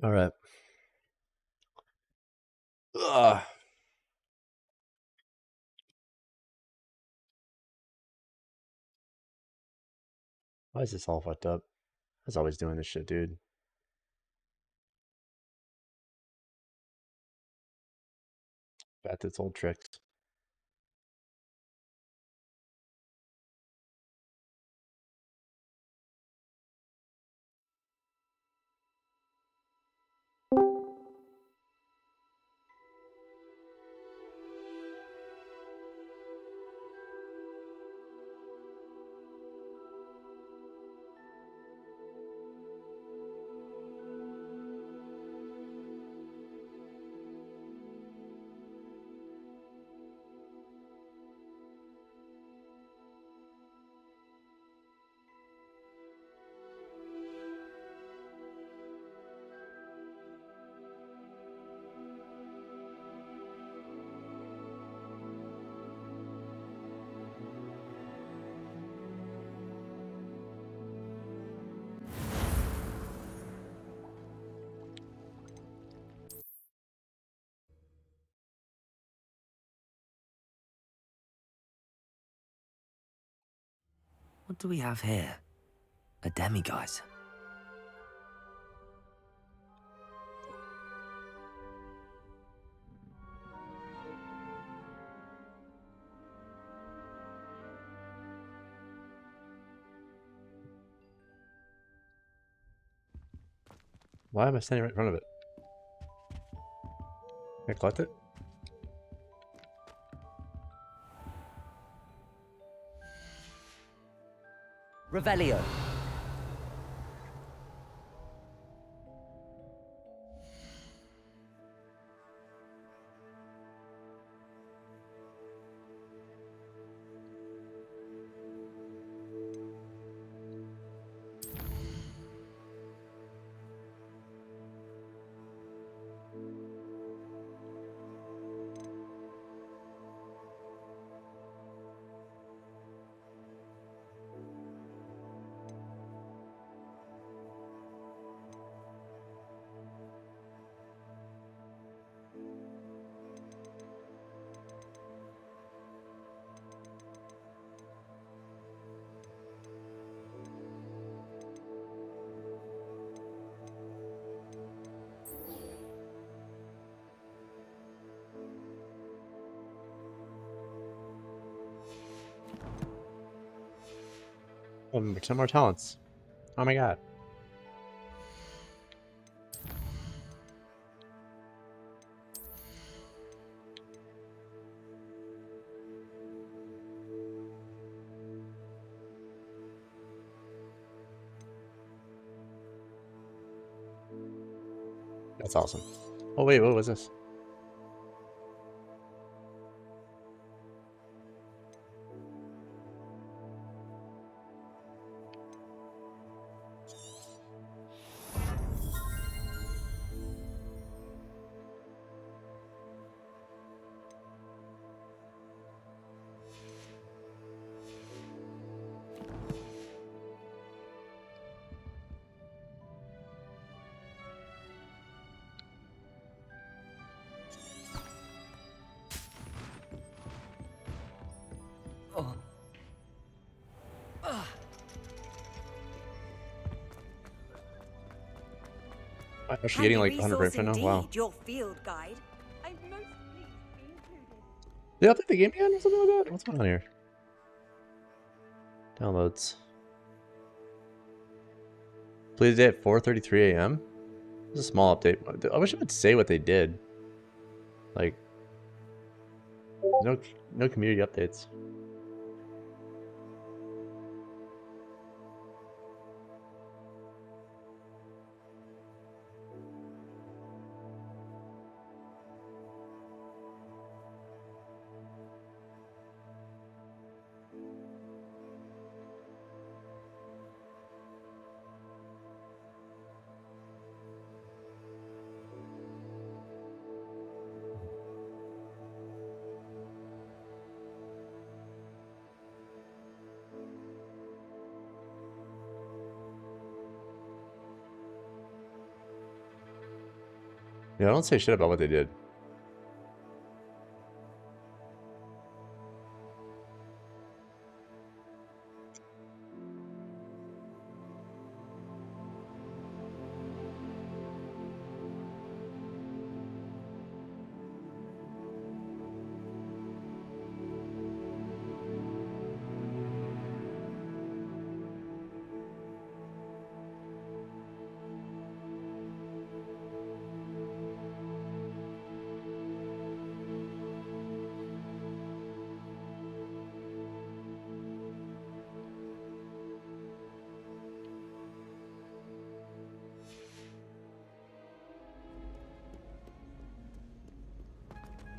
All right. Ugh. Why is this all fucked up? I was always doing this shit, dude. Back to its old tricks. What do we have here? A demiguise. Why am I standing right in front of it? Can I collect it? Revelio. Oh, 10 more talents. Oh my god. That's awesome. Oh wait, what was this? Oh. I'm actually getting Handy like 100 right resource now. Wow. indeed, your field guide. I'm most pleased to be included. Did I update the game again or something like that? What's going on here? Downloads. Play today at 4:33 a.m. It's a small update. I wish it would say what they did. Like, no community updates. Yeah, I don't say shit about what they did.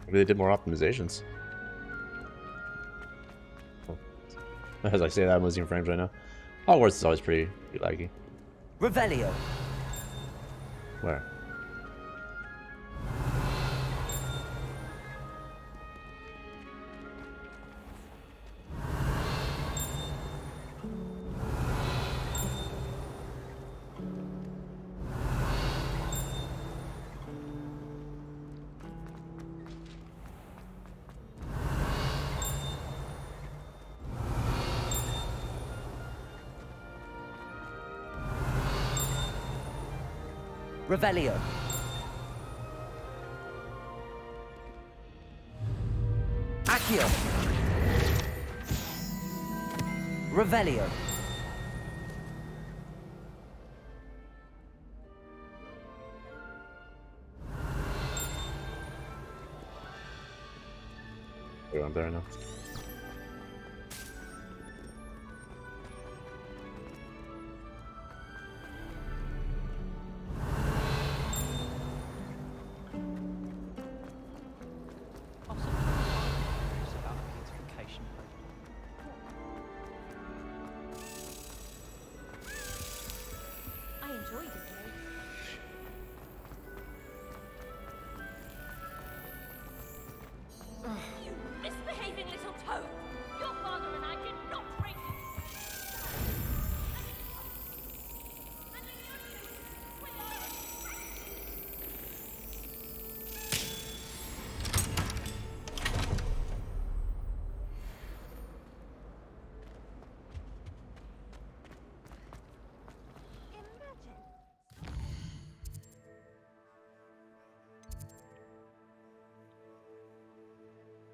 Maybe they did more optimizations. Oh. As I say that, I'm losing frames right now. Hogwarts is always pretty laggy. Revelio. Where? Revelio. Accio. Revelio. We're on there now. I enjoyed it. You misbehaving little toad! Your father and I did not break you!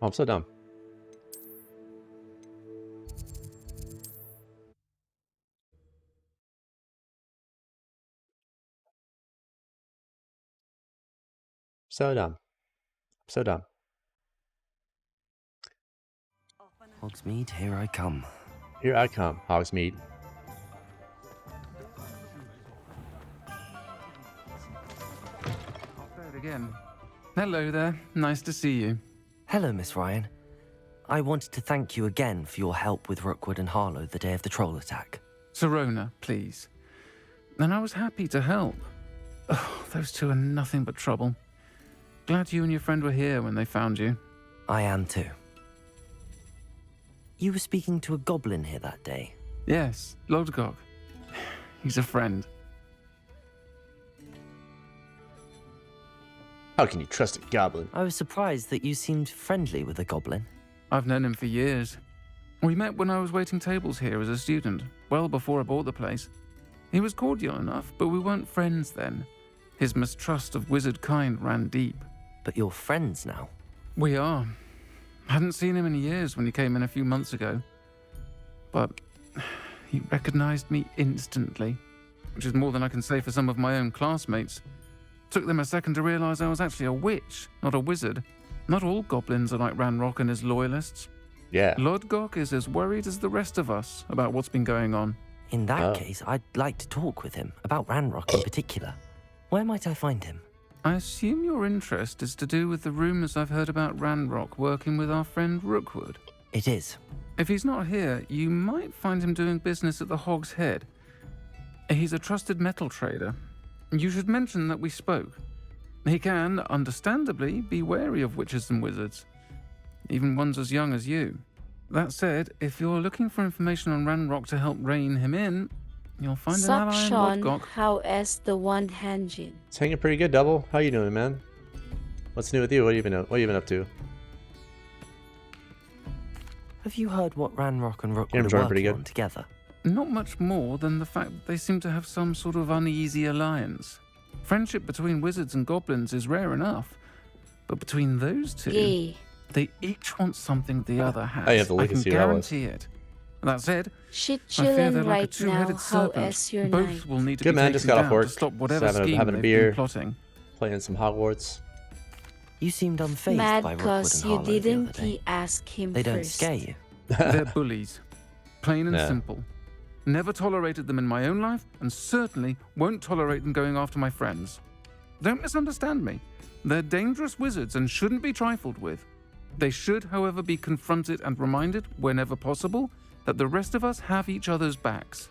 Oh, I'm so dumb. So dumb. So dumb. Hogsmeade, here I come. Here I come, Hogsmeade. There again. Hello there. Nice to see you. Hello, Miss Ryan. I wanted to thank you again for your help with Rookwood and Harlow the day of the troll attack. Serona, please. And I was happy to help. Oh, those two are nothing but trouble. Glad you and your friend were here when they found you. I am too. You were speaking to a goblin here that day. Yes, Lodgok. He's a friend. How can you trust a goblin? I was surprised that you seemed friendly with the goblin. I've known him for years. We met when I was waiting tables here as a student, well before I bought the place. He was cordial enough, but we weren't friends then. His mistrust of wizard kind ran deep. But you're friends now. We are. Hadn't seen him in years when he came in a few months ago. But he recognized me instantly, which is more than I can say for some of my own classmates. Took them a second to realize I was actually a witch, not a wizard. Not all goblins are like Ranrock and his loyalists. Yeah. Lodgok is as worried as the rest of us about what's been going on. In that case, I'd like to talk with him, about Ranrock in particular. Where might I find him? I assume your interest is to do with the rumors I've heard about Ranrock working with our friend Rookwood. It is. If he's not here, you might find him doing business at the Hog's Head. He's a trusted metal trader. You should mention that we spoke. He can, understandably, be wary of witches and wizards, even ones as young as you. That said, if you're looking for information on Ranrock to help rein him in, You'll find an Sup, ally in Sean, Lodgok. how is the one Hanjin? It's hanging pretty good, Double. How you doing, man? What's new with you? What have you been up to? Have you heard what Ranrock and Rookwood Game's are running pretty working good. on together? Not much more than the fact that they seem to have some sort of uneasy alliance. Friendship between wizards and goblins is rare enough, but between those two, Gay. they each want something the other has. Oh, you have to I look can and see what that was. guarantee it. That said, Shit I fear chillin' they're like a right now. two-headed How serpent. is your Both night? will need to Good, be man. taken Just got off down work. to stop whatever Just scheme having a they've beer. been plotting. Playing some Hogwarts. You seemed unfazed Mad by Rookwood cause and you Harlow the didn't other day. ask him They don't first. scare you. They're bullies. Plain and Yeah. simple. Never tolerated them in my own life, and certainly won't tolerate them going after my friends. Don't misunderstand me. They're dangerous wizards and shouldn't be trifled with. They should, however, be confronted and reminded, whenever possible, that the rest of us have each other's backs.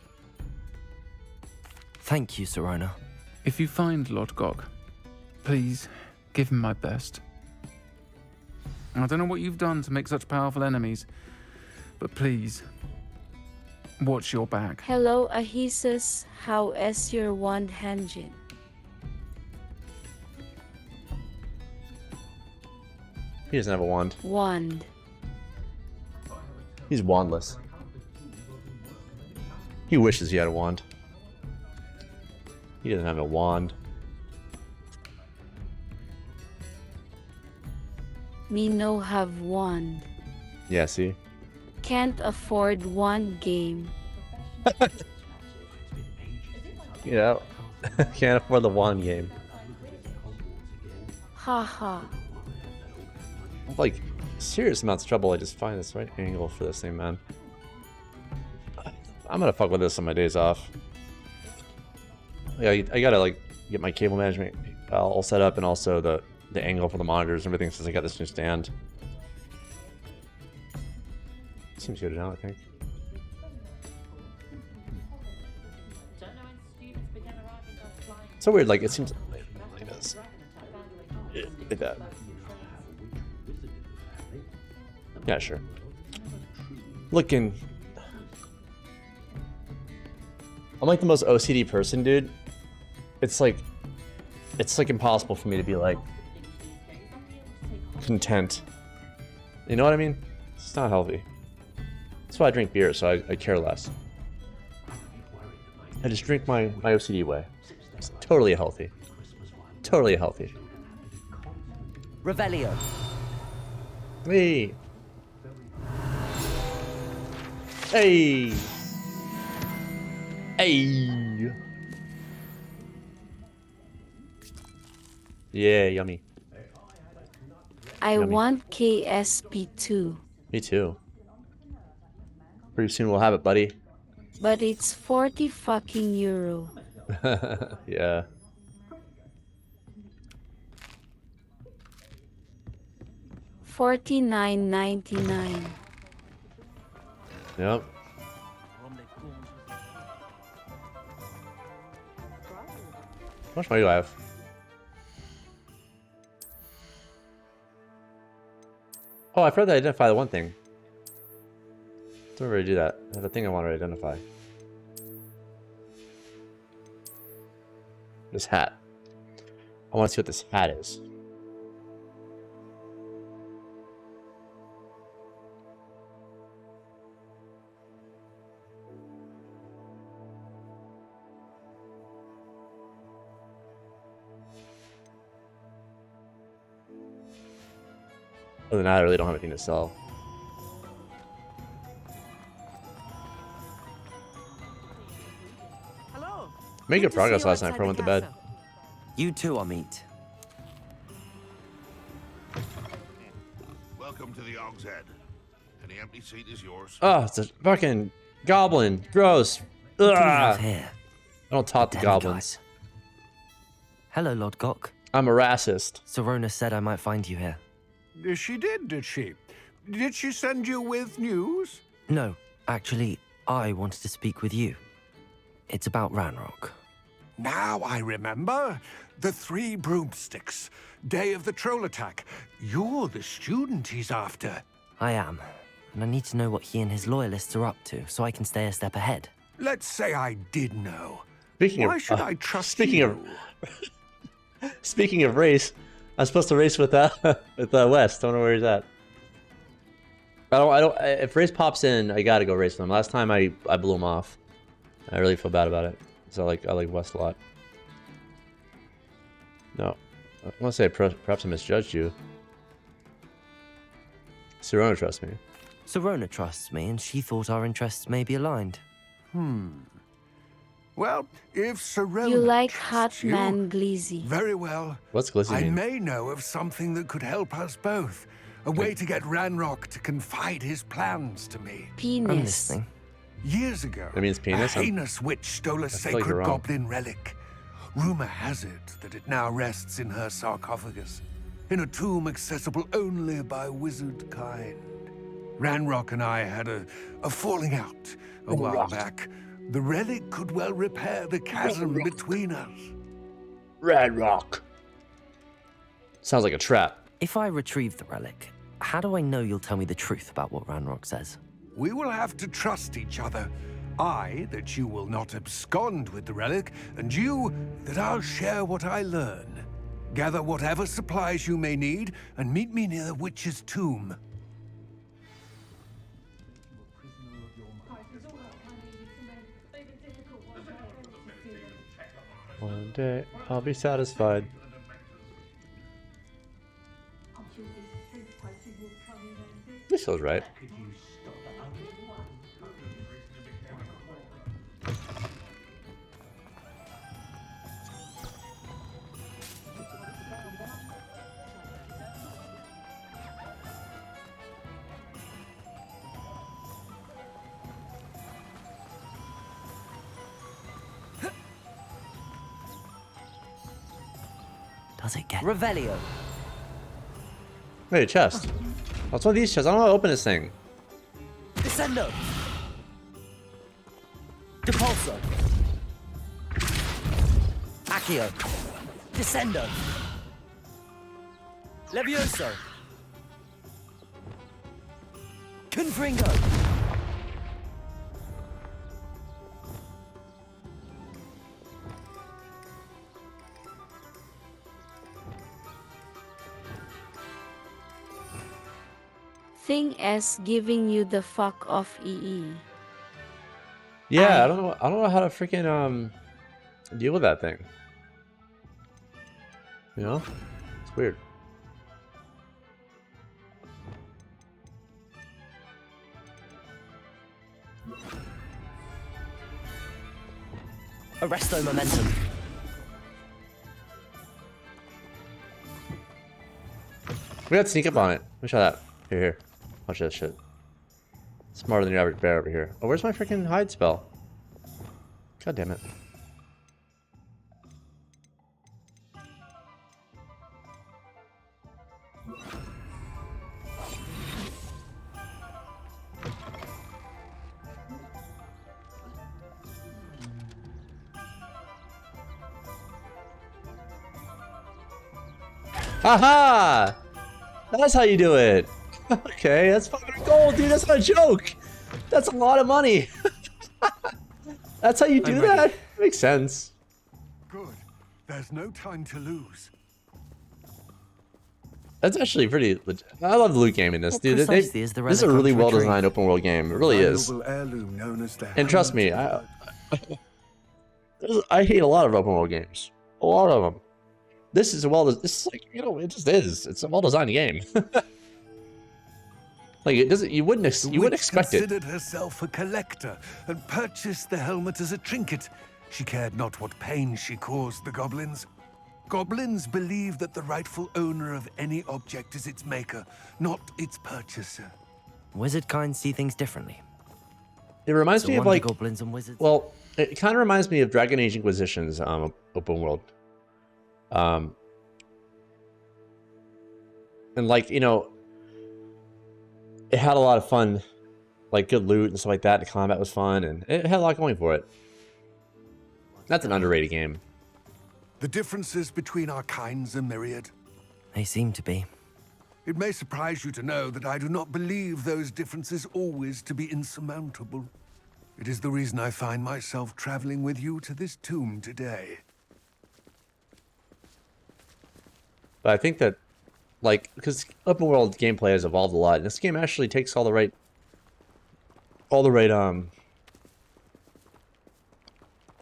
Thank you, Serona. If you find Lodgok, please give him my best. I don't know what you've done to make such powerful enemies, but please, watch your back. Hello, Ahisus. How is your one Hanjin? He doesn't have a wand. Wand. He's wandless. He wishes he had a wand. He doesn't have a wand. Me no have wand. Yeah, see? Can't afford one game. You know? Can't afford the wand game. Haha. Like, serious amounts of trouble. I just find this right angle for this thing, man. I'm gonna fuck with this on my days off. Yeah, I gotta like get my cable management all set up, and also the angle for the monitors and everything, since I got this new stand. Seems good now, I think. So weird, like it seems like this. Like that. Yeah, sure. Looking. I'm like the most OCD person, dude. It's like impossible for me to be like content. You know what I mean? It's not healthy. That's why I drink beer, so I care less. I just drink my OCD way. It's totally healthy. Totally healthy. Revelio. Hey. Hey. Hey. Yeah, yummy. I Yummy. want KSP2, Me too. Pretty soon we'll have it, buddy. but it's 40 fucking euro. Yeah. $49.99. Yep. How much money do I have? Oh, I forgot to identify the one thing. Don't really do that. I have a thing I want to identify. This hat. I want to see what this hat is. Other than that, I really don't have anything to sell. Hello. Made good Good to see progress you last night outside before I went the to bed. castle. You too, Amit. Welcome to the Og's Head. Any empty seat is yours. Oh, it's a fucking goblin. Gross. What do we have Ugh. here? I don't talk to Demigod. goblins. Hello, Lodgok. I'm a racist. Serona said I might find you here. She did she? Did she send you with news? No, actually, I wanted to speak with you. It's about Ranrock. Now I remember. The 3 broomsticks. Day of the troll attack. You're the student he's after. I am, and I need to know what he and his loyalists are up to so I can stay a step ahead. Let's say I did know. Speaking Why of, should I trust speaking you? speaking of race, I'm supposed to race with with West. Don't know where he's at. If race pops in, I gotta go race with him. Last time I blew him off. I really feel bad about it. So I like West a lot. No, I want to say perhaps I misjudged you. Serona trusts me. Serona trusts me, and she thought our interests may be aligned. Well, if Serona You like trusts hot you, man glizzy. very well. What's glizzy I mean? may know of something that could help us both. A way to get Ranrock to confide his plans to me. I'm Penis. listening. Years ago, That means penis? a heinous witch stole a feel like you're sacred wrong. goblin relic. Rumor has it that it now rests in her sarcophagus, in a tomb accessible only by wizard kind. Ranrock and I had a falling out a while back. The relic could well repair the chasm between us. Red Rock. Sounds like a trap. If I retrieve the relic, how do I know you'll tell me the truth about what Ranrock says? We will have to trust each other. I, that you will not abscond with the relic, and you, that I'll share what I learn. Gather whatever supplies you may need, and meet me near the witch's tomb. One day I'll be satisfied. This feels right. Does it get Revelio? Wait, a chest. What's one of these chests? I don't know how to open this thing. Descendo! Depulso! Accio! Descendo! Levioso! Confringo! Thing as giving you the fuck off EE. Yeah, I don't know how to freaking deal with that thing. You know? It's weird. Arresto momentum. We gotta sneak up on it. Let me try that. Here. Watch that shit. Smarter than your average bear over here. Oh, where's my freaking hide spell? God damn it. Haha! That's how you do it. Okay, that's 500 gold, dude. That's not a joke. That's a lot of money. That's how you do I'm ready. that? Makes sense. Good. There's no time to lose. That's actually pretty legit. I love the loot game in this, What dude. precisely is the This is a relic really on to retrieve? well-designed open world game. It really is. Valuable heirloom known as the And trust me, Helmet of I hate a lot of open world games. A lot of them. This is this is like, you know, it just is. It's a well-designed game. Like it doesn't. You wouldn't expect it. considered herself a collector and purchased the helmet as a trinket. She cared not what pain she caused the goblins. Goblins believe that the rightful owner of any object is its maker, not its purchaser. Wizard kind see things differently. It reminds So me of wonder like, goblins and wizards. well, it kind of reminds me of Dragon Age Inquisition's open world. And like, you know, it had a lot of fun, like good loot and stuff like that. The combat was fun, and it had a lot going for it. That's an underrated game. The differences between our kinds are myriad. They seem to be. It may surprise you to know that I do not believe those differences always to be insurmountable. It is the reason I find myself traveling with you to this tomb today. But I think that, like, because open world gameplay has evolved a lot, and this game actually takes all the right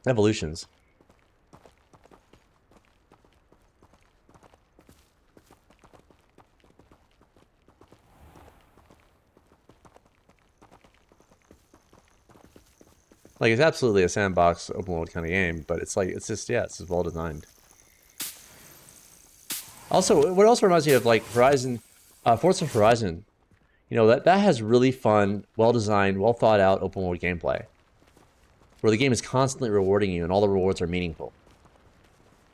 evolutions. Like, it's absolutely a sandbox open world kind of game, but it's like, it's just, yeah, it's just well designed. Also, what also reminds me of, like, Horizon, Forza Horizon, you know, that has really fun, well designed, well thought out open world gameplay, where the game is constantly rewarding you and all the rewards are meaningful.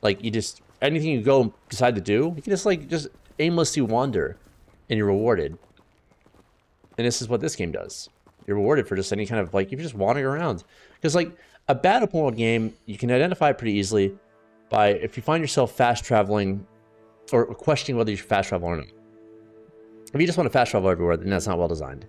Like, you just, anything you go and decide to do, you can just, like, just aimlessly wander and you're rewarded. And this is what this game does. You're rewarded for just any kind of, like, if you're just wandering around. Because, like, a bad open world game, you can identify it pretty easily by if you find yourself fast traveling or questioning whether you should fast travel or not. If you just want to fast travel everywhere, then that's not well designed.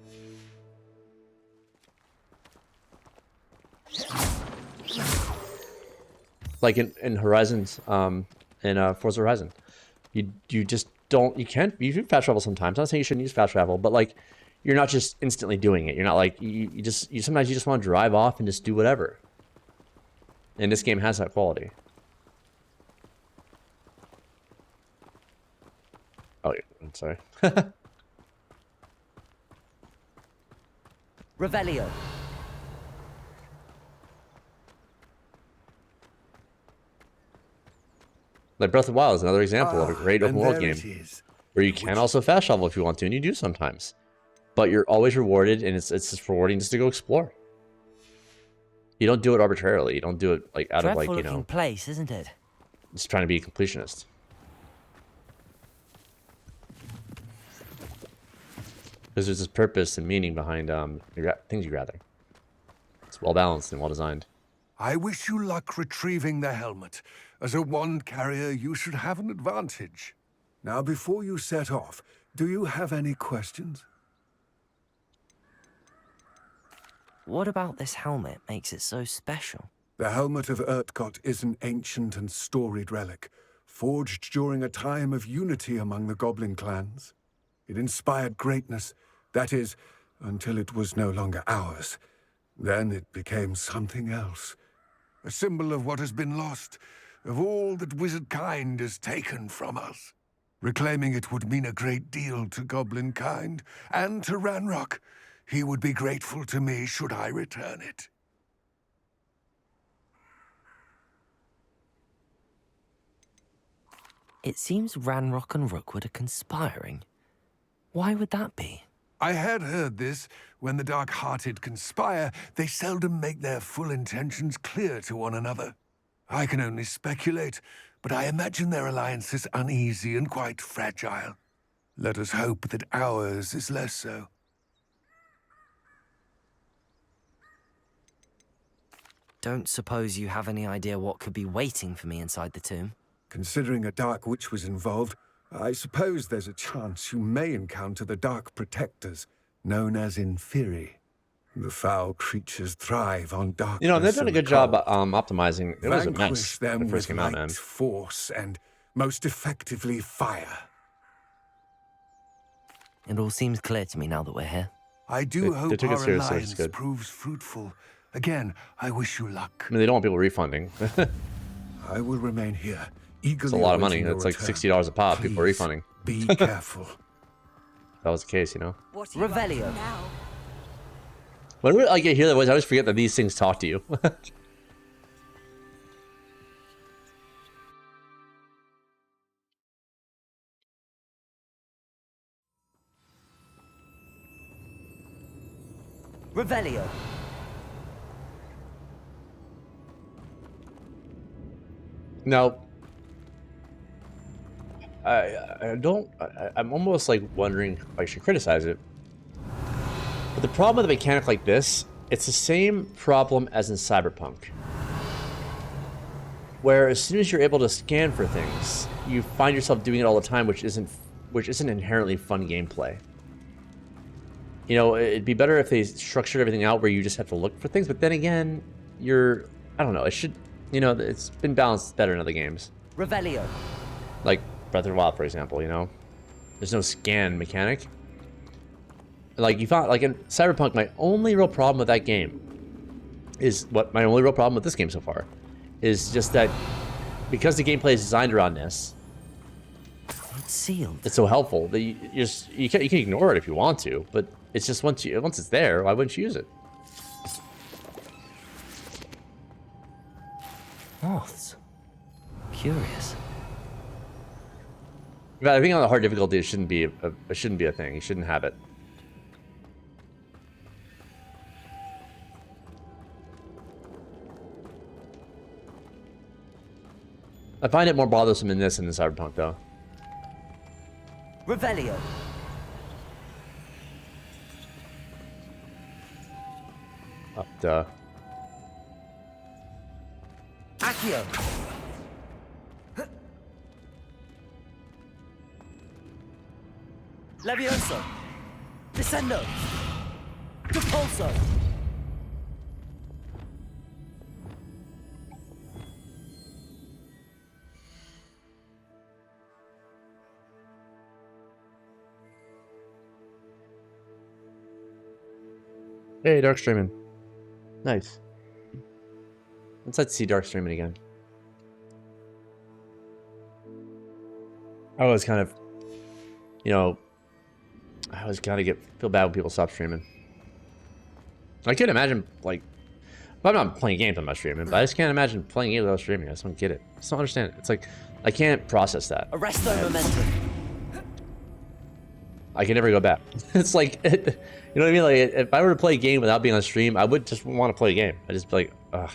Like in Horizons, in Forza Horizon, you just don't, you can fast travel sometimes. I'm not saying you shouldn't use fast travel, but like, you're not just instantly doing it. You're not like, sometimes you just want to drive off and just do whatever. And this game has that quality. Oh, yeah, I'm sorry. Revelio. Like Breath of the Wild is another example of a great open world game where you Which- can also fast travel if you want to, and you do sometimes. But you're always rewarded, and it's just rewarding just to go explore. You don't do it arbitrarily. You don't do it like out of like, Dreadful you looking know, place, isn't it? just trying to be a completionist. Because there's this purpose and meaning behind things you gather. It's well balanced and well designed. I wish you luck retrieving the helmet. As a wand carrier, you should have an advantage. Now, before you set off, do you have any questions? What about this helmet makes it so special? The helmet of Urtkot is an ancient and storied relic, forged during a time of unity among the goblin clans. It inspired greatness, that is, until it was no longer ours. Then it became something else. A symbol of what has been lost, of all that wizard kind has taken from us. Reclaiming it would mean a great deal to goblin kind, and to Ranrock. He would be grateful to me should I return it. It seems Ranrock and Rookwood are conspiring. Why would that be? I had heard this. When the dark-hearted conspire, they seldom make their full intentions clear to one another. I can only speculate, but I imagine their alliance is uneasy and quite fragile. Let us hope that ours is less so. Don't suppose you have any idea what could be waiting for me inside the tomb? Considering a Dark Witch was involved, I suppose there's a chance you may encounter the Dark Protectors, known as Inferi. The foul creatures thrive on darkness. You know, they've done a and good the job cold. optimizing. It was a Vanquish mess them when it first with came out, light, man. force, and most effectively fire. It all seems clear to me now that we're here. I do They hope took it our seriously, it's alliance good. proves fruitful. Again, I wish you luck. I mean, they don't want people refunding. I will remain here, eagerly It's a lot of money. awaiting your It's like return. $60 a pop. People are Please, refunding. Be careful. That was the case, you know. What are you up to Revelio. now? Whenever I hear that voice, I always forget that these things talk to you. Revelio. Now, I'm almost like wondering if I should criticize it. But the problem with a mechanic like this, it's the same problem as in Cyberpunk. Where as soon as you're able to scan for things, you find yourself doing it all the time, which isn't inherently fun gameplay. You know, it'd be better if they structured everything out where you just have to look for things. But then again, you're, I don't know. It should, you know, it's been balanced better in other games. Revelio. Like Breath of the Wild, for example. You know, there's no scan mechanic. Like you found, like in Cyberpunk, my only real problem with that game is my only real problem with this game so far is just that because the gameplay is designed around this, It's sealed. it's so helpful that you can ignore it if you want to, but it's just once it's there, why wouldn't you use it? Moths. Curious. But I think on the hard difficulty, it shouldn't be a thing. You shouldn't have it. I find it more bothersome in this than in Cyberpunk, though. Revelio. Oh, duh. Accio. Levioso. Descendo. Repulso. Hey, Dark Streaming. Nice. Let's see Dark Streaming again. I always kind of, you know, I always kind of feel bad when people stop streaming. I can't imagine, like, if I'm not playing games, I'm not streaming, but I just can't imagine playing games without streaming. I just don't get it. I just don't understand it. It's like, I can't process that. Arresto momentum. I can never go back. It's like, you know what I mean? Like, if I were to play a game without being on stream, I would just want to play a game. I'd just be like, ugh,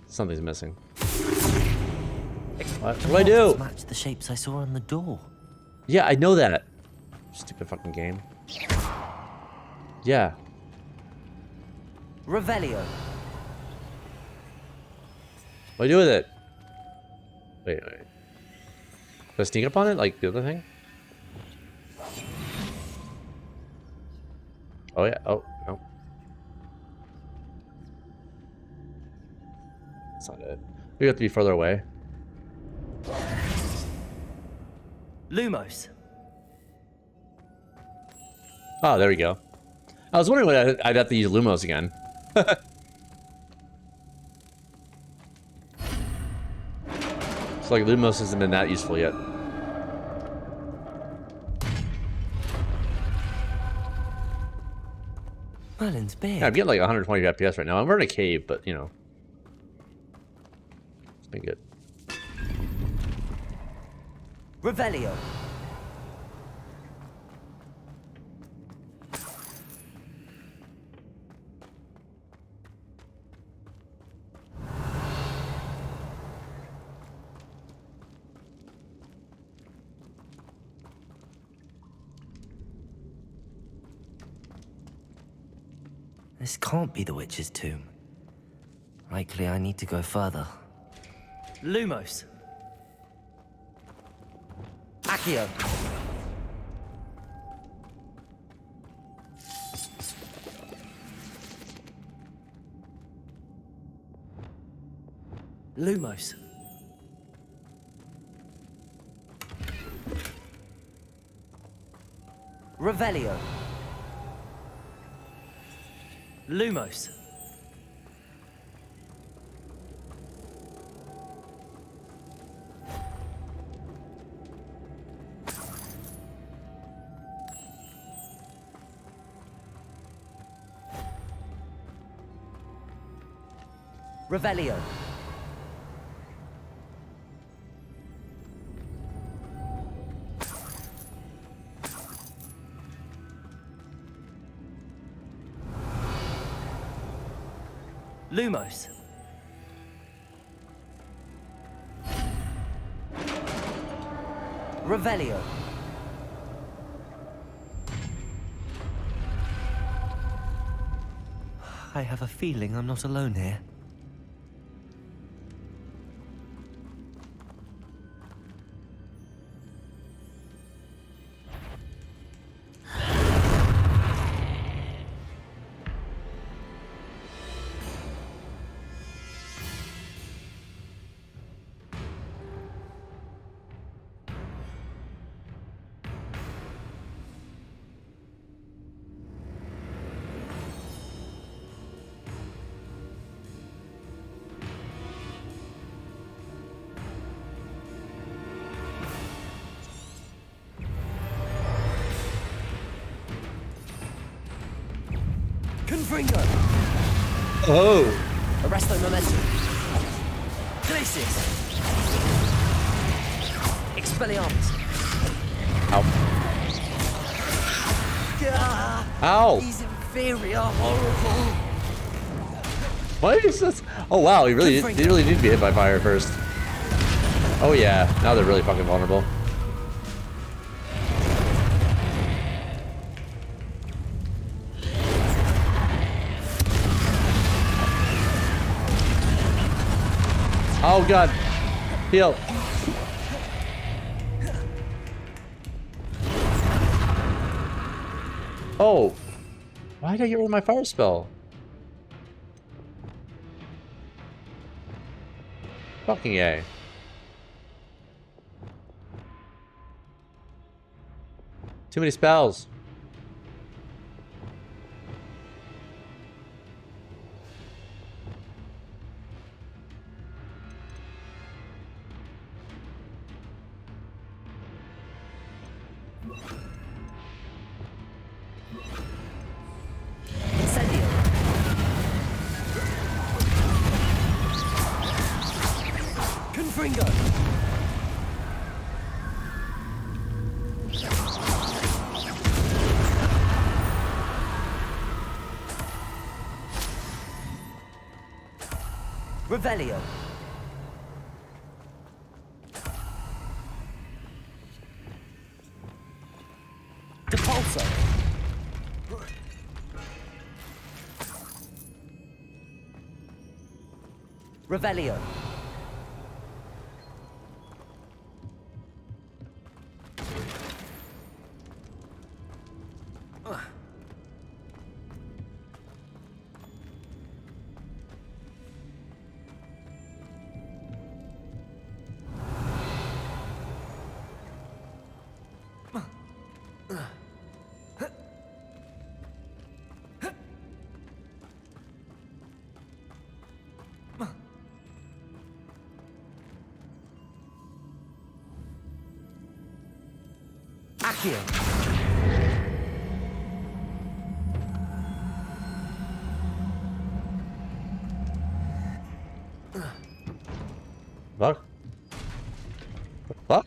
something's missing. What do I do? Match the shapes I saw on the door. Yeah, I know that. Stupid fucking game. Yeah. Revelio. What do I do with it? Wait. Do I sneak up on it like the other thing? Oh yeah. Oh no. That's not it. We have to be further away. Lumos. Oh, there we go. I was wondering when I'd have to use Lumos again. It's like Lumos hasn't been that useful yet. Merlin's big. Yeah, I'm getting like 120 FPS right now. I'm in a cave, but you know. It's been good. Revelio. This can't be the witch's tomb. Likely I need to go further. Lumos. Accio. Lumos. Revelio. Lumos. Revelio. Lumos. Revelio. I have a feeling I'm not alone here. Confringo. Oh. Arresto momentum. Glacius. Expelliarmus. Ow. Gah! Ow. He's inferior, horrible. Why is this? Oh wow, he really need to be hit by fire first. Oh yeah, now they're really fucking vulnerable. Oh god. Heal. Oh. Why did I get rid of my fire spell? Fucking A. Too many spells. Incendio. Confringo. Revelio. Depulso. Revelio. Accio. Fuck. Fuck?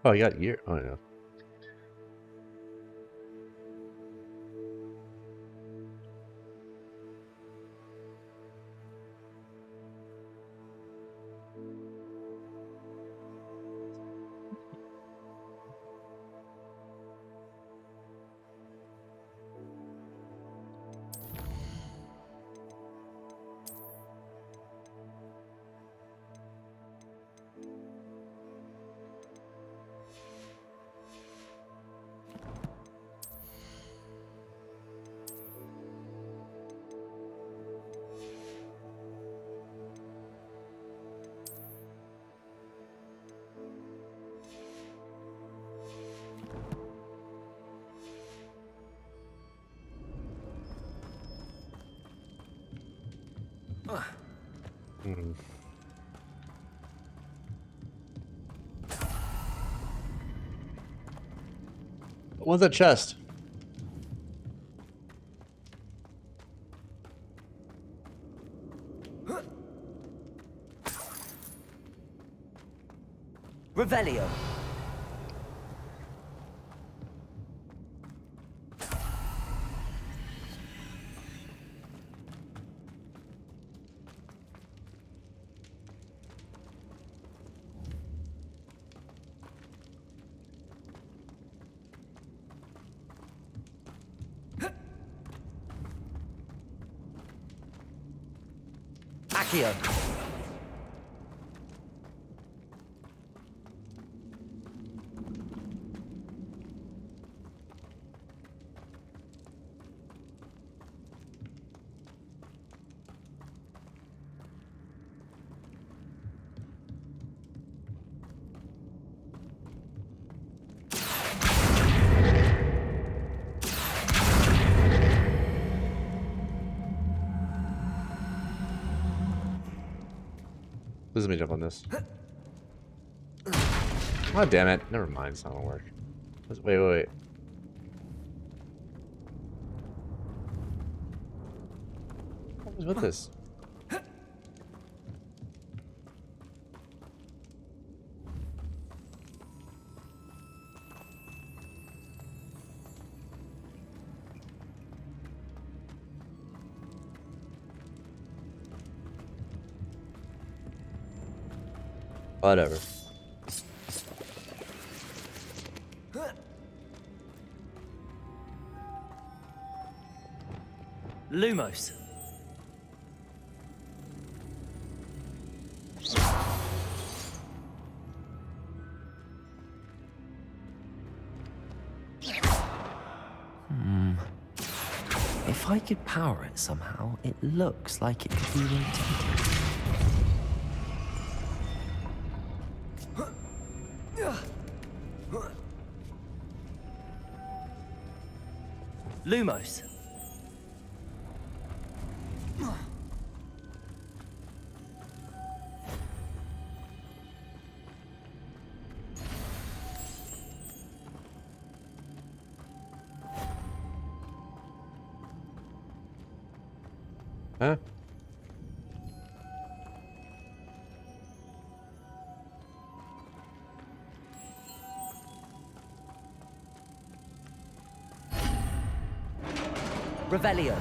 Oh, you got year. Oh, yeah. Hmm. What's that chest? Revelio. Accio. Please let me jump on this. Oh, damn it. Never mind. It's not gonna work. Wait. What was with this? Whatever. Lumos. If I could power it somehow, it looks like it could be rotated. Lumos. Huh? Revelio.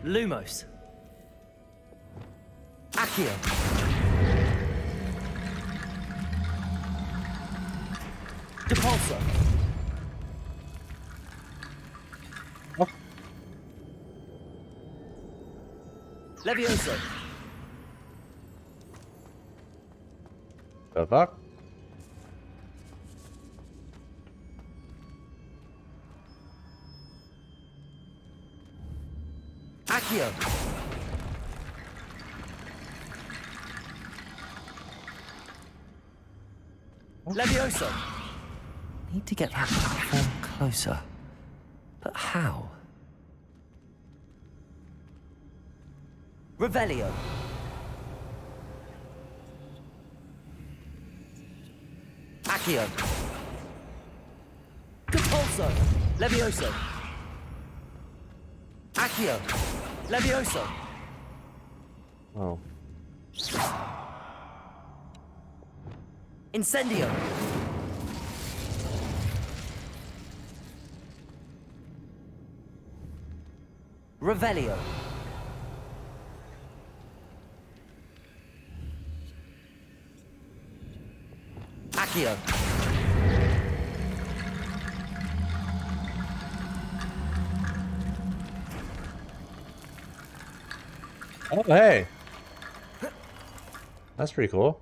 Lumos. Accio. Depulso. Oh. Levioso. The fuck? Accio. Levioso. Need to get that platform closer. But how? Revelio. Accio. Depulso. Levioso. Accio. Levioso. Oh. Incendio. Revelio. Accio. Oh, hey. That's pretty cool.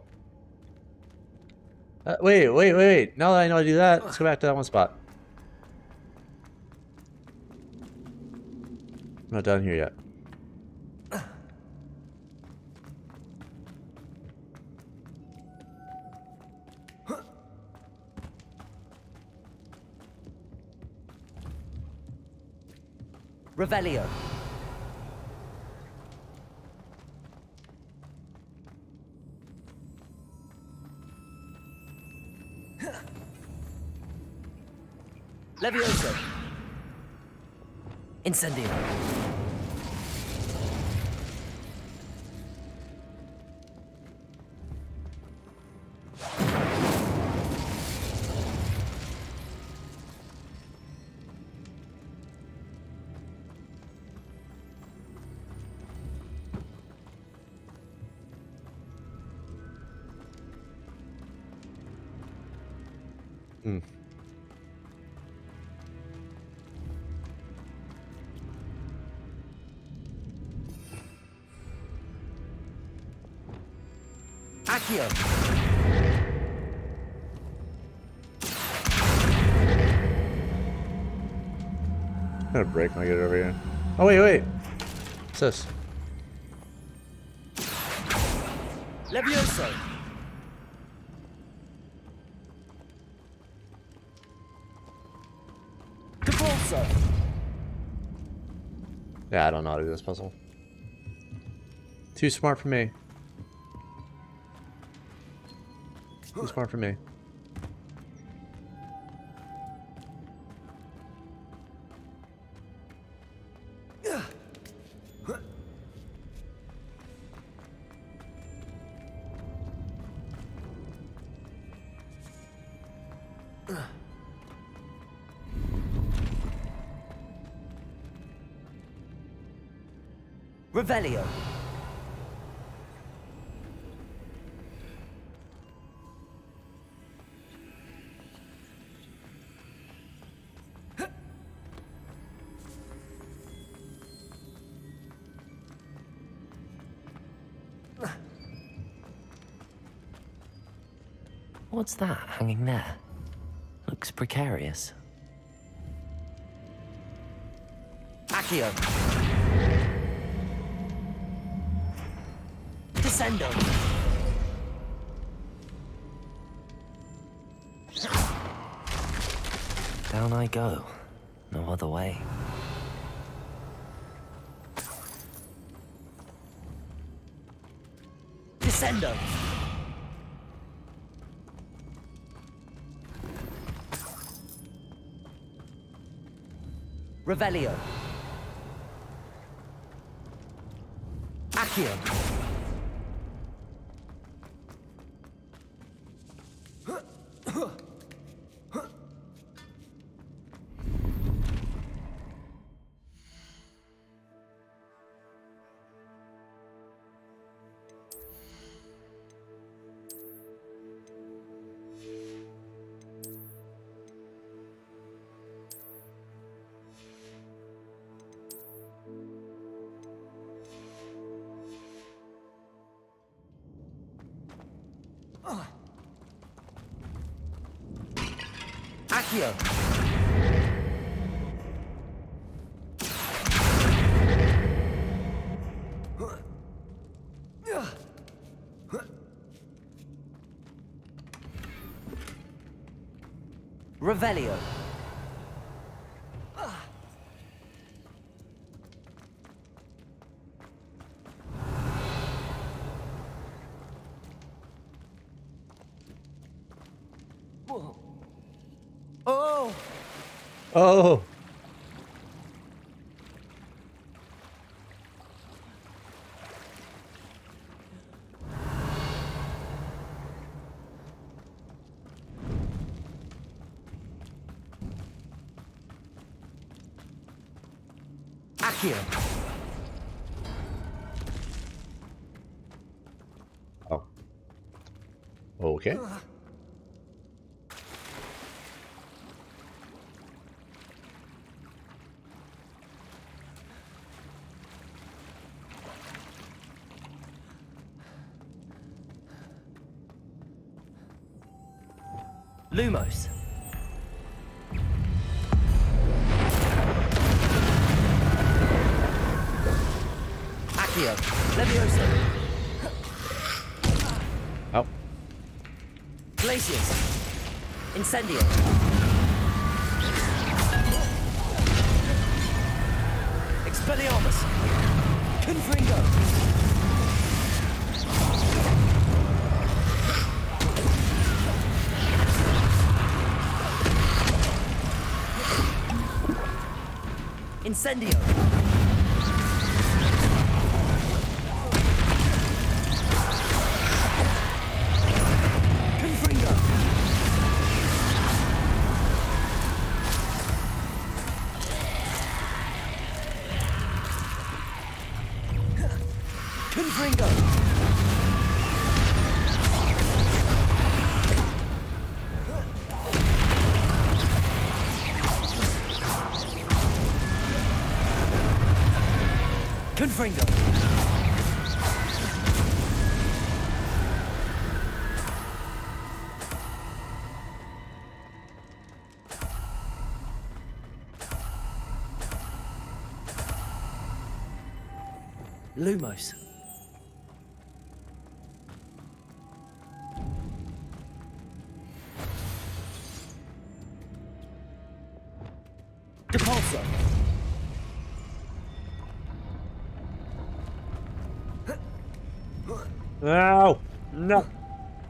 Wait. Now that I know how to do that, let's go back to that one spot. I'm not done here yet. Revelio. Levioso. Incendio. Hmm. Accio. I'm gonna break when I get it over here. Oh, wait. What's this? Levioso. Capulso. Yeah, I don't know how to do this puzzle. Too smart for me. Too smart for me. Revelio. What's that hanging there? Looks precarious. Accio. Descendo. Down I go. No other way. Descendo. Revelio. Accio. Accio. Revelio. Oh! Oh! Accio. Oh. Okay. Lumos. Accio. Levioso. Oh. Glacius. Incendio. Expelliarmus. Confringo. Incendio. Confringo. Confringo. Ringo. Lumos. Depulso. No! No!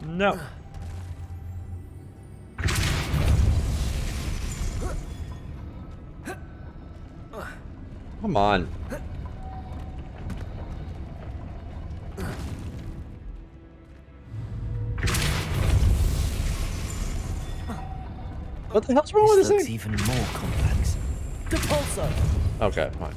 No! Come on. What the hell's wrong with This this looks thing? even more complex. Depulso. Okay, fine.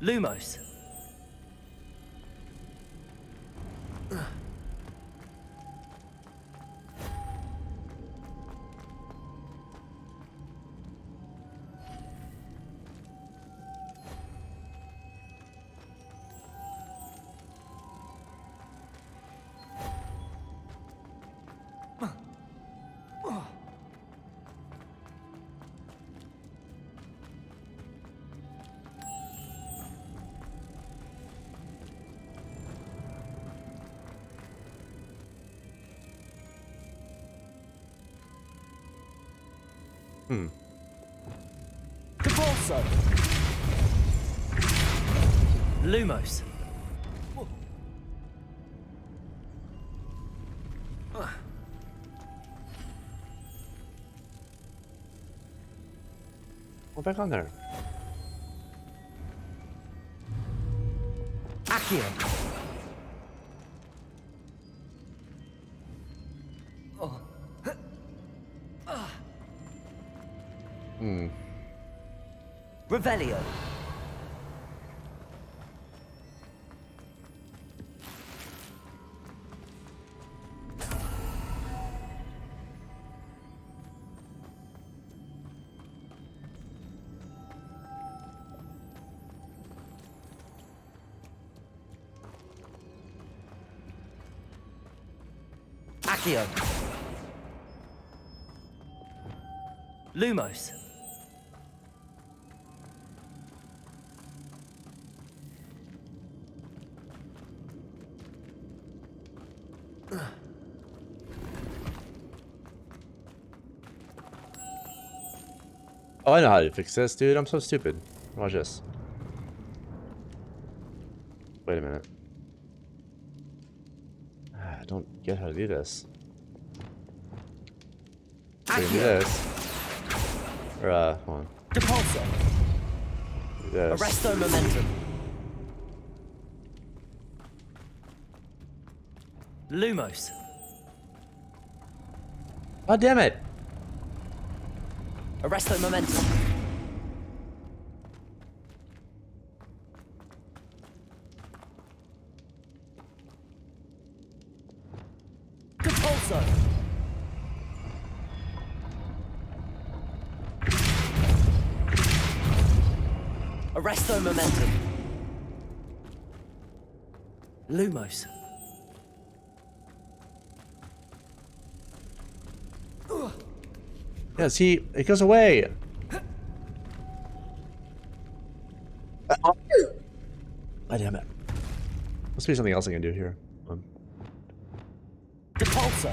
Lumos. Depulso. Lumos. Go back on there. Accio. Revelio. Accio. Lumos. Oh, I know how to fix this, dude. I'm so stupid. Watch this. Wait a minute. I don't get how to do this. So we can do this. Or, hold on. Depulso. Do this. Arresto momentum. Lumos. God damn it! Arresto momentum. Depulso. Arresto momentum. Lumos. Yeah, see, it goes away. God damn it. Must be something else I can do here. Depulso.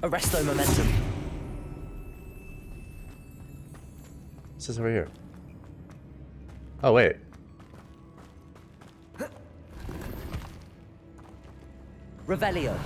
Arresto momentum. What's this over here? Oh, wait. Revelio.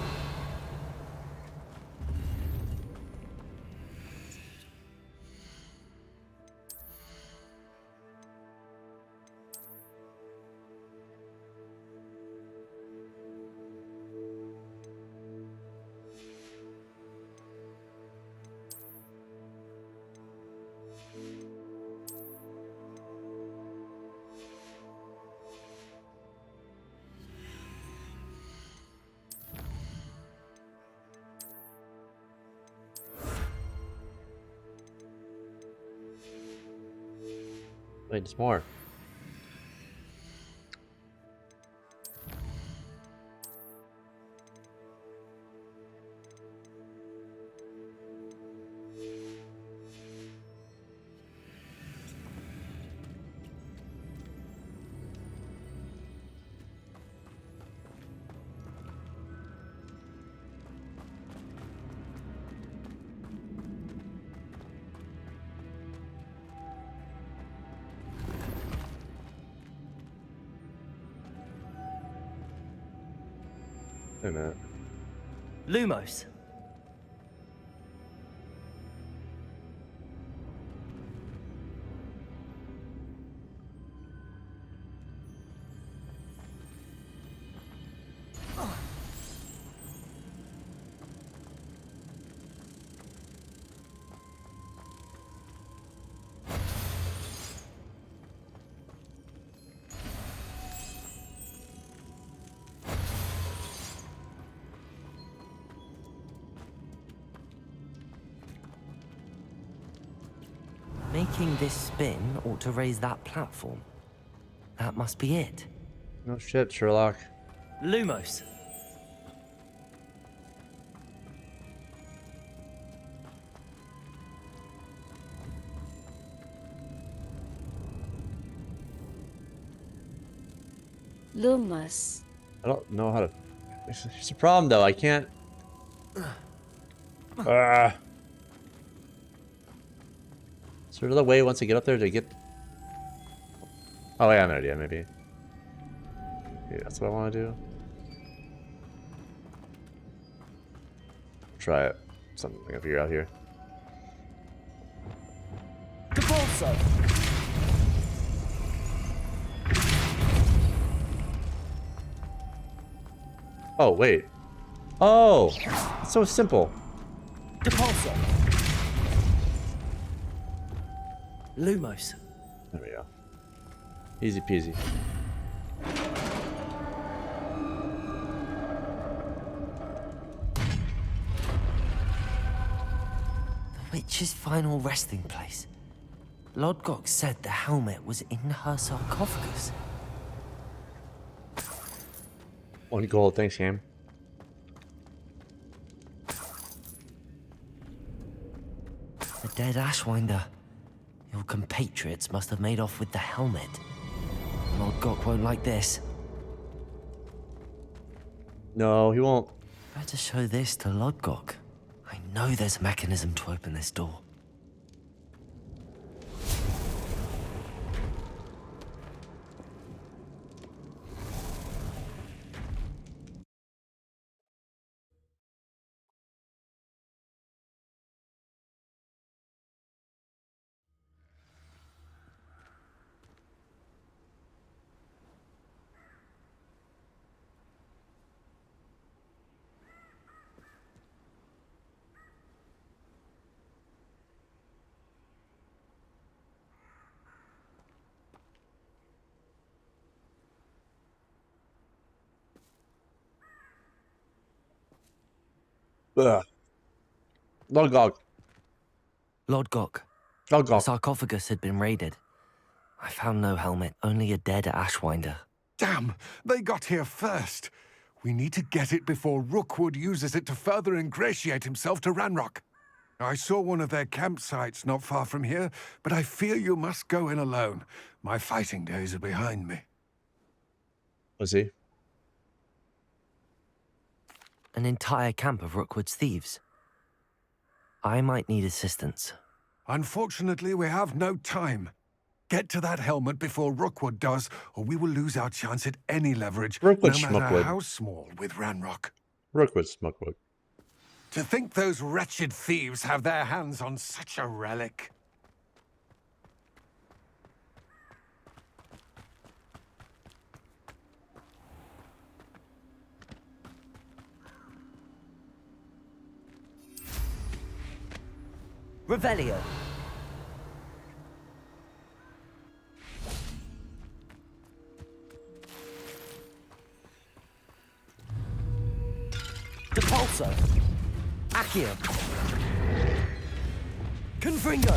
Wait, there's more. Wait a minute. Lumos. Making this spin ought to raise that platform. That must be it. No shit, Sherlock. Lumos. Lumos. I don't know how to. It's a problem though. I can't. Is there another way once I get up there to get? Oh, yeah, I have an idea. Maybe. Yeah, that's what I want to do. Try it. Something I can figure out here. Oh, wait. Oh! It's so simple. Depulso. Lumos. There we go. Easy peasy. The witch's final resting place. Lodgok said the helmet was in her sarcophagus. One gold, thanks, game. The dead Ashwinder. Your compatriots must have made off with the helmet. Lodgok won't like this. No, he won't. Better show this to Lodgok. I know there's a mechanism to open this door. Ugh. Logog. Lodgok. The Logog. sarcophagus had been raided. I found no helmet, only a dead Ashwinder. Damn, they got here first. We need to get it before Rookwood uses it to further ingratiate himself to Ranrock. I saw one of their campsites not far from here, but I fear you must go in alone. My fighting days are behind me. Was he? An entire camp of Rookwood's thieves. I might need assistance. Unfortunately, we have no time. Get to that helmet before Rookwood does, or we will lose our chance at any leverage, Rookwood, no matter Schmuckwood. how small, with Ranrock. Rookwood, Smuckwood. To think those wretched thieves have their hands on such a relic. Revelio. Depulso. Accio. Confringo.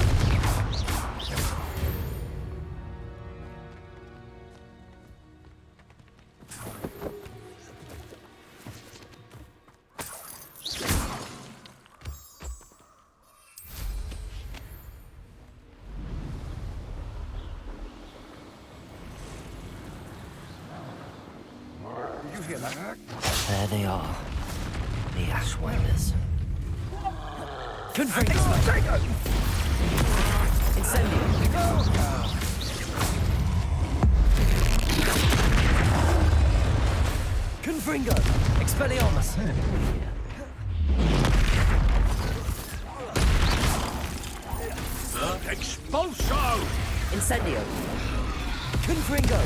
There they are. The Ashwinders. Confringo! Incendio! Confringo! Expelliarmus! Expulso! Incendio! Confringo!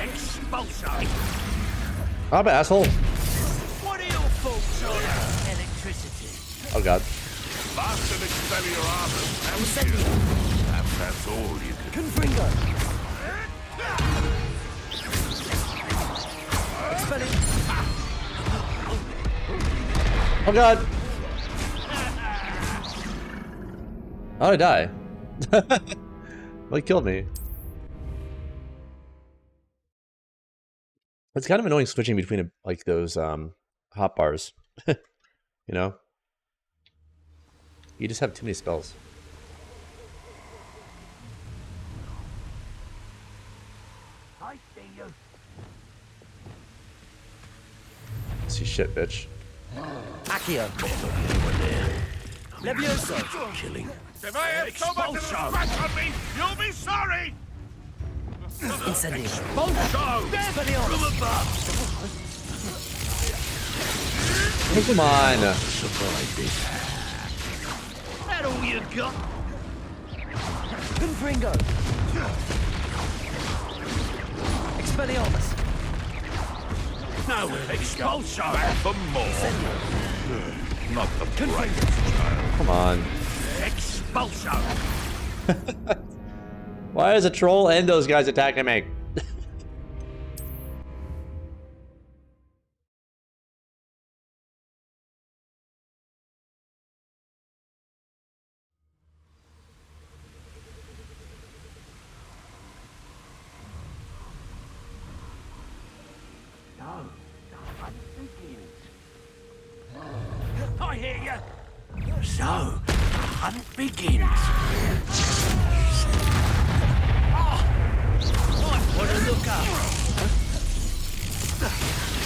Expulso! I'm an asshole. What are your thoughts on electricity? Oh god. Bastard Expelliarmus. Incendio! Perhaps that's all you can Confringo! Expelliarmus! Oh god. How did I die? What killed me? It's kind of annoying switching between like those hot bars. You know? You just have too many spells. I see you. See shit, bitch. Accio! Levioso! Killing. If I have so much of a scratch on me, you'll be sorry! Incendio! Expulso! Expelliarmus! From above! Oh, come on. That all you got? Confringo! Expelliarmus! No, expulso! Back for more! Incendio! Not the brightest child. Come on. Expulso! Why is a troll and those guys attacking me? I hear you! So, the hunt begins. Might want to look up.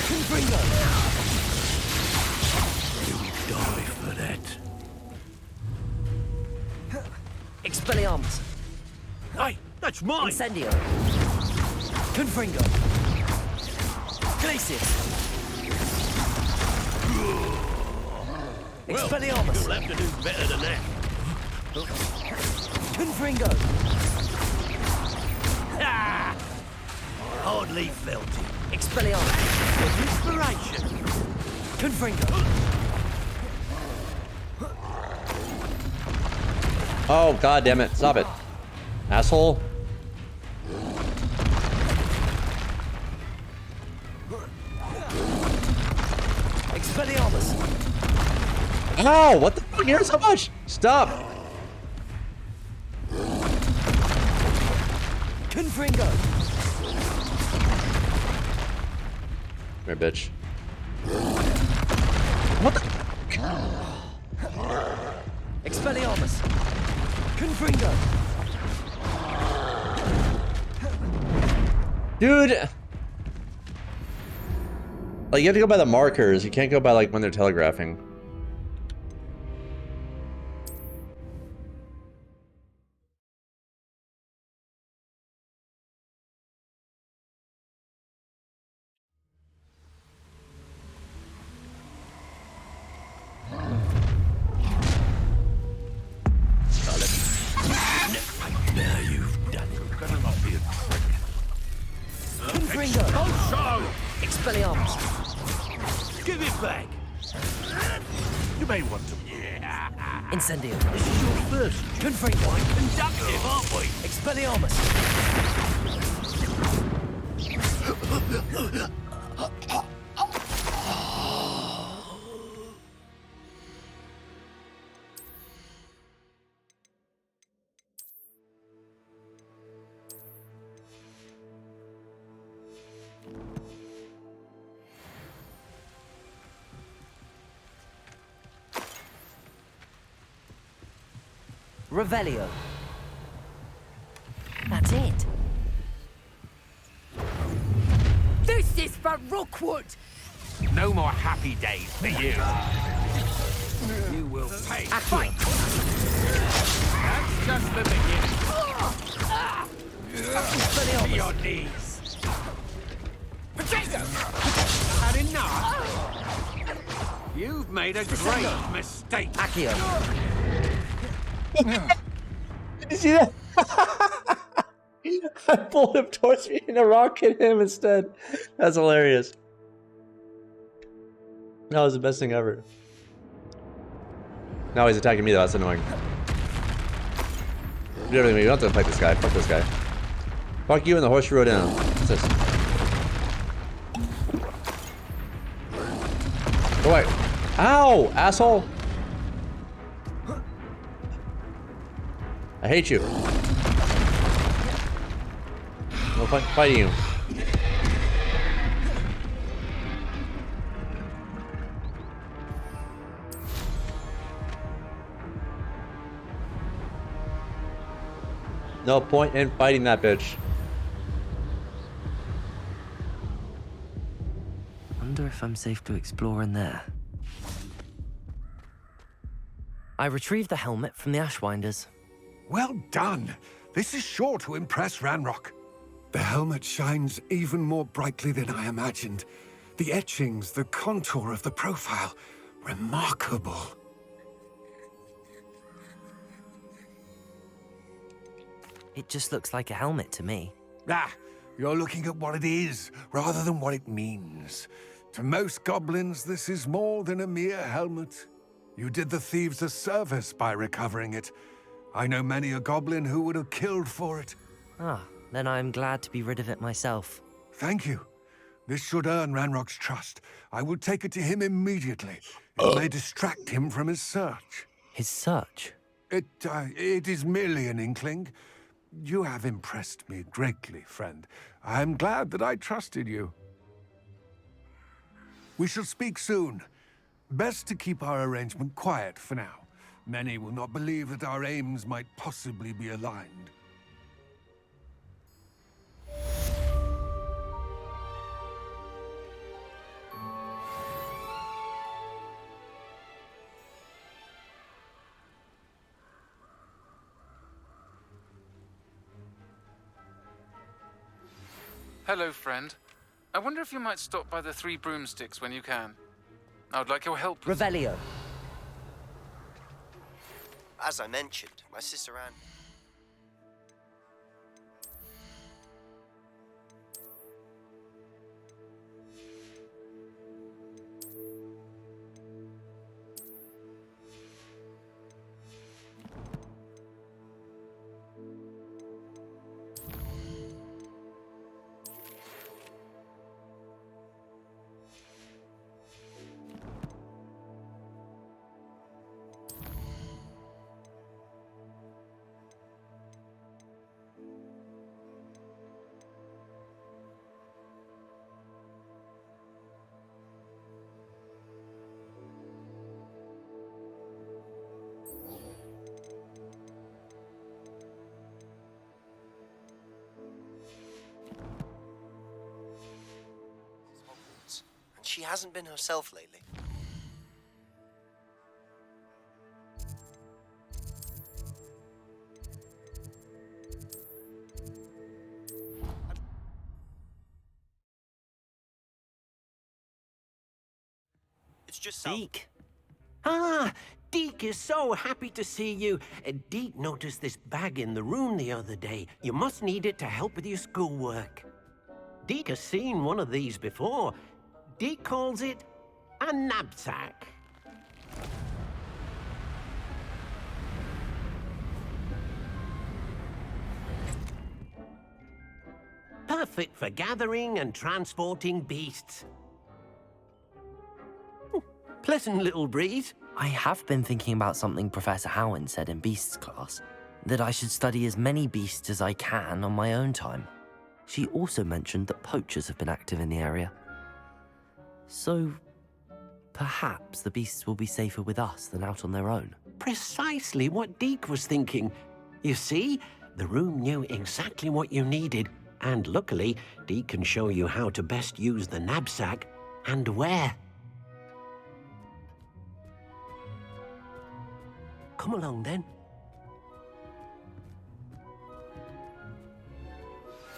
Confringo! You die for that. Expelliarmus! Hey, that's mine! Incendio! Confringo! Glacius! Expelliarmus! You'll have to do better than that. Confringo! Ah! Hardly felt it. Expelliarmus! With inspiration. Confringo! Oh god damn it. Stop it. Asshole. Expelliarmus! Ow! What the fuck? You're so much! Stop! Confringo! Come here, bitch. What the? Expelliarmus! Confringo! Dude! Like, you have to go by the markers. You can't go by, like, when they're telegraphing. Now you've done it. Gonna not be a trick. Confringo! Expulso! Expelliarmus! Give it back. You may want to. Incendio! This is your first. Confringo! Conductive, aren't we? Expelliarmus! Revelio. That's it. justice for Rookwood! No more happy days for you. You will pay. Fight! That's just the beginning. To your knees. Potato! Had enough? You've made a great mistake. Accio. Did you see that? I pulled him towards me and a rock hit him instead. That's hilarious. That was the best thing ever. Now he's attacking me though, that's annoying. Do everything, you don't have to fight this guy. Fuck this guy. Fuck you and the horse you rode in on. What's this? Go away. Ow! Asshole! I hate you. No fighting you. No point in fighting that bitch. Wonder if I'm safe to explore in there. I retrieved the helmet from the Ashwinders. Well done. This is sure to impress Ranrock. The helmet shines even more brightly than I imagined. The etchings, the contour of the profile, remarkable. It just looks like a helmet to me. Ah, you're looking at what it is, rather than what it means. To most goblins, this is more than a mere helmet. You did the thieves a service by recovering it. I know many a goblin who would have killed for it. Ah, then I'm glad to be rid of it myself. Thank you. This should earn Ranrock's trust. I will take it to him immediately. It may distract him from his search. His search? It is merely an inkling. You have impressed me greatly, friend. I am glad that I trusted you. We shall speak soon. Best to keep our arrangement quiet for now. Many will not believe that our aims might possibly be aligned. Hello, friend. I wonder if you might stop by the Three Broomsticks when you can. I would like your help. Revelio. As I mentioned, my sister Anne... and she hasn't been herself lately. It's just south. Deke. Ah, Deke is so happy to see you. Deke noticed this bag in the room the other day. You must need it to help with your schoolwork. Deke has seen one of these before. Deke calls it a knapsack. Perfect for gathering and transporting beasts. Pleasant little breeze. I have been thinking about something Professor Howin said in Beasts class, that I should study as many beasts as I can on my own time. She also mentioned that poachers have been active in the area. So, perhaps the beasts will be safer with us than out on their own. Precisely what Deke was thinking. You see, the room knew exactly what you needed, And luckily, Dee can show you how to best use the knapsack and where. Come along then.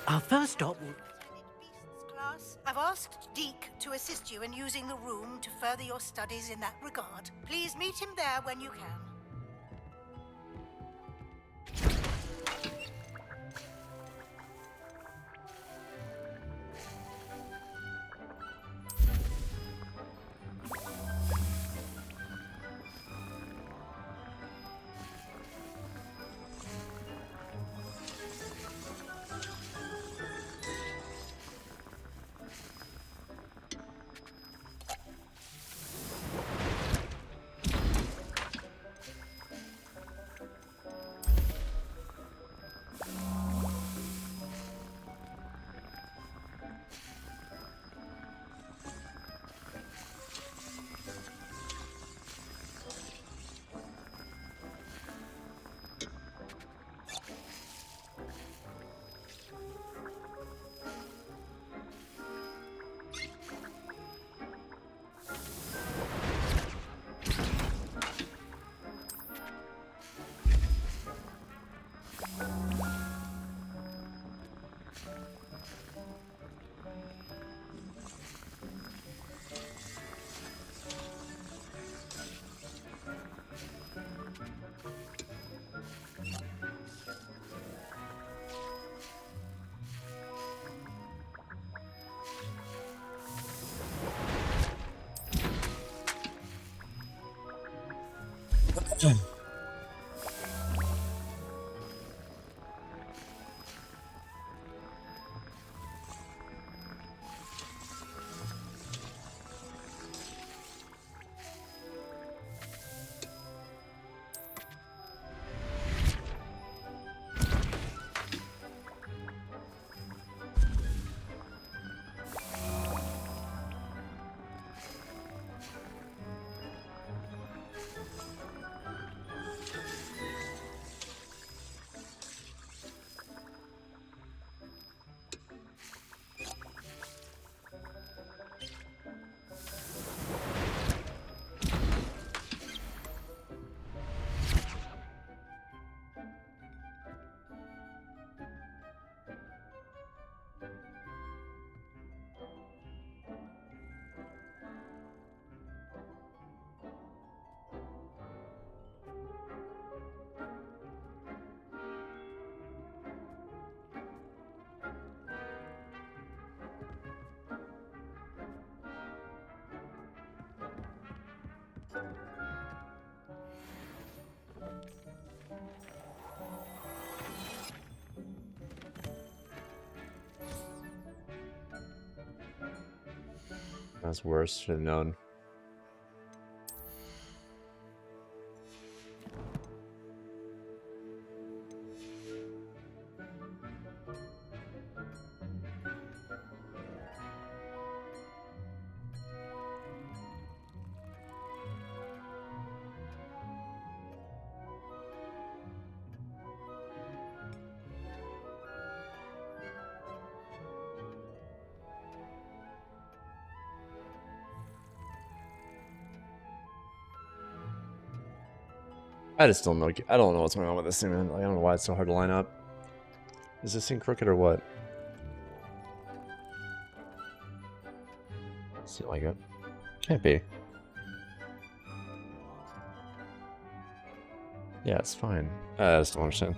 Our first stop. Beasts class, I've asked Deke to assist you in using the room to further your studies in that regard. Please meet him there when you can. That's worse. Should have known. I just don't know. I don't know what's going on with this thing, man. Like, I don't know why it's so hard to line up. Is this thing crooked or what? Seems like it. Can't be. Yeah, it's fine. I just don't understand.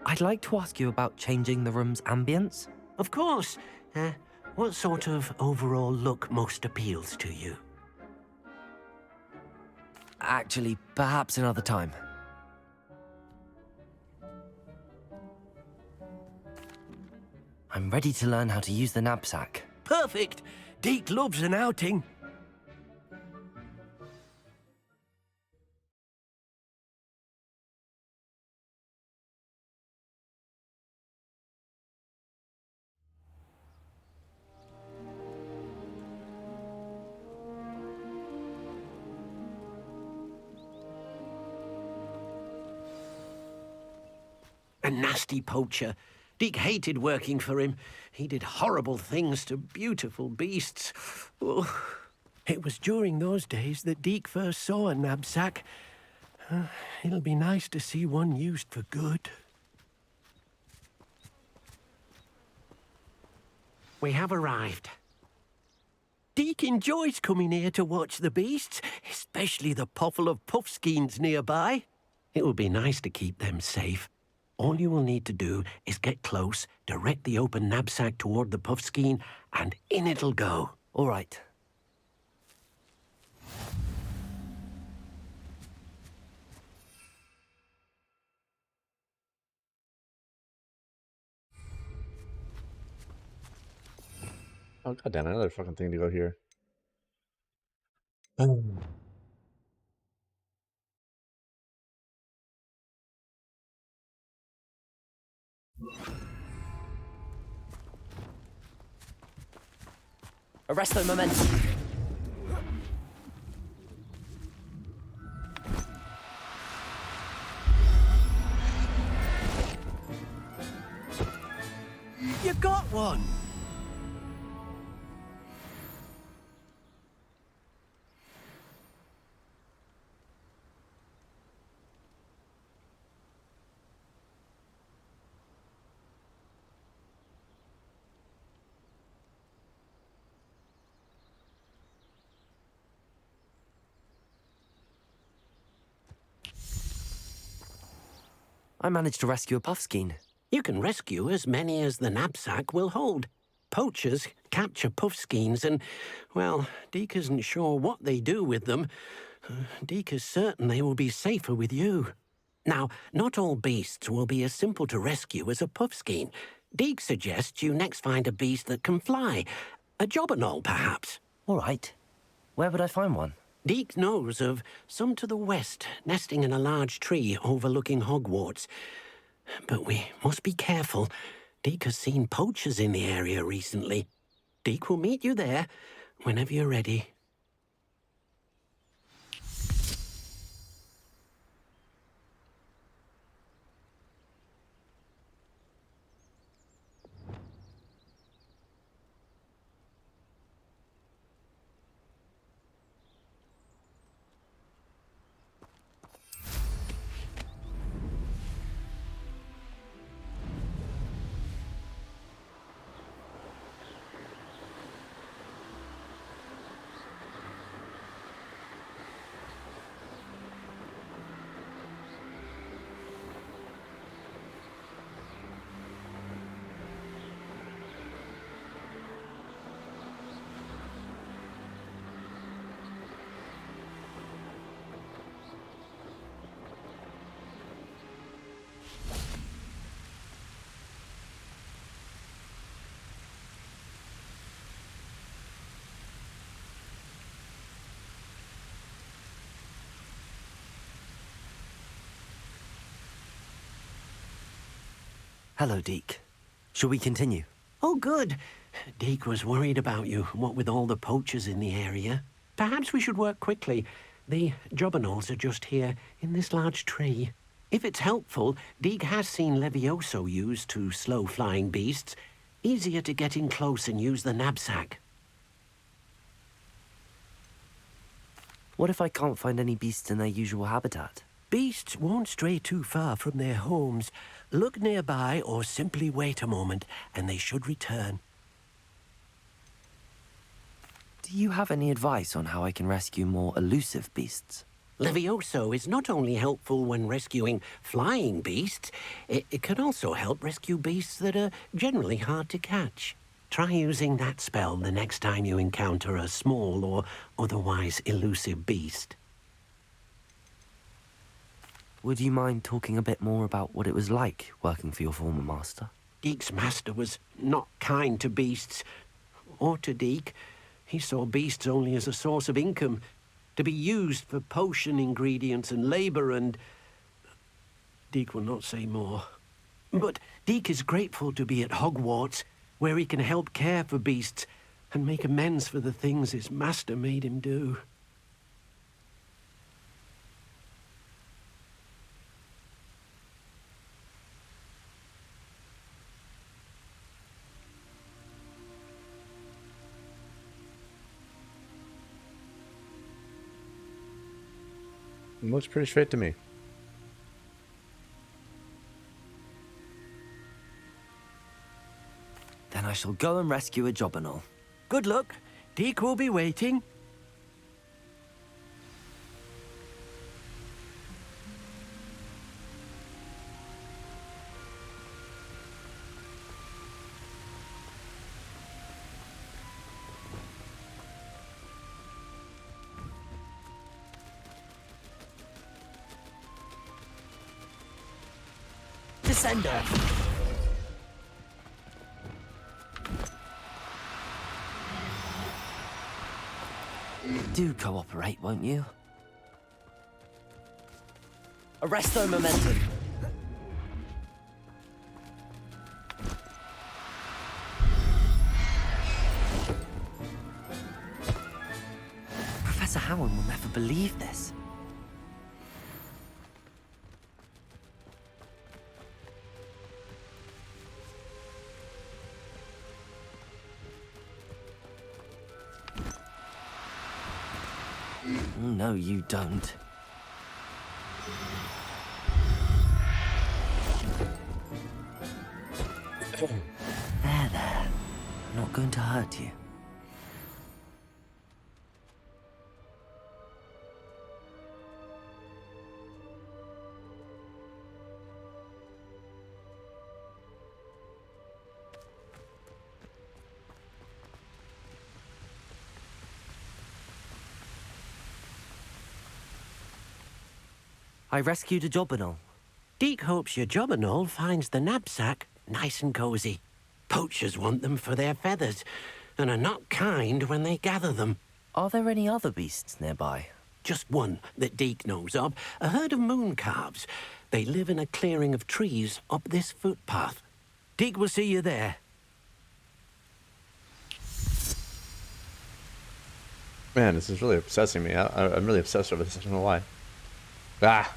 I'd like to ask you about changing the room's ambience. Of course. What sort of overall look most appeals to you? Actually, perhaps another time. I'm ready to learn how to use the knapsack. Perfect! Deke loves an outing. A nasty poacher. Deke hated working for him. He did horrible things to beautiful beasts. Oh, it was during those days that Deke first saw a knapsack. It'll be nice to see one used for good. We have arrived. Deke enjoys coming here to watch the beasts, especially the potful of puffskeins nearby. It will be nice to keep them safe. All you will need to do is get close, direct the open knapsack toward the puffskein, and in it'll go. All right. Oh goddamn! Another fucking thing to go here. Arresto momentum. You got one! I managed to rescue a puffskein. You can rescue as many as the knapsack will hold. Poachers capture puffskeins and, well, Deke isn't sure what they do with them. Deke is certain they will be safer with you. Now, not all beasts will be as simple to rescue as a puffskein. Deke suggests you next find a beast that can fly. A jobberknoll, perhaps. All right. Where would I find one? Deke knows of some to the west, nesting in a large tree overlooking Hogwarts. But we must be careful. Deke has seen poachers in the area recently. Deke will meet you there whenever you're ready. Hello, Deke. Shall we continue? Oh, good. Deke was worried about you, what with all the poachers in the area. Perhaps we should work quickly. The jobberknolls are just here, in this large tree. If it's helpful, Deke has seen Levioso used to slow flying beasts. Easier to get in close and use the knapsack. What if I can't find any beasts in their usual habitat? Beasts won't stray too far from their homes. Look nearby or simply wait a moment, and they should return. Do you have any advice on how I can rescue more elusive beasts? Levioso is not only helpful when rescuing flying beasts, it can also help rescue beasts that are generally hard to catch. Try using that spell the next time you encounter a small or otherwise elusive beast. Would you mind talking a bit more about what it was like working for your former master? Deek's master was not kind to beasts, or to Deek. He saw beasts only as a source of income, to be used for potion ingredients and labor, and Deek will not say more. But Deek is grateful to be at Hogwarts, where he can help care for beasts and make amends for the things his master made him do. It looks pretty straight to me. Then I shall go and rescue a Jobberknoll. Good luck. Deek will be waiting. Descender! Do cooperate, won't you? Arresto momentum! Professor Howard will never believe this. No, you don't. There. I'm not going to hurt you. I rescued a Jobberknoll. Deek hopes your Jobberknoll finds the knapsack nice and cozy. Poachers want them for their feathers, and are not kind when they gather them. Are there any other beasts nearby? Just one that Deek knows of, a herd of moon calves. They live in a clearing of trees up this footpath. Deek will see you there. Man, this is really obsessing me. I'm really obsessed with this. I don't know why. Ah!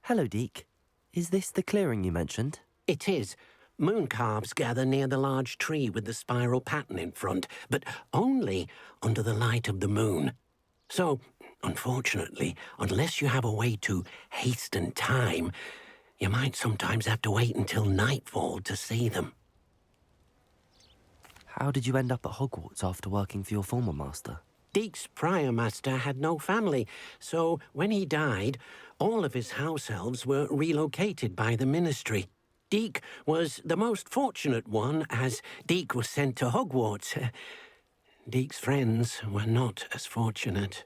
Hello, Deek. Is this the clearing you mentioned? It is. Moon calves gather near the large tree with the spiral pattern in front, but only under the light of the moon. So, unfortunately, unless you have a way to hasten time, you might sometimes have to wait until nightfall to see them. How did you end up at Hogwarts after working for your former master? Deek's prior master had no family, so when he died, all of his house elves were relocated by the ministry. Deek was the most fortunate one, as Deek was sent to Hogwarts. Deek's friends were not as fortunate.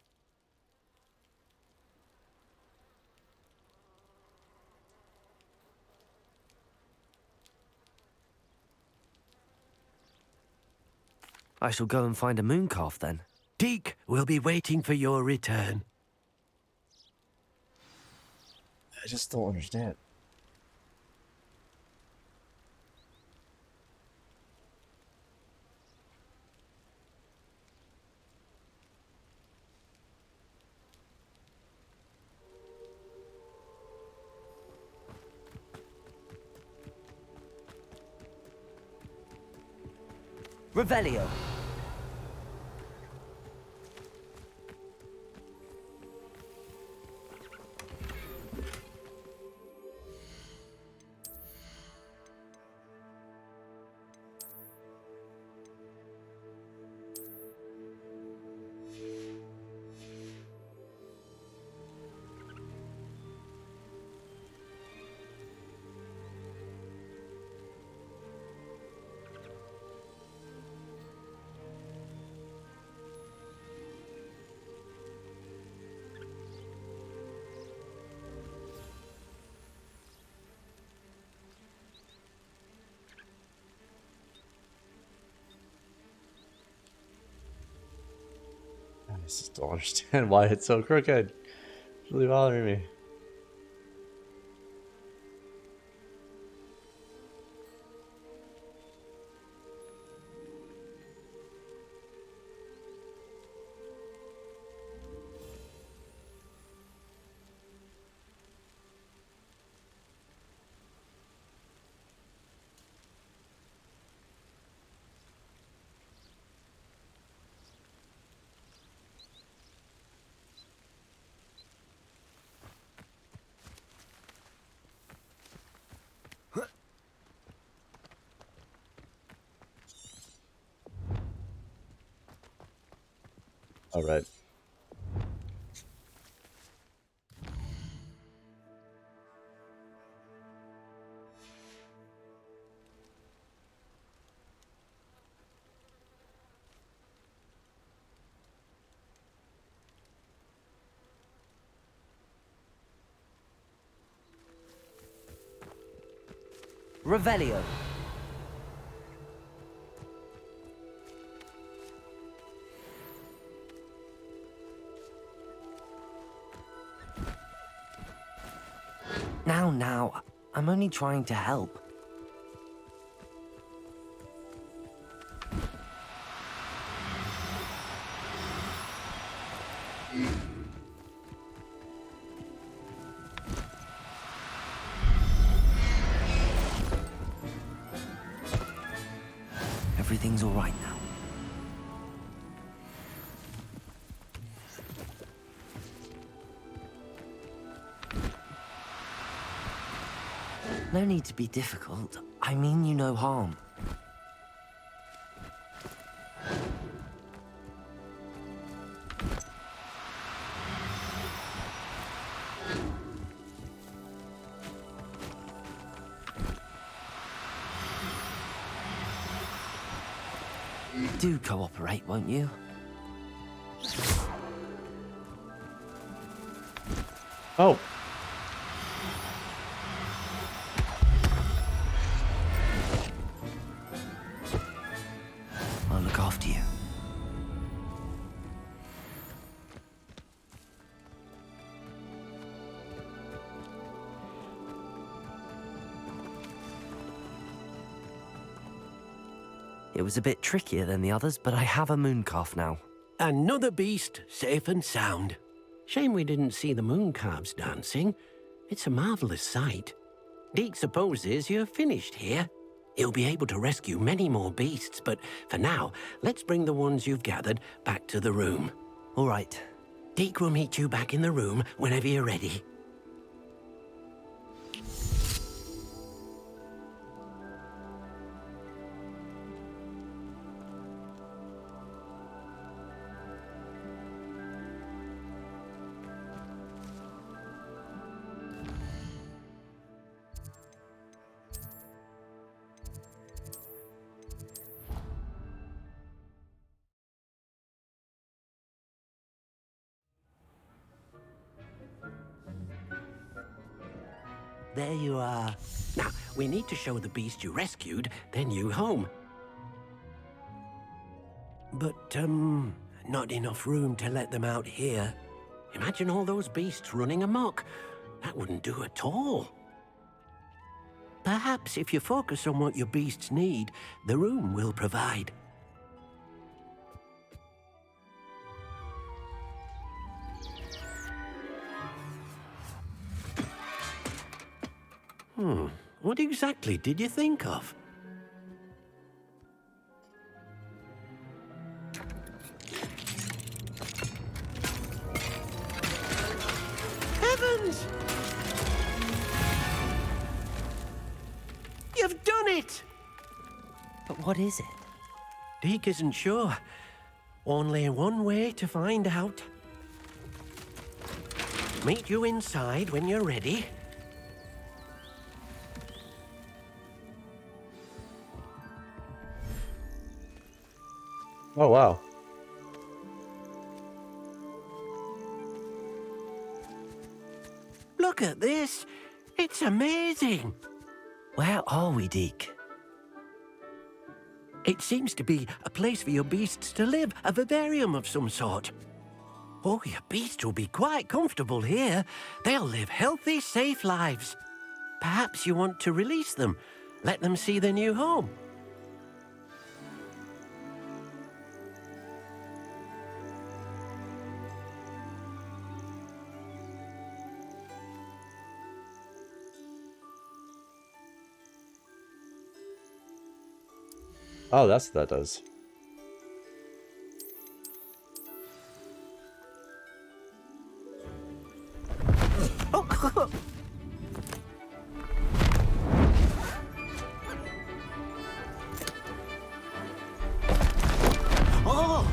I shall go and find a mooncalf then. Deek will be waiting for your return. I just don't understand. Revelio. just don't understand why it's so crooked. It's really bothering me. All right. Revelio. Now, I'm only trying to help. Everything's all right now. No need to be difficult. I mean you no harm. Do cooperate, won't you? Oh. I'll look after you. It was a bit trickier than the others, but I have a mooncalf now. Another beast, safe and sound. Shame we didn't see the mooncalves dancing. It's a marvelous sight. Deke supposes you're finished here. He'll be able to rescue many more beasts, but for now, let's bring the ones you've gathered back to the room. All right. Deke will meet you back in the room whenever you're ready. There you are. Now, we need to show the beast you rescued, then you home. But, not enough room to let them out here. Imagine all those beasts running amok. That wouldn't do at all. Perhaps if you focus on what your beasts need, the room will provide. What exactly did you think of? Heavens! You've done it! But what is it? Deke isn't sure. Only one way to find out. Meet you inside when you're ready. Oh, wow. Look at this. It's amazing. Where are we, Deke? It seems to be a place for your beasts to live, a vivarium of some sort. Oh, your beasts will be quite comfortable here. They'll live healthy, safe lives. Perhaps you want to release them. Let them see their new home. Oh, that's what that does. Oh!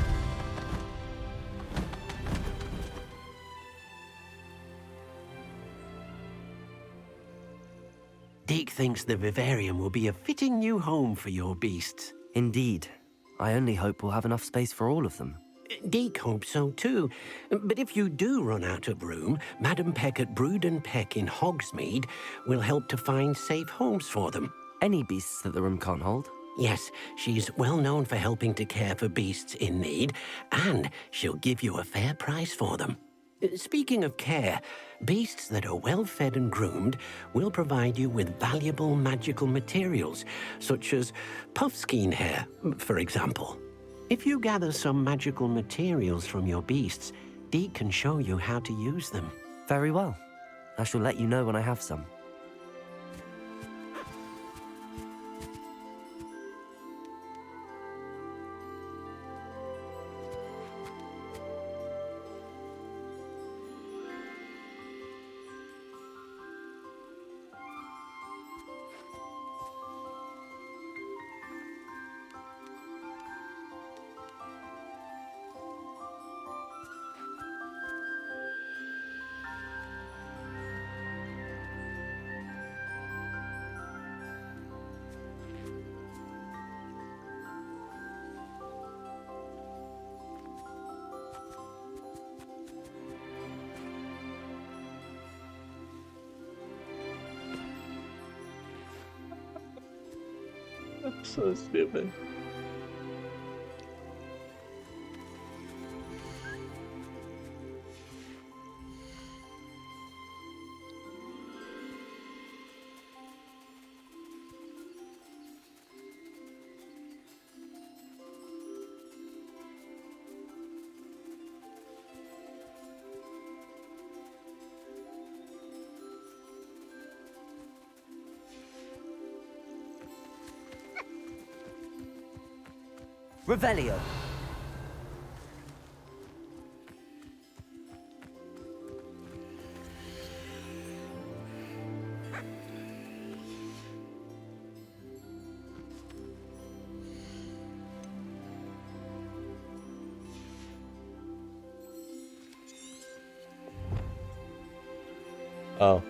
Deke thinks the vivarium will be a fitting new home for your beasts. Indeed. I only hope we'll have enough space for all of them. Deke hopes so too. But if you do run out of room, Madam Peck at Brood and Peck in Hogsmeade will help to find safe homes for them. Any beasts that the room can't hold? Yes, she's well known for helping to care for beasts in need, and she'll give you a fair price for them. Speaking of care, beasts that are well fed and groomed will provide you with valuable magical materials, such as puffskein hair, for example. If you gather some magical materials from your beasts, Deke can show you how to use them. Very well. I shall let you know when I have some. So stupid. Revelio. Oh.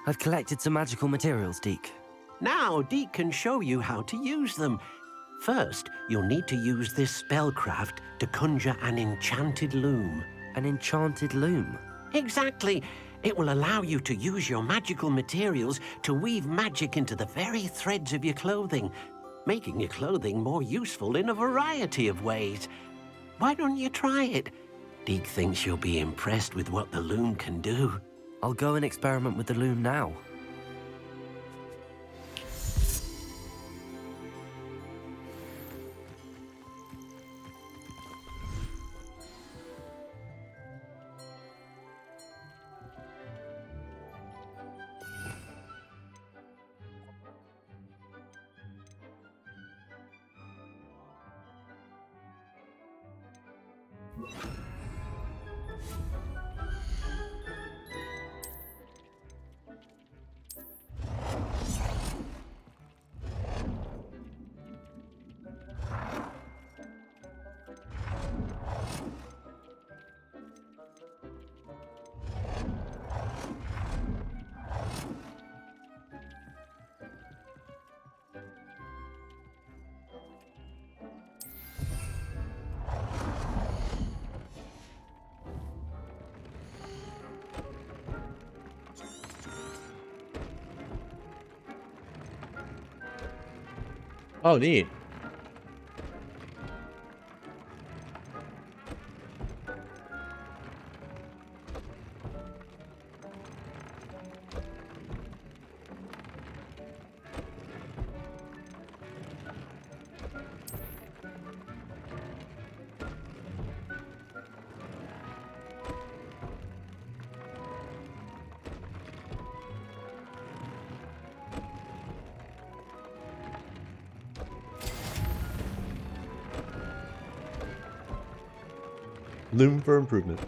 I've collected some magical materials, Deke. Now, Deke can show you how to use them. First, you'll need to use this spellcraft to conjure an enchanted loom. An enchanted loom? Exactly. It will allow you to use your magical materials to weave magic into the very threads of your clothing, making your clothing more useful in a variety of ways. Why don't you try it? Deke thinks you'll be impressed with what the loom can do. I'll go and experiment with the loom now. Oh, neat. Loom for improvement.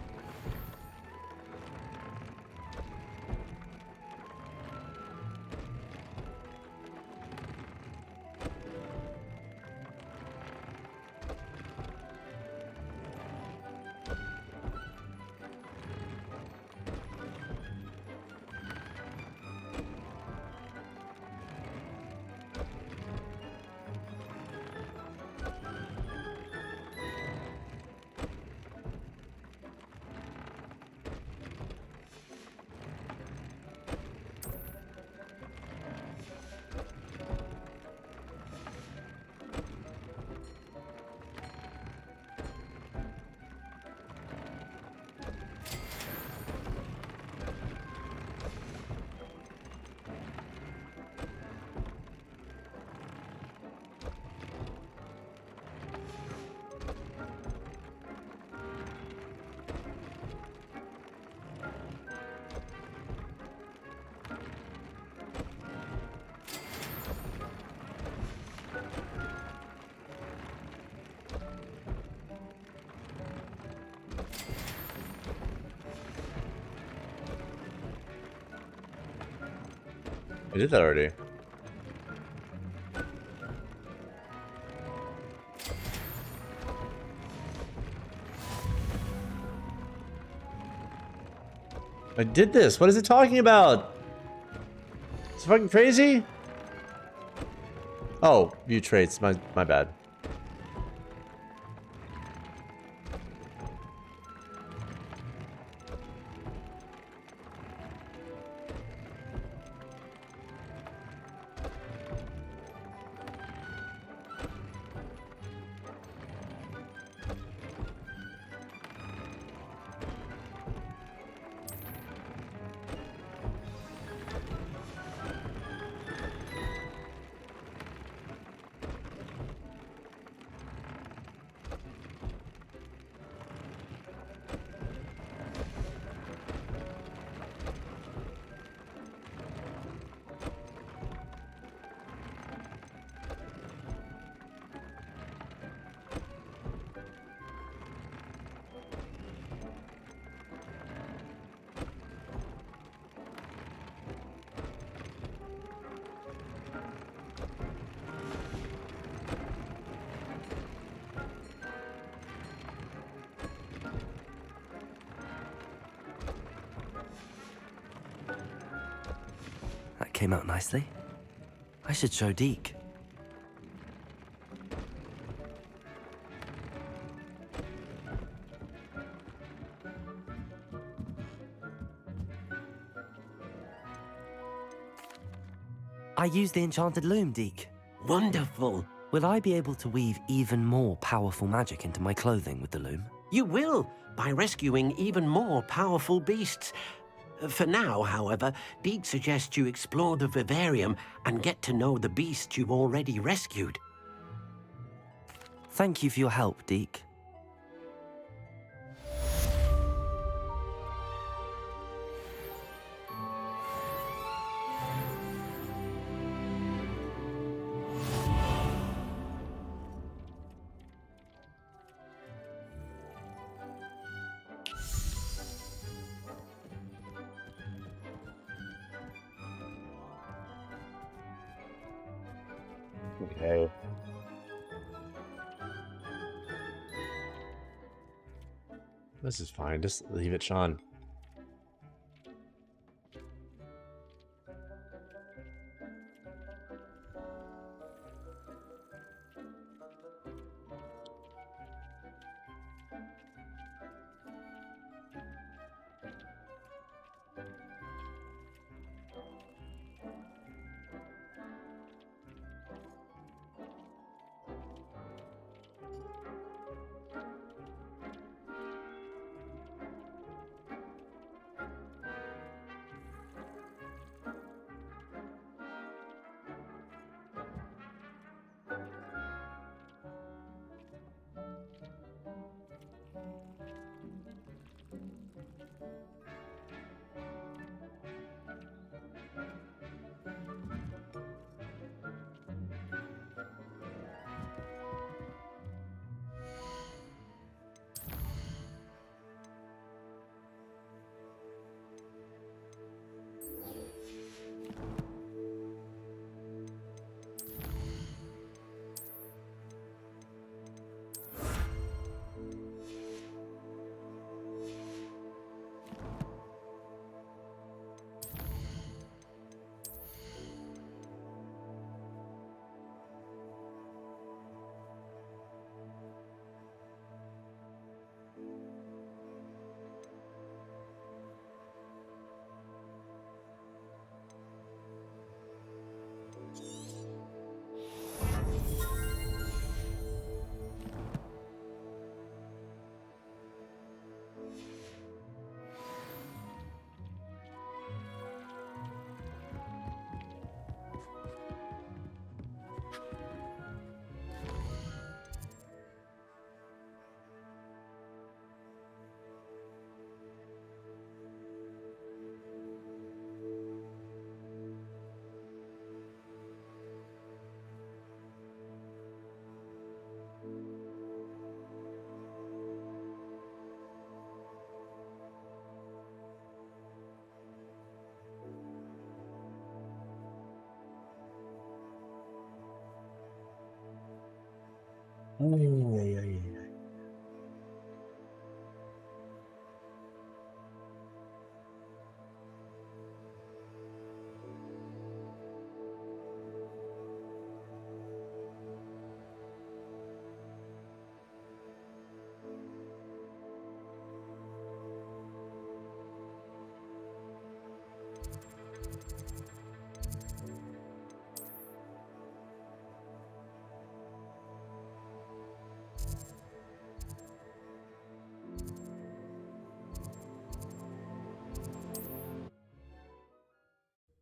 I did that already. I did this. What is it talking about? It's fucking crazy. Oh, view traits. My bad. came out nicely. I should show Deke. I used the enchanted loom, Deke. Wonderful. Will I be able to weave even more powerful magic into my clothing with the loom? You will, by rescuing even more powerful beasts. For now, however, Deke suggests you explore the vivarium and get to know the beasts you've already rescued. Thank you for your help, Deke. Okay. This is fine. Just leave it, Sean.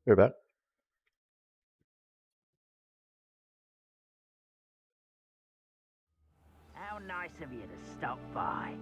You're back. How nice of you to stop by.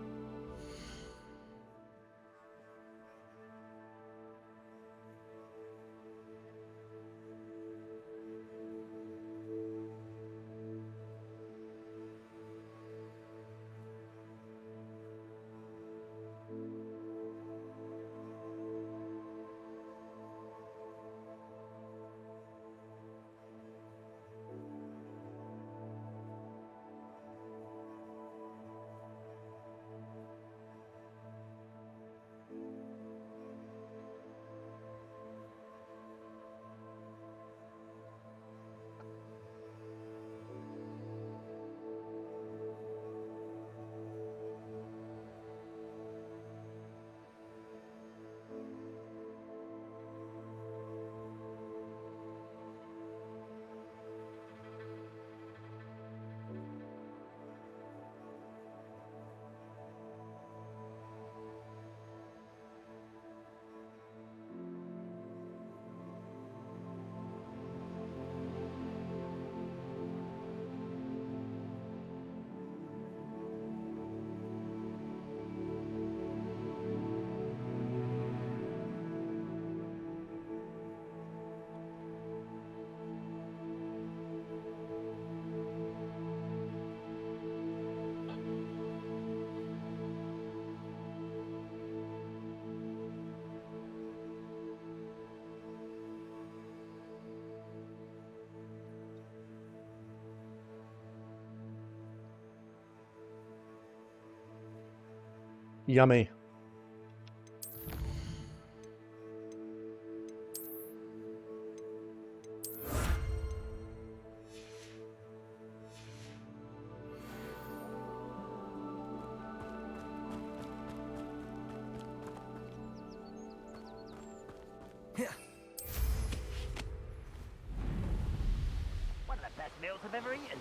Yummy. One of the best meals I've ever eaten.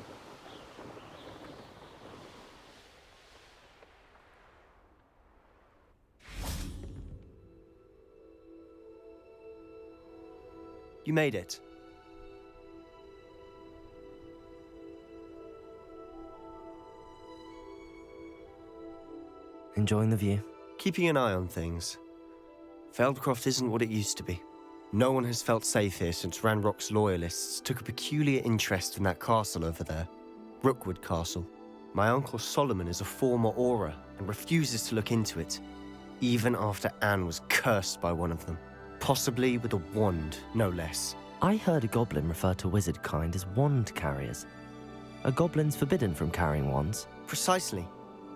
You made it. Enjoying the view? Keeping an eye on things. Feldcroft isn't what it used to be. No one has felt safe here since Ranrock's loyalists took a peculiar interest in that castle over there. Rookwood Castle. My uncle Solomon is a former Auror and refuses to look into it, even after Anne was cursed by one of them. Possibly with a wand, no less. I heard a goblin refer to wizard kind as wand carriers. Are goblins forbidden from carrying wands? Precisely.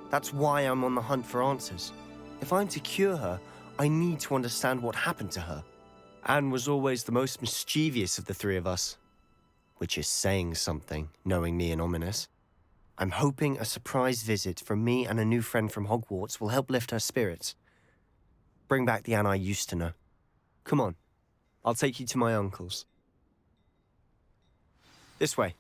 That's why I'm on the hunt for answers. If I'm to cure her, I need to understand what happened to her. Anne was always the most mischievous of the three of us. Which is saying something, knowing me and Ominous. I'm hoping a surprise visit from me and a new friend from Hogwarts will help lift her spirits. Bring back the Anne I used to know. Come on, I'll take you to my uncle's. This way.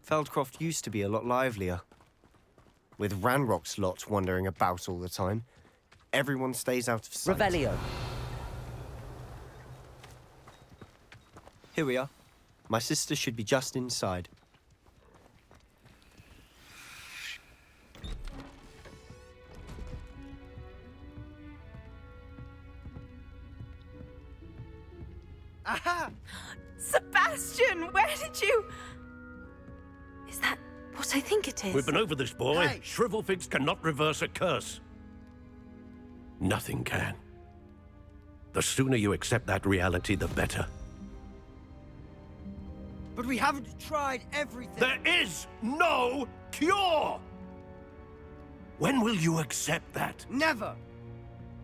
Feldcroft used to be a lot livelier. With Ranrock's lot wandering about all the time, everyone stays out of sight. Revelio. Here we are. My sister should be just inside. Aha! Sebastian, where did you... Is that what I think it is? We've been over this, boy. Hey. Shrivelfigs cannot reverse a curse. Nothing can. The sooner you accept that reality, the better. But we haven't tried everything. There is no cure! When will you accept that? Never.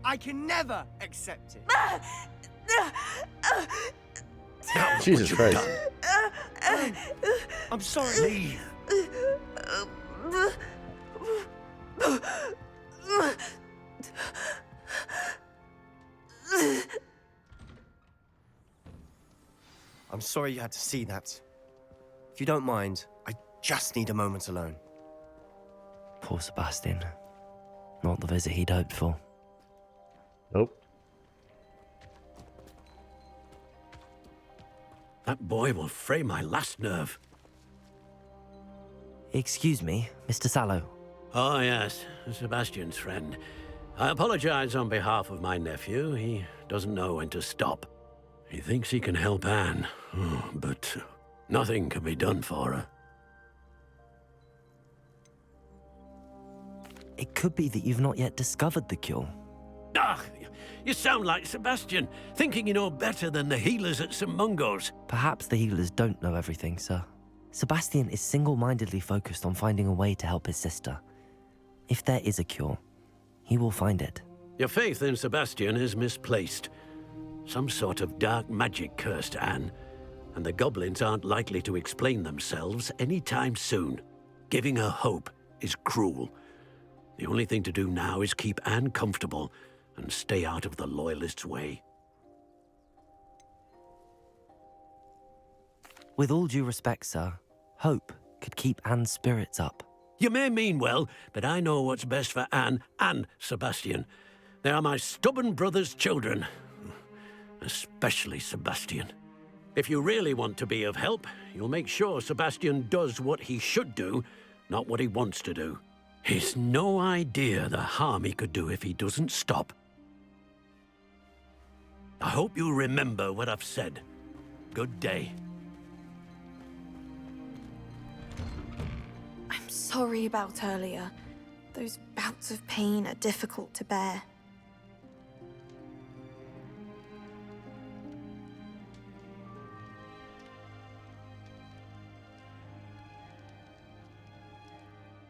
I can never accept it. Now, Jesus what you've Christ. done. I'm sorry. Leave. I'm sorry you had to see that. If you don't mind, I just need a moment alone. Poor Sebastian. Not the visit he'd hoped for. Nope. That boy will fray my last nerve. Excuse me, Mr. Sallow. Oh, yes, Sebastian's friend. I apologize on behalf of my nephew. He doesn't know when to stop. He thinks he can help Anne, but nothing can be done for her. It could be that you've not yet discovered the cure. Ah, you sound like Sebastian, thinking you know better than the healers at St. Mungo's. Perhaps the healers don't know everything, sir. Sebastian is single-mindedly focused on finding a way to help his sister. If there is a cure, he will find it. Your faith in Sebastian is misplaced. Some sort of dark magic cursed Anne, and the goblins aren't likely to explain themselves anytime soon. Giving her hope is cruel. The only thing to do now is keep Anne comfortable and stay out of the Loyalists' way. With all due respect, sir, hope could keep Anne's spirits up. You may mean well, but I know what's best for Anne and Sebastian. They are my stubborn brother's children. Especially Sebastian. If you really want to be of help, you'll make sure Sebastian does what he should do, not what he wants to do. He's no idea the harm he could do if he doesn't stop. I hope you remember what I've said. Good day. I'm sorry about earlier. Those bouts of pain are difficult to bear.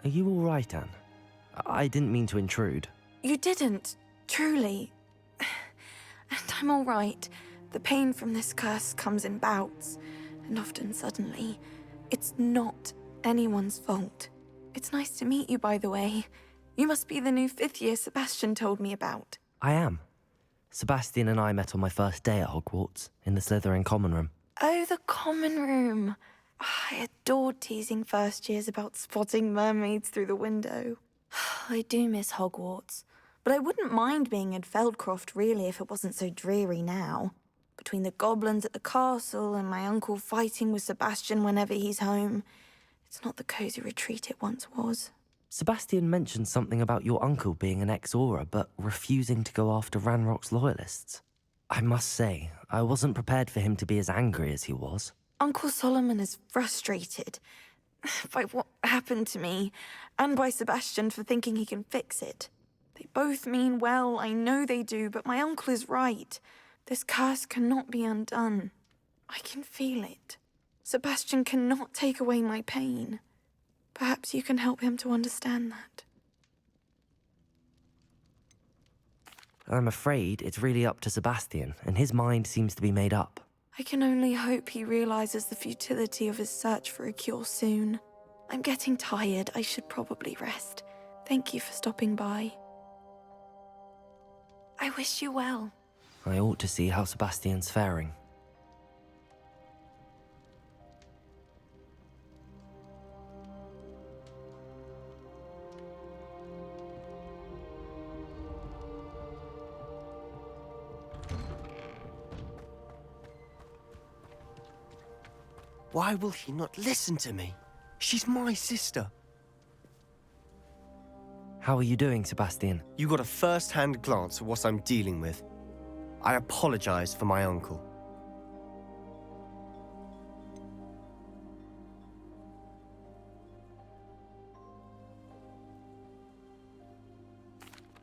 Are you all right, Anne? I didn't mean to intrude. You didn't, truly. And I'm all right. The pain from this curse comes in bouts, and often suddenly. It's not anyone's fault. It's nice to meet you, by the way. You must be the new 5th year Sebastian told me about. I am. Sebastian and I met on my first day at Hogwarts, in the Slytherin common room. Oh, the common room. I adored teasing first years about spotting mermaids through the window. I do miss Hogwarts, but I wouldn't mind being in Feldcroft, really, if it wasn't so dreary now. Between the goblins at the castle and my uncle fighting with Sebastian whenever he's home, it's not the cosy retreat it once was. Sebastian mentioned something about your uncle being an ex-Auror, but refusing to go after Ranrock's loyalists. I must say, I wasn't prepared for him to be as angry as he was. Uncle Solomon is frustrated by what happened to me, and by Sebastian for thinking he can fix it. They both mean well, I know they do, but my uncle is right. This curse cannot be undone. I can feel it. Sebastian cannot take away my pain. Perhaps you can help him to understand that. I'm afraid it's really up to Sebastian, and his mind seems to be made up. I can only hope he realizes the futility of his search for a cure soon. I'm getting tired. I should probably rest. Thank you for stopping by. I wish you well. I ought to see how Sebastian's faring. Why will he not listen to me? She's my sister. How are you doing, Sebastian? You got a first-hand glance at what I'm dealing with. I apologize for my uncle.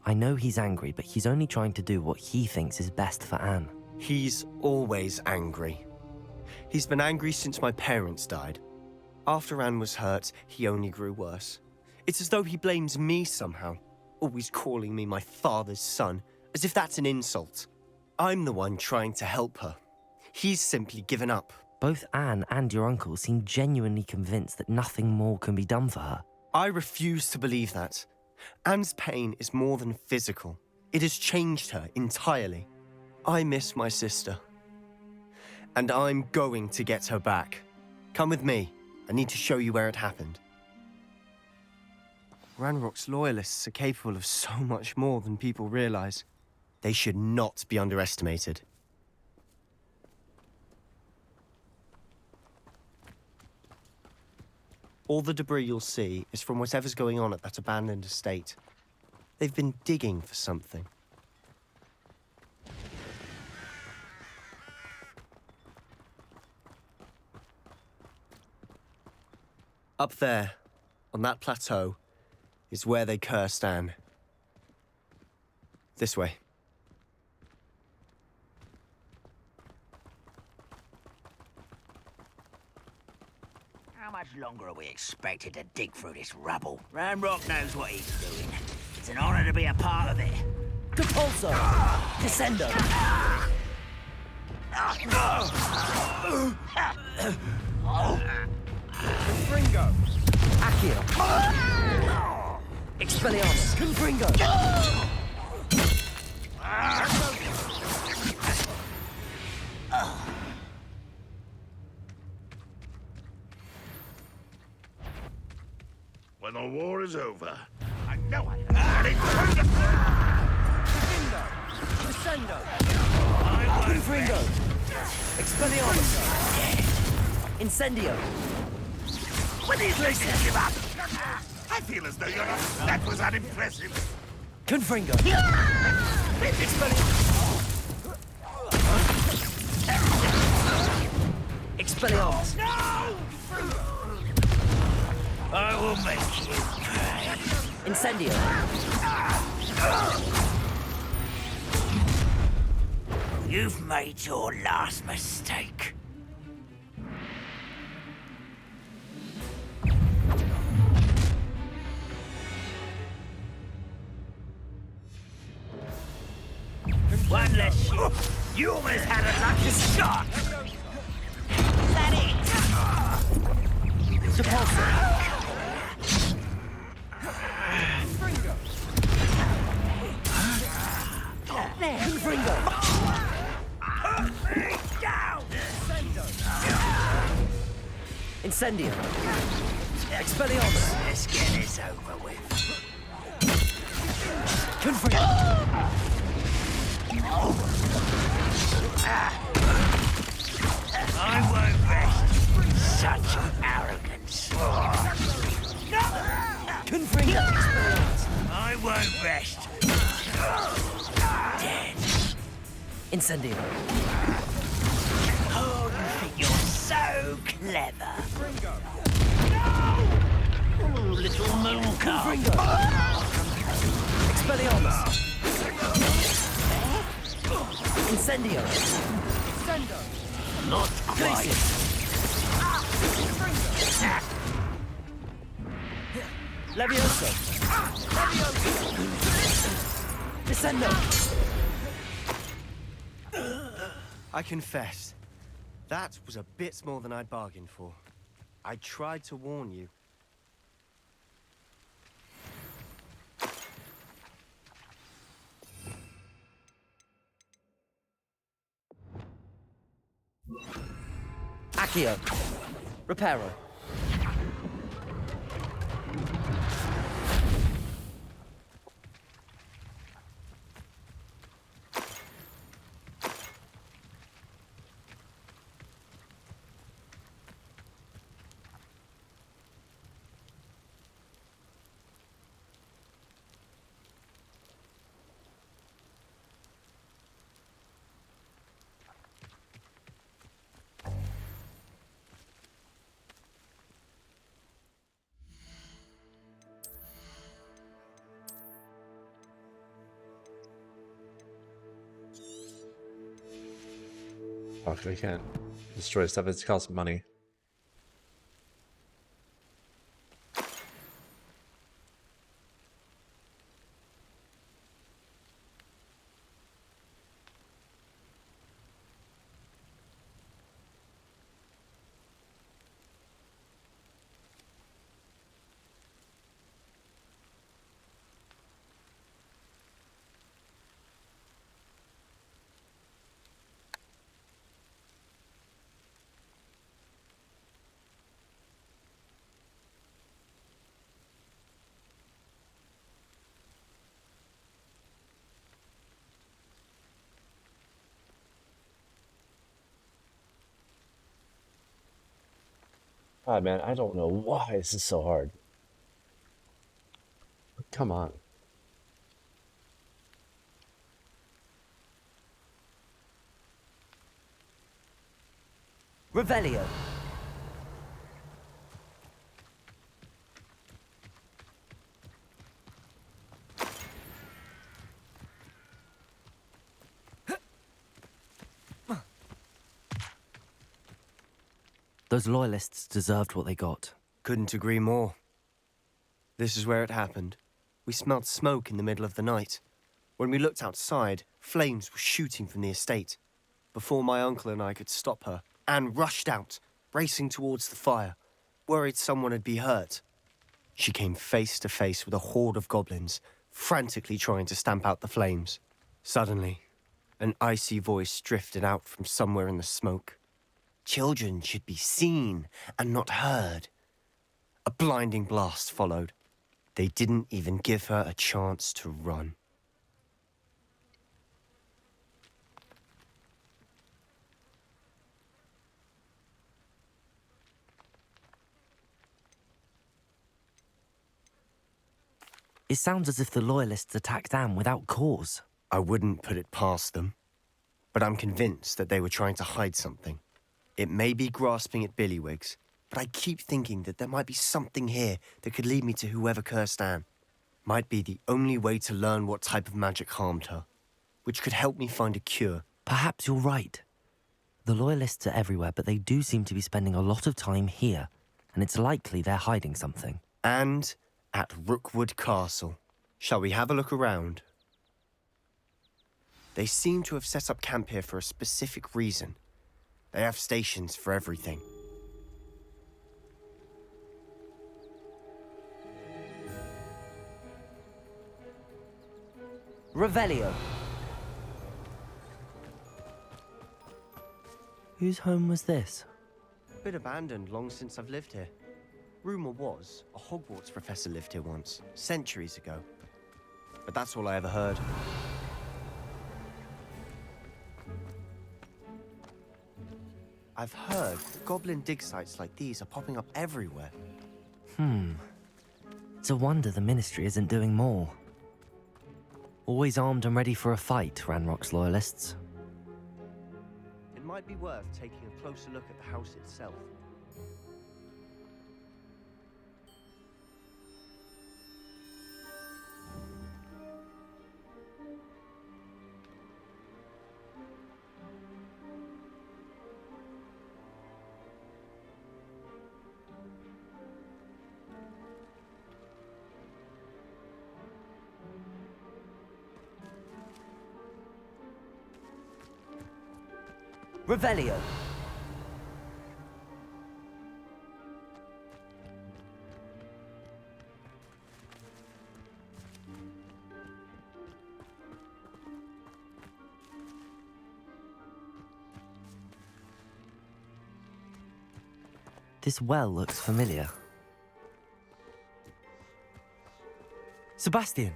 I know he's angry, but he's only trying to do what he thinks is best for Anne. He's always angry. He's been angry since my parents died. After Anne was hurt, he only grew worse. It's as though he blames me somehow, always calling me my father's son, as if that's an insult. I'm the one trying to help her. He's simply given up. Both Anne and your uncle seem genuinely convinced that nothing more can be done for her. I refuse to believe that. Anne's pain is more than physical. It has changed her entirely. I miss my sister. And I'm going to get her back. Come with me. I need to show you where it happened. Ranrock's loyalists are capable of so much more than people realize. They should not be underestimated. All the debris you'll see is from whatever's going on at that abandoned estate. They've been digging for something. Up there, on that plateau, is where they cursed Anne. This way. How much longer are we expected to dig through this rubble? Ranrock knows what he's doing. It's an honor to be a part of it. Compulso! Descendo! Confringo! Accio! Expelliarmus! Confringo! When the war is over, I know it. Descendo! Confringo! Expelliarmus! Incendio! When these laces give up, I feel as though you're not. That was unimpressive. Confringo! Expelliarmus! I will make you pay. Incendio! You've made your last mistake. One less ship. You almost had a lucky shot. Is that it? Sepulchre. Incendio. Expelliarmus. Let's get this over with. I won't rest. Such arrogance. I won't rest. Dead. Incendio. Oh, you think you're so clever. Oh, little mooncalf. Expelliarmus. Incendio. Not quite. Levioso. Descendo. I confess, that was a bit more than I'd bargained for. I tried to warn you. Accio. Reparo. Fuck, we can't destroy stuff. It's cost money. God, man, I don't know why this is so hard. Come on. Revelio. Those loyalists deserved what they got. Couldn't agree more. This is where it happened. We smelled smoke in the middle of the night. When we looked outside, flames were shooting from the estate. Before my uncle and I could stop her, Anne rushed out, racing towards the fire, worried someone had been hurt. She came face to face with a horde of goblins, frantically trying to stamp out the flames. Suddenly, an icy voice drifted out from somewhere in the smoke. Children should be seen and not heard. A blinding blast followed. They didn't even give her a chance to run. It sounds as if the loyalists attacked Anne without cause. I wouldn't put it past them, but I'm convinced that they were trying to hide something. It may be grasping at Billywigs, but I keep thinking that there might be something here that could lead me to whoever cursed Anne. Might be the only way to learn what type of magic harmed her, which could help me find a cure. Perhaps you're right. The loyalists are everywhere, but they do seem to be spending a lot of time here, and it's likely they're hiding something. And at Rookwood Castle. Shall we have a look around? They seem to have set up camp here for a specific reason. They have stations for everything. Revelio. Whose home was this? Been abandoned long since I've lived here. Rumor was a Hogwarts professor lived here once, centuries ago. But that's all I ever heard. I've heard goblin dig sites like these are popping up everywhere. It's a wonder the Ministry isn't doing more. Always armed and ready for a fight, Ranrock's loyalists. It might be worth taking a closer look at the house itself. Revelio. This well looks familiar. Sebastian,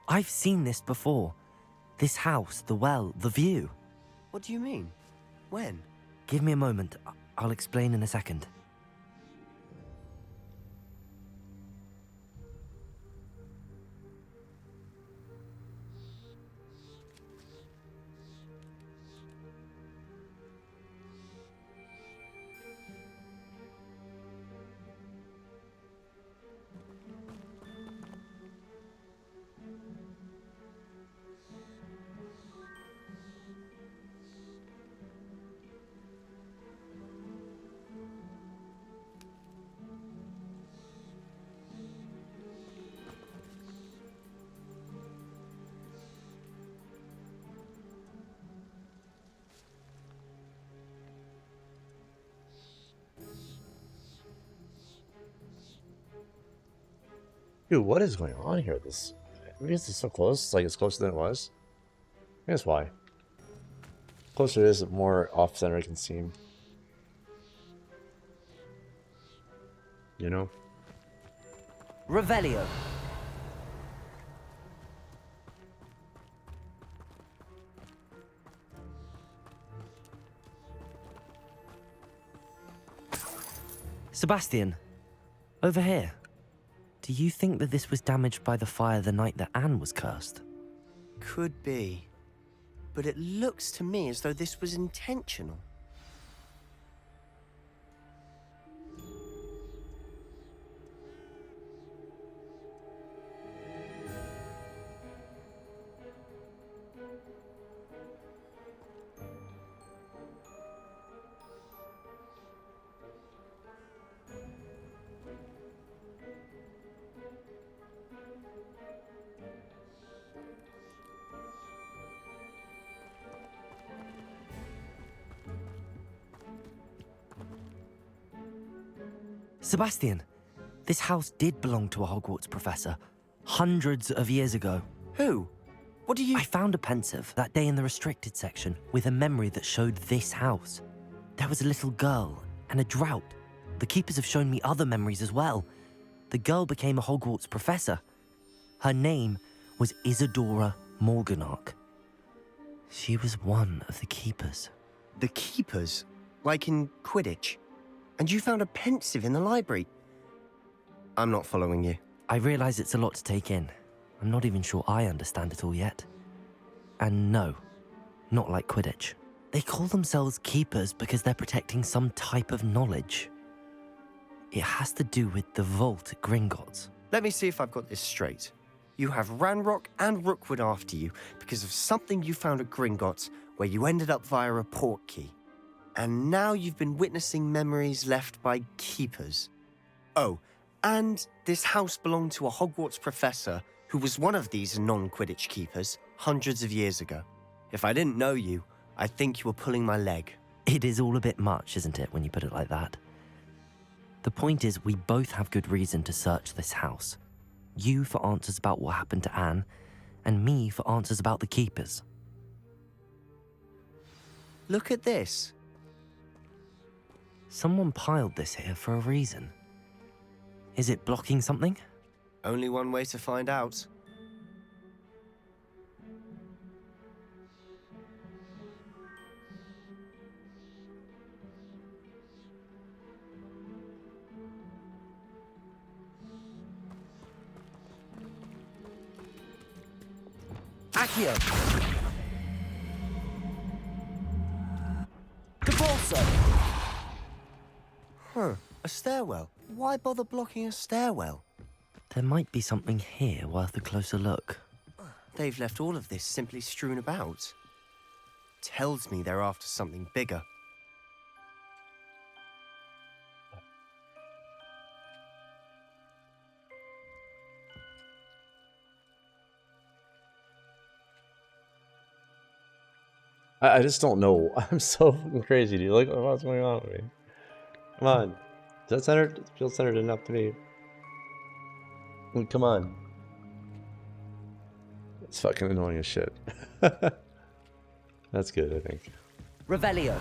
I've seen this before. This house, the well, the view. What do you mean? When? Give me a moment. I'll explain in a second. Dude, what is going on here? Maybe it's so close. Like, it's closer than it was. I guess why. Closer it is, the more off-center it can seem. You know? Revelio. Sebastian, over here. Do you think that this was damaged by the fire the night that Anne was cursed? Could be. But it looks to me as though this was intentional. Sebastian, this house did belong to a Hogwarts professor, hundreds of years ago. Who? What do you— I found a pensive that day in the restricted section with a memory that showed this house. There was a little girl and a drought. The keepers have shown me other memories as well. The girl became a Hogwarts professor. Her name was Isadora Morganach. She was one of the keepers. The keepers? Like in Quidditch? And you found a pensive in the library? I'm not following you. I realize it's a lot to take in. I'm not even sure I understand it all yet. And no, not like Quidditch. They call themselves keepers because they're protecting some type of knowledge. It has to do with the vault at Gringotts. Let me see if I've got this straight. You have Ranrock and Rookwood after you because of something you found at Gringotts where you ended up via a port key. And now you've been witnessing memories left by keepers. Oh, and this house belonged to a Hogwarts professor who was one of these non-Quidditch keepers hundreds of years ago. If I didn't know you, I'd think you were pulling my leg. It is all a bit much, isn't it, when you put it like that? The point is, we both have good reason to search this house. You for answers about what happened to Anne, and me for answers about the keepers. Look at this. Someone piled this here for a reason. Is it blocking something? Only one way to find out. Accio! Capulso! Huh, a stairwell. Why bother blocking a stairwell? There might be something here worth a closer look. They've left all of this simply strewn about. Tells me they're after something bigger. I just don't know. I'm so fucking crazy, dude. Look what's going on with me. Come on. Is that centered? It feels centered enough to me. Come on. It's fucking annoying as shit. That's good, I think. Revelio.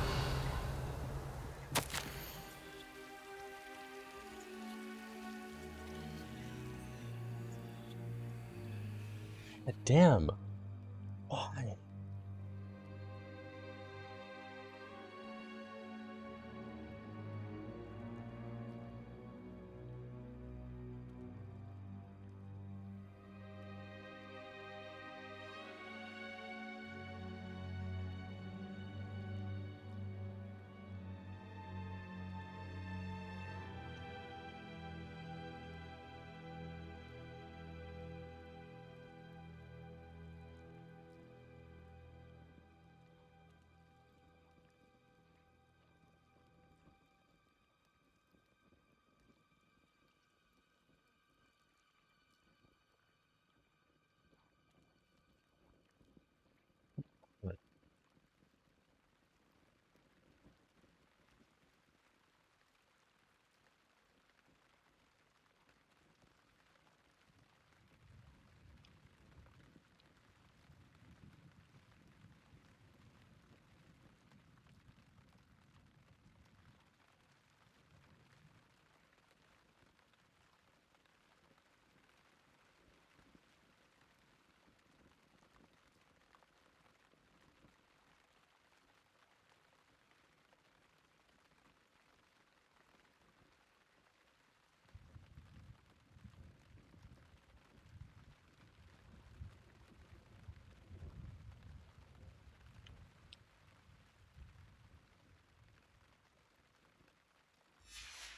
Damn. Why?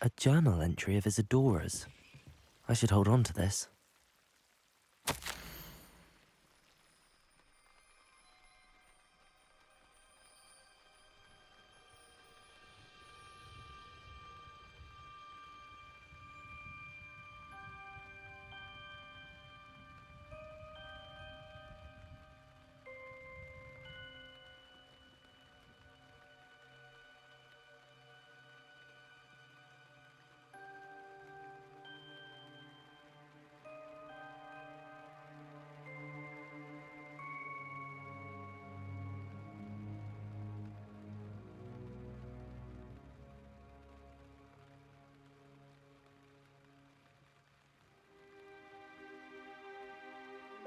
A journal entry of Isadora's. I should hold on to this.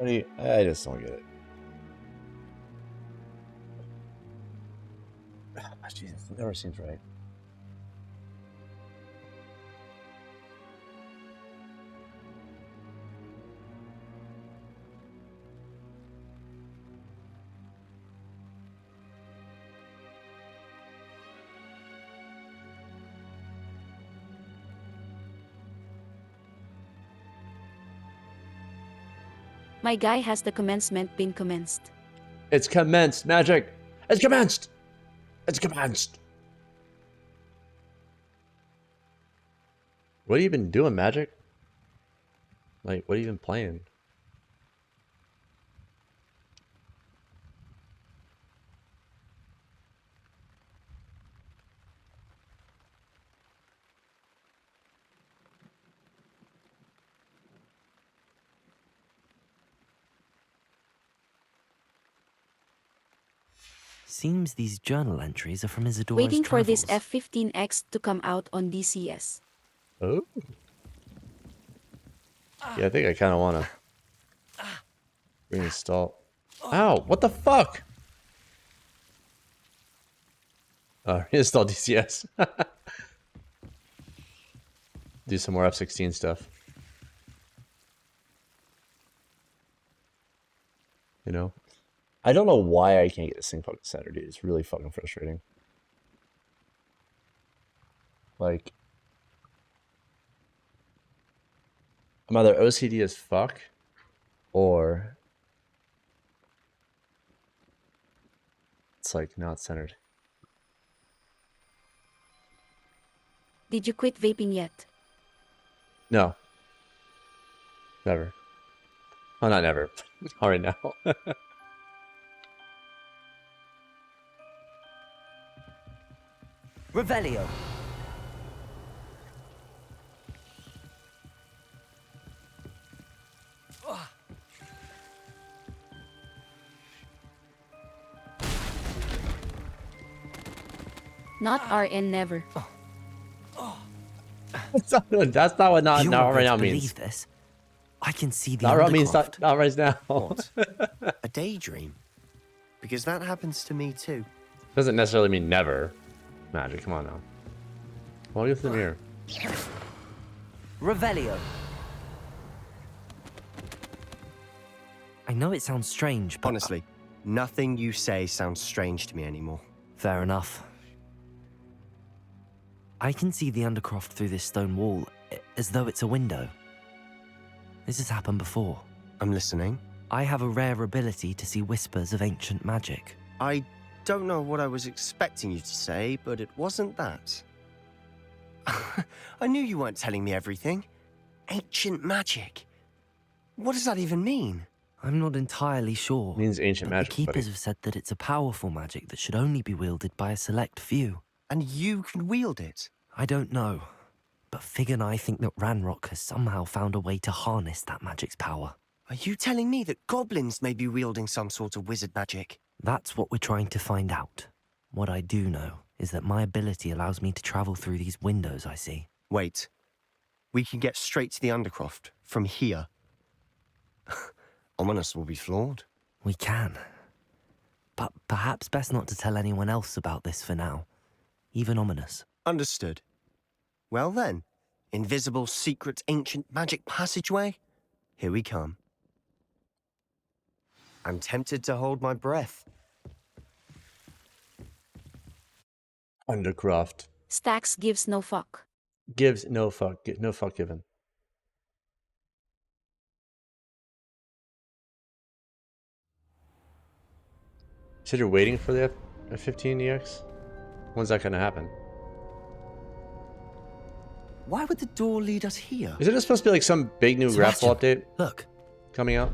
I just don't get it. Jesus, it never seems right. My guy, has the commencement been commenced? It's commenced, magic! It's commenced! It's commenced! What have you been doing, magic? Like, what have you been playing? seems these journal entries are from Isadora's Waiting for this travels. F-15X to come out on DCS. Oh. Yeah, I think I kind of want to reinstall. Ow! What the fuck? Reinstall DCS. Do some more F-16 stuff. You know? I don't know why I can't get this thing fucking centered, dude. It's really fucking frustrating. Like, I'm either OCD as fuck, or it's like not centered. Did you quit vaping yet? No. Never. Oh, not never. All right now. Revelio. Not RN never. That's not what not You're right going now to means. believe this. I can see the Not right means undercroft. not right now. What? A daydream? Because that happens to me too. Doesn't necessarily mean never. Magic, come on now. I want to go through the mirror. Revelio. I know it sounds strange, but... Honestly, nothing you say sounds strange to me anymore. Fair enough. I can see the undercroft through this stone wall, as though it's a window. This has happened before. I'm listening. I have a rare ability to see whispers of ancient magic. I don't know what I was expecting you to say, but it wasn't that. I knew you weren't telling me everything. Ancient magic. What does that even mean? I'm not entirely sure. It means ancient but magic, the keepers buddy. have said that it's a powerful magic that should only be wielded by a select few. And you can wield it? I don't know, but Fig and I think that Ranrock has somehow found a way to harness that magic's power. Are you telling me that goblins may be wielding some sort of wizard magic? That's what we're trying to find out. What I do know is that my ability allows me to travel through these windows I see. Wait. We can get straight to the Undercroft from here. Ominous will be flawed. We can. But perhaps best not to tell anyone else about this for now. Even Ominous. Understood. Well then, invisible, secret, ancient magic passageway? Here we come. I'm tempted to hold my breath. Undercroft. Stacks gives no fuck. Gives no fuck given. You said you're waiting for the F-15EX? When's that gonna happen? Why would the door lead us here? Isn't it supposed to be like some big new graphical update? Look. Coming out?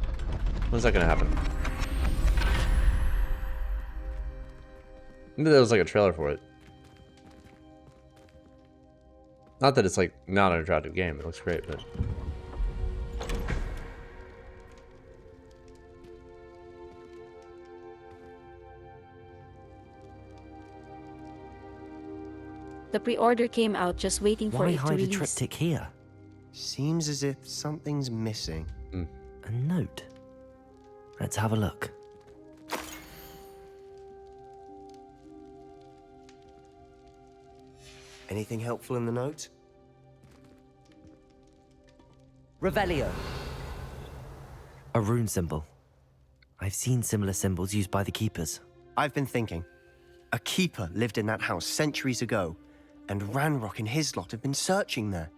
When's that gonna happen? Maybe there was like a trailer for it. Not that it's like not an attractive game, it looks great, but... The pre-order came out, just waiting for Why it to hide a release. triptych here? Seems as if something's missing. A note. Let's have a look. Anything helpful in the note? Revelio. A rune symbol. I've seen similar symbols used by the keepers. I've been thinking. A keeper lived in that house centuries ago, and Ranrock and his lot have been searching there.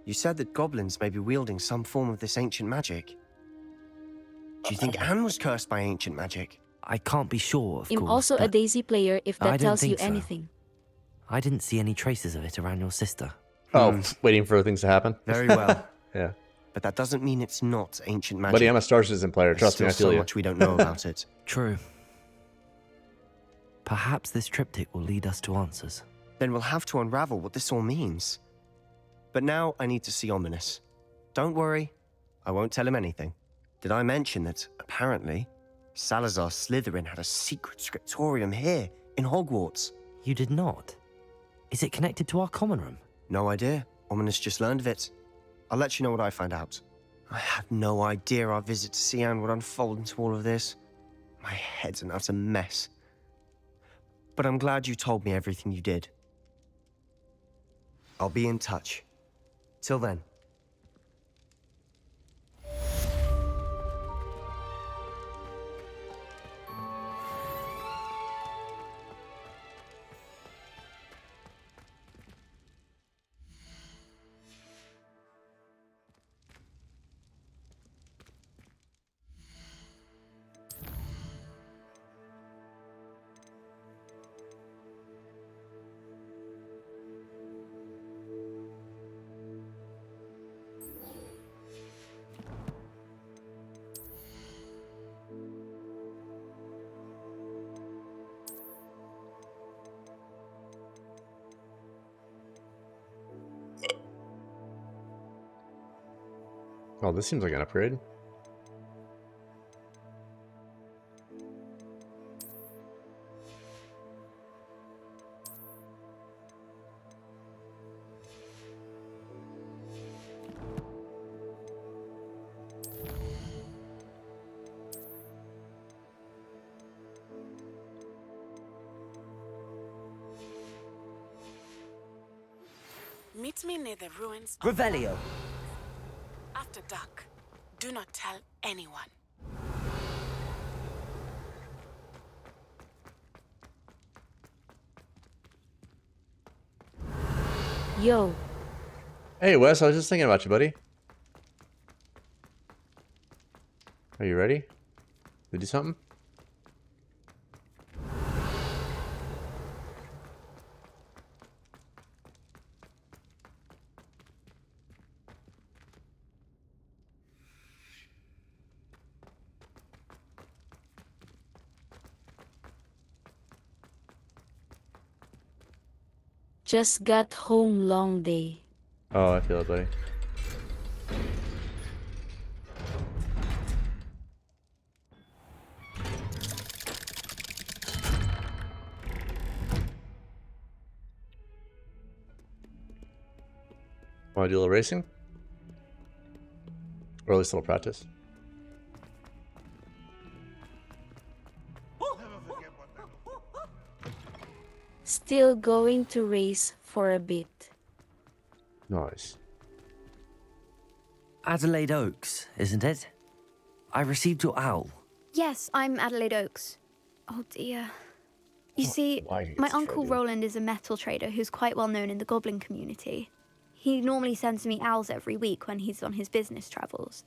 You said that goblins may be wielding some form of this ancient magic. Do you think Anne was cursed by ancient magic? I can't be sure, of I'm course. also a but Daisy player if I that don't tells you think so. anything. I didn't see any traces of it around your sister. Oh, waiting for things to happen? Very well. Yeah. But that doesn't mean it's not ancient magic. Buddy, I'm a Star Citizen player. There's Trust me, I still feel so you. much we don't know about it. True. Perhaps this triptych will lead us to answers. Then we'll have to unravel what this all means. But now I need to see Ominous. Don't worry, I won't tell him anything. Did I mention that, apparently, Salazar Slytherin had a secret scriptorium here, in Hogwarts. You did not? Is it connected to our common room? No idea. Ominous just learned of it. I'll let you know what I find out. I had no idea our visit to Cian would unfold into all of this. My head's an utter mess. But I'm glad you told me everything you did. I'll be in touch. Till then. Oh, this seems like an upgrade. Meet me near the ruins of Revelio. after dark. Do not tell anyone. Yo. Hey, Wes, I was just thinking about you, buddy. Are you ready to do something? Just got home, long day. Oh, I feel it, buddy. Want to do a little racing? Or at least a little practice? Still going to race for a bit. Nice. Adelaide Oaks, isn't it? I received your owl. Yes, I'm Adelaide Oaks. Oh dear. You see, why my it's uncle traded. Roland is a metal trader who's quite well known in the goblin community. He normally sends me owls every week when he's on his business travels.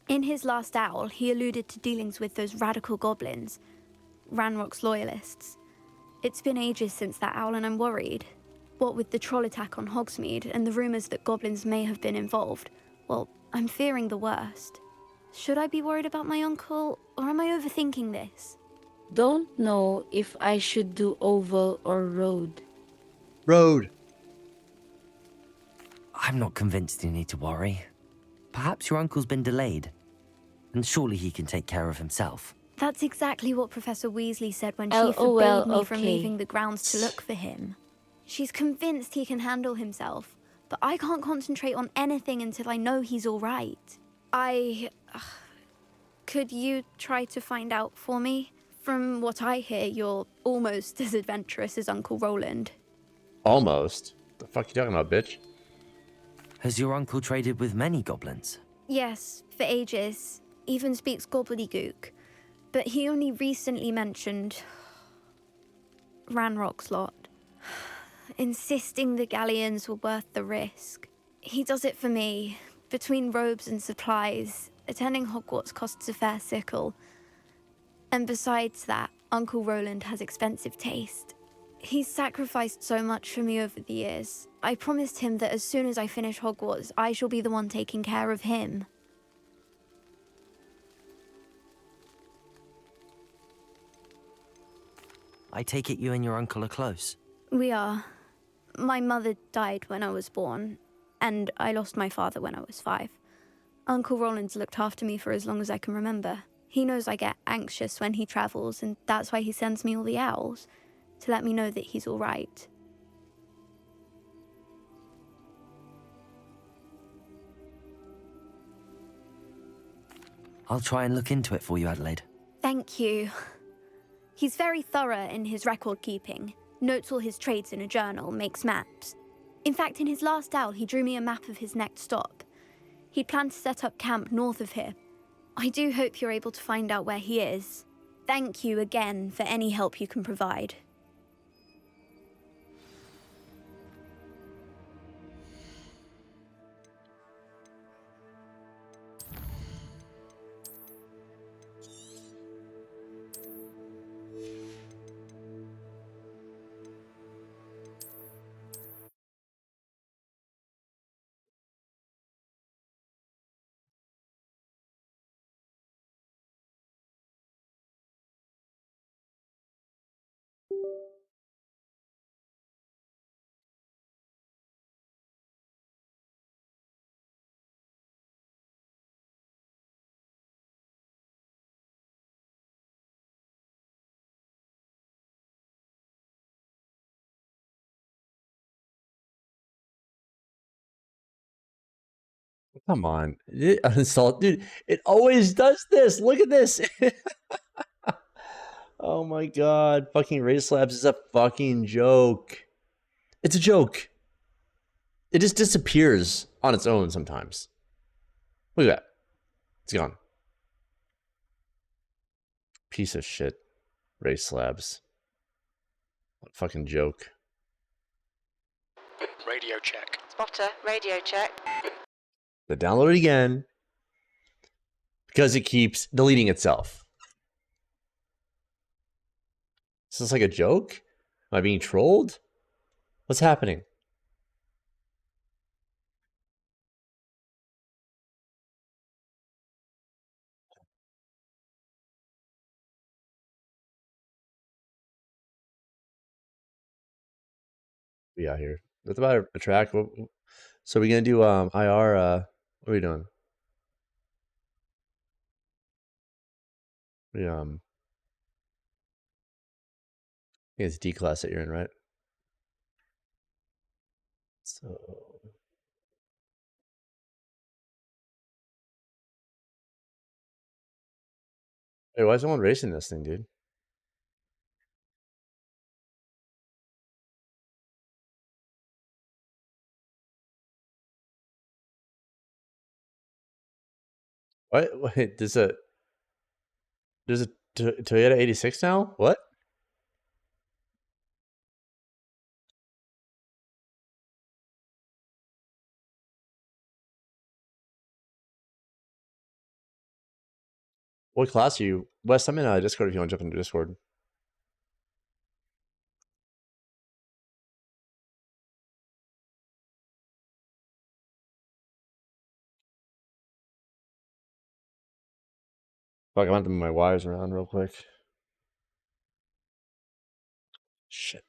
In his last owl, he alluded to dealings with those radical goblins, Ranrock's loyalists. It's been ages since that owl and I'm worried. What with the troll attack on Hogsmeade and the rumours that goblins may have been involved, well, I'm fearing the worst. Should I be worried about my uncle, or am I overthinking this? Don't know if I should do oval or road. Road! I'm not convinced you need to worry. Perhaps your uncle's been delayed, and surely he can take care of himself. That's exactly what Professor Weasley said when she LOL, forbade me from okay. leaving the grounds to look for him. She's convinced he can handle himself, but I can't concentrate on anything until I know he's all right. Could you try to find out for me? From what I hear, you're almost as adventurous as Uncle Roland. Almost. The fuck you talking about, bitch? Has your uncle traded with many goblins? Yes, for ages. Even speaks gobbledygook. But he only recently mentioned Ranrock's lot, insisting the galleons were worth the risk. He does it for me. Between robes and supplies, attending Hogwarts costs a fair sickle. And besides that, Uncle Roland has expensive taste. He's sacrificed so much for me over the years. I promised him that as soon as I finish Hogwarts, I shall be the one taking care of him. I take it you and your uncle are close. We are. My mother died when I was born, and I lost my father when I was 5. Uncle Roland's looked after me for as long as I can remember. He knows I get anxious when he travels, and that's why he sends me all the owls, to let me know that he's all right. I'll try and look into it for you, Adelaide. Thank you. He's very thorough in his record keeping, notes all his trades in a journal, makes maps. In fact, in his last owl, he drew me a map of his next stop. He'd planned to set up camp north of here. I do hope you're able to find out where he is. Thank you again for any help you can provide. Come on. It uninstalled. Dude, it always does this. Look at this. Oh my god. Fucking Race Labs is a fucking joke. It's a joke. It just disappears on its own sometimes. Look at that. It's gone. Piece of shit. Race Labs. What a fucking joke. Radio check. Spotter, radio check. To download it again because it keeps deleting itself. Is this like a joke? Am I being trolled? What's happening? We out here. That's about a track. So we're gonna do IR. What are we doing? We I think it's D class that you're in, right? So hey, why is someone racing this thing, dude? What? Wait, there's a Toyota 86 now? What? What class are you? Wes, I'm in Discord if you want to jump into Discord. Fuck, I want to move my wires around real quick. Shit.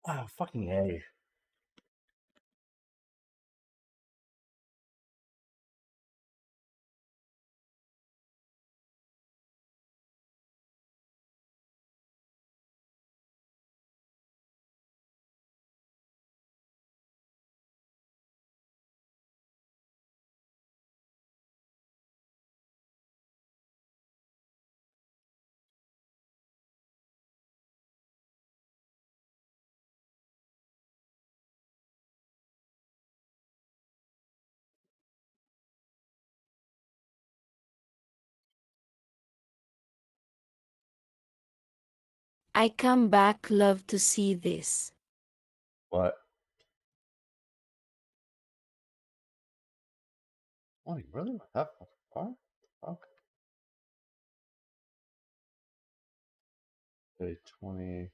Ah, fucking A. I come back, love to see this. What? Oh, you really went that far? Fuck. Okay, 20.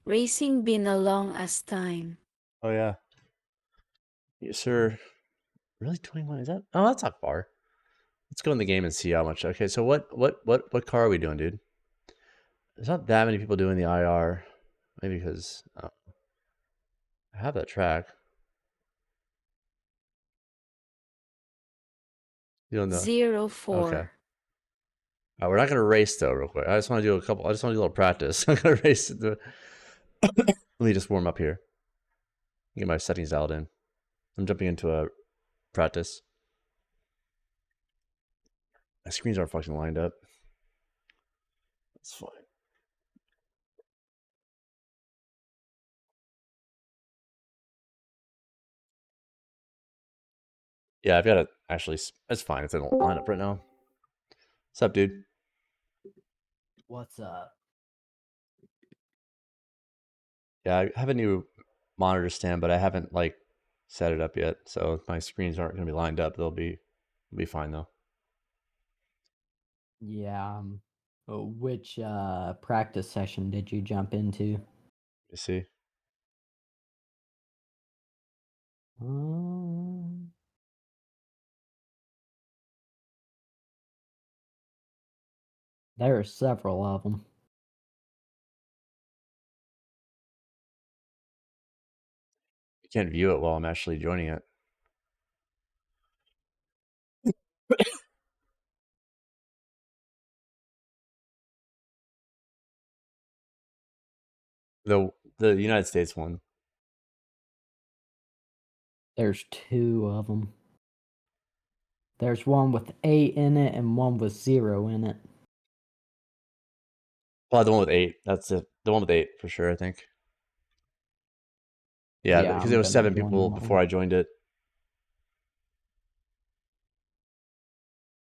Racing been a long as time. Oh yeah. Yes, sir. Really 21? Is that? Oh, that's not far. Let's go in the game and see how much. Okay, so what car are we doing, dude? There's not that many people doing the IR. Maybe because I have that track. You don't know. 04. Okay. We're not gonna race though, real quick. I just want to do a couple. I just want to do a little practice. I'm gonna race. Let me just warm up here. Get my settings dialed in. I'm jumping into a practice. My screens aren't fucking lined up. That's fine. Yeah, I've got to actually. It's fine if they don't line up right now. What's up, dude? What's up? Yeah, I have a new monitor stand, but I haven't like set it up yet, so my screens aren't going to be lined up. They'll be fine though. Yeah. Which practice session did you jump into? You see? Um, there are several of them. You can't view it while I'm actually joining it. The United States one. There's two of them. There's one with 8 in it and one with 0 in it. Probably the one with 8. That's it. The one with 8 for sure, I think. Yeah, Yeah, because I'm there was gonna 7 join people them before all. I joined it.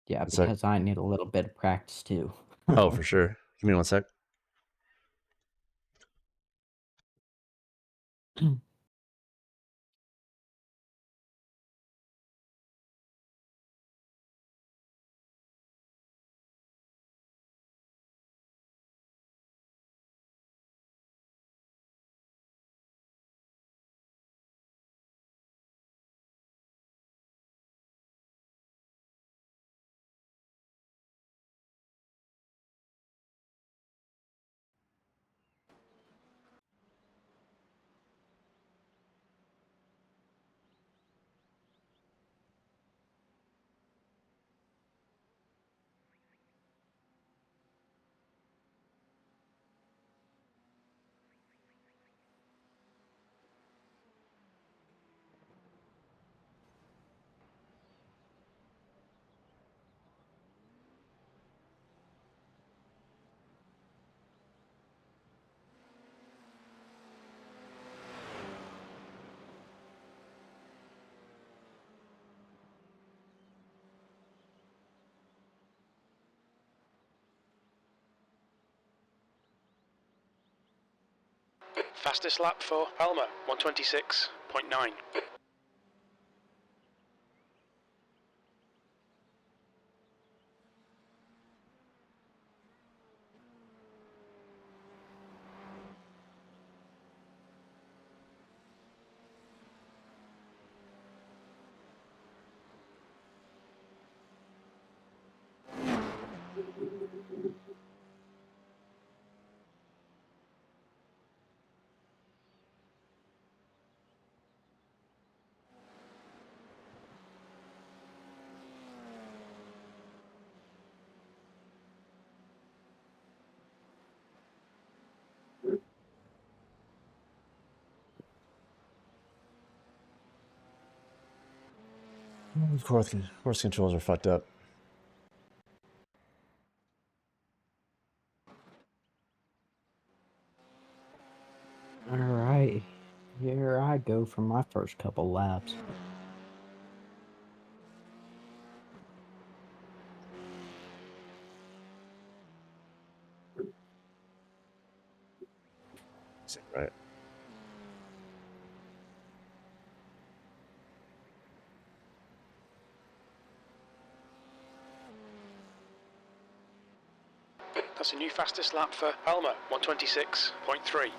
Yeah, One sec. because I need a little bit of practice too. Oh, for sure. Give me one sec. Fastest lap for Palmer, 126.9. Of course controls are fucked up. Alright, here I go for my first couple laps. Right. That's a new fastest lap for Alma, 126.3.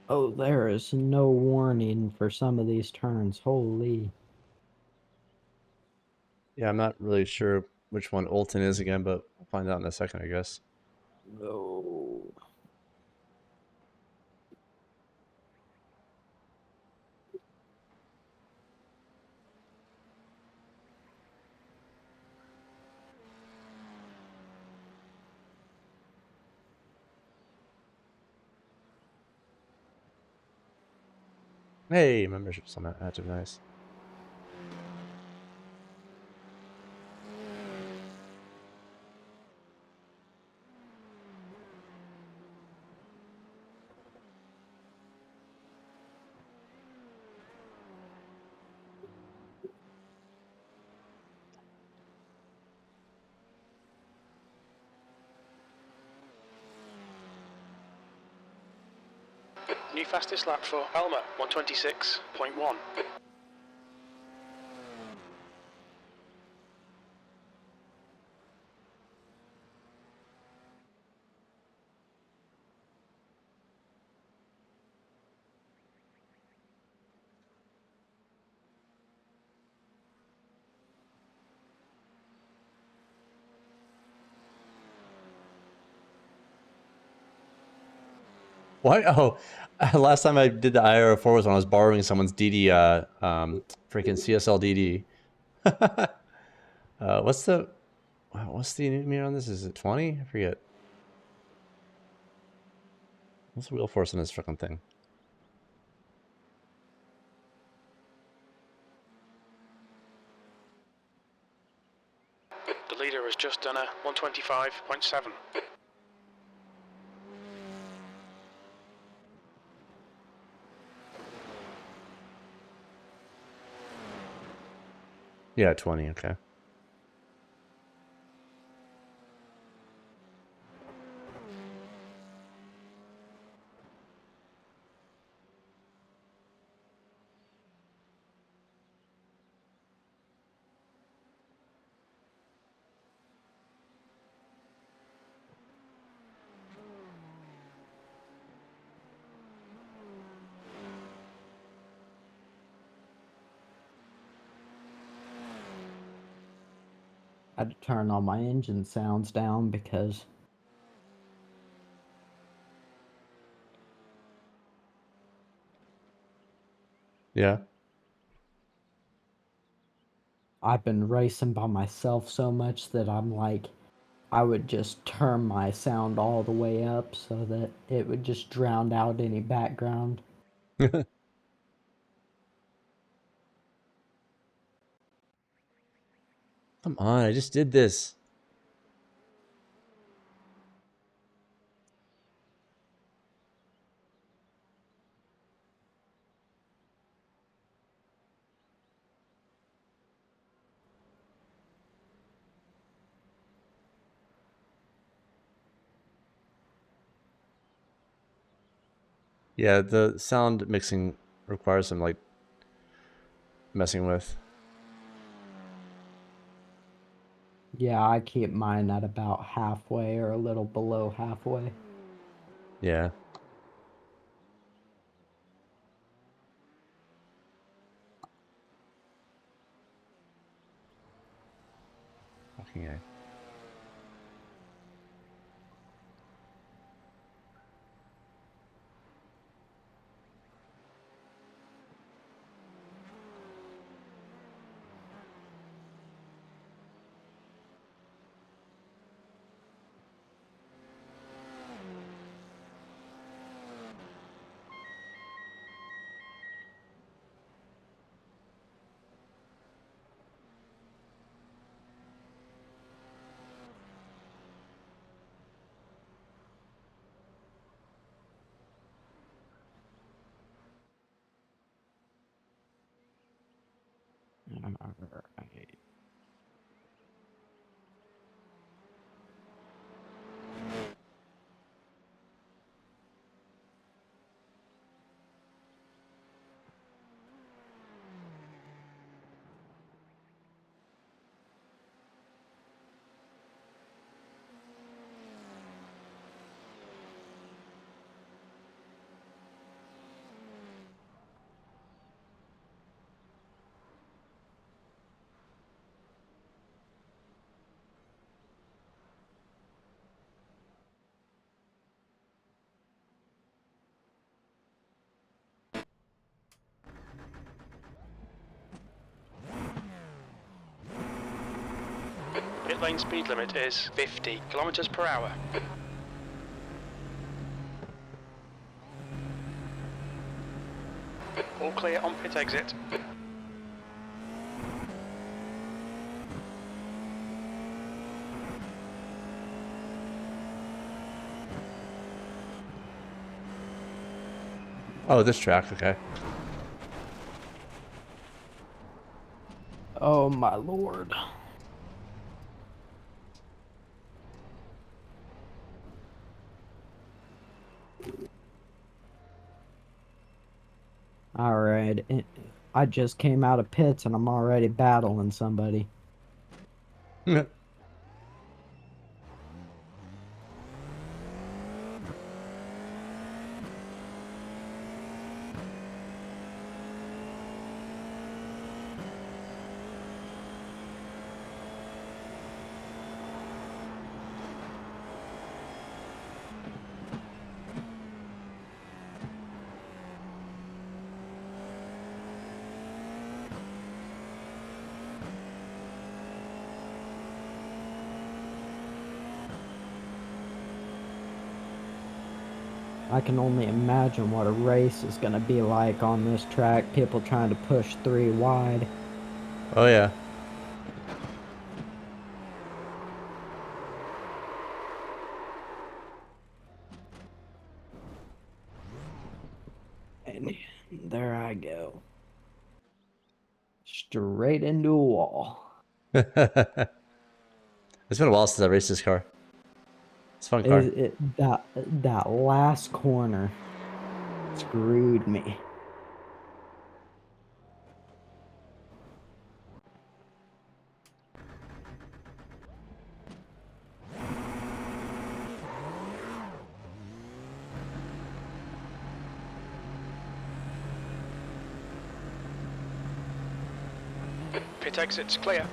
Oh, there is no warning for some of these turns. Holy. Yeah, I'm not really sure which one Olton is again, but we'll find out in a second, I guess. No. Hey, membership's on that active, nice. New fastest lap for Alma, 126.1. What? Oh, last time I did the IRO4 was when I was borrowing someone's DD, freaking CSL DD. What's the meter on this? Is it 20? I forget. What's the wheel force on this freaking thing? The leader has just done a 125.7. Yeah, 20, okay. I had to turn all my engine sounds down because Yeah. I've been racing by myself so much that I'm like, I would just turn my sound all the way up so that it would just drown out any background. Come on, I just did this. Yeah, the sound mixing requires some like messing with. Yeah, I keep mine at about halfway or a little below halfway. Yeah. Fucking A. Alright. Pit lane speed limit is 50 kilometers per hour. All clear on pit exit. Oh, this track, okay. Oh my lord. Alright. I just came out of pits and I'm already battling somebody. I can only imagine what a race is going to be like on this track. People trying to push 3 wide. Oh, yeah. And there I go. Straight into a wall. It's been a while since I raced this car. It's a fun car. That last corner screwed me. Pit exit's clear.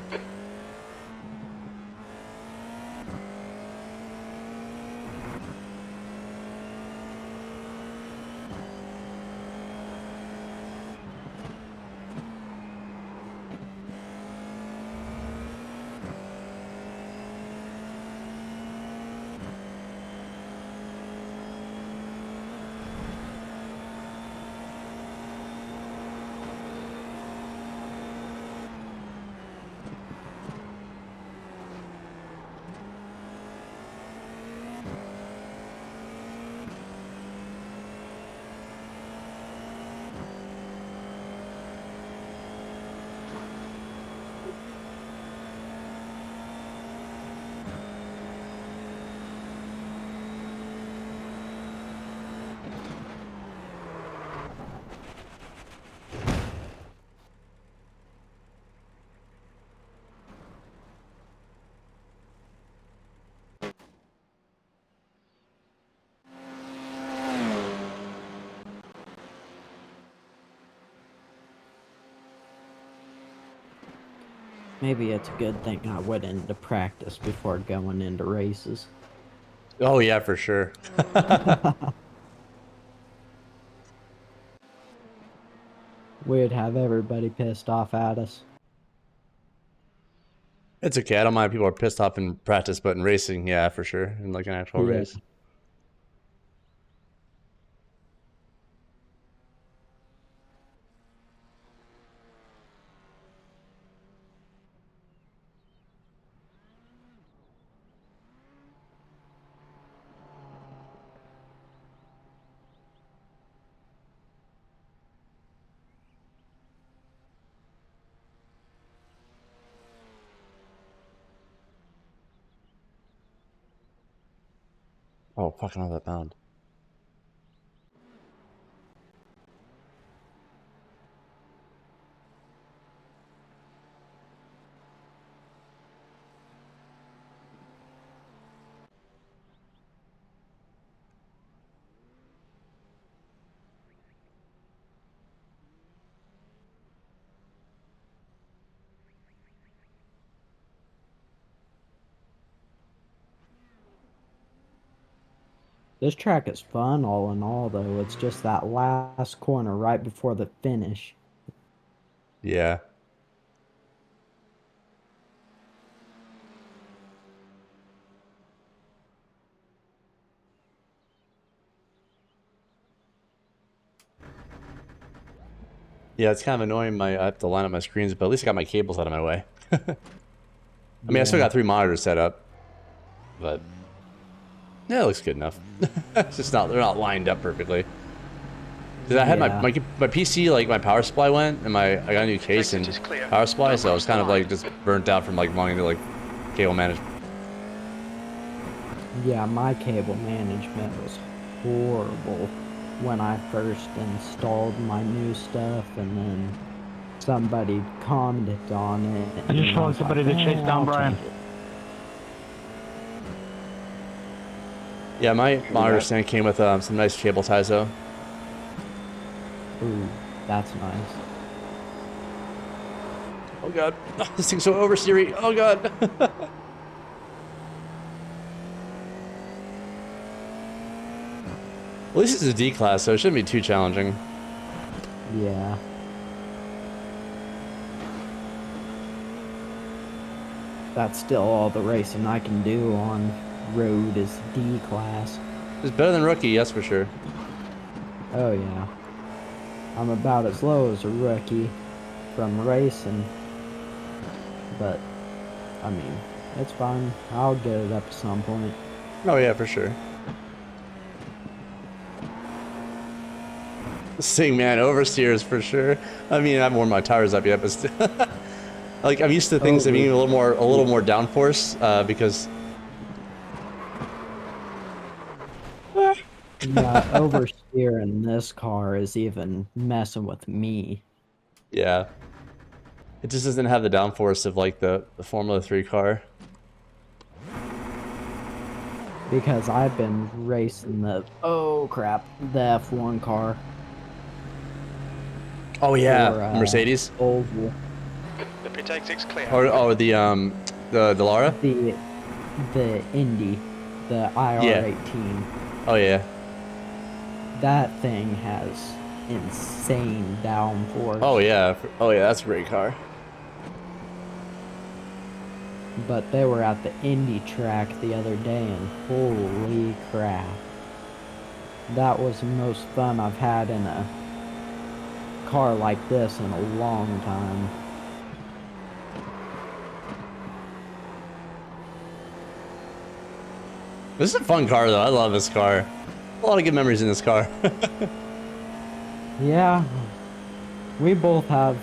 Maybe it's a good thing I went into practice before going into races. Oh, yeah, for sure. We'd have everybody pissed off at us. It's okay. I don't mind if people are pissed off in practice, but in racing, yeah, for sure. In like an actual Yeah. race. Oh, fucking all that bound. This track is fun all in all, though. It's just that last corner right before the finish. Yeah. Yeah, it's kind of annoying. I have to line up my screens, but at least I got my cables out of my way. I mean, I still got 3 monitors set up, but yeah, it looks good enough. It's just they're not lined up perfectly. Cause I had my PC, like my power supply went, and I got a new case and power supply, so I was kind of like just burnt out from like wanting to like cable manage. Yeah, my cable management was horrible when I first installed my new stuff, and then somebody commented on it. I just found somebody to chase down Brian. Yeah, my monitor stand came with some nice cable ties though. Ooh, that's nice. Oh god, oh, this thing's so oversteery. Oh god. At least it's a D class, so it shouldn't be too challenging. Yeah. That's still all the racing I can do on road is D class. It's better than rookie, that's for sure. Oh yeah. I'm about as low as a rookie from racing. But, I mean, it's fine. I'll get it up at some point. Oh yeah, for sure. This thing, man, oversteers for sure. I mean, I haven't worn my tires up yet, but still. Like, I'm used to things that being a little more downforce, because yeah, oversteer in this car is even messing with me. yeah. It just doesn't have the downforce of like the Formula 3 car. Because I've been racing the F1 car. Oh yeah, Mercedes. Oval. The pit exit's clear. Or the Lara. The Indy, the IR18. Oh yeah. That thing has insane downforce. Oh yeah. Oh yeah, that's a great car. But they were at the Indy track the other day, and holy crap. That was the most fun I've had in a car like this in a long time. This is a fun car though. I love this car. A lot of good memories in this car. Yeah, we both have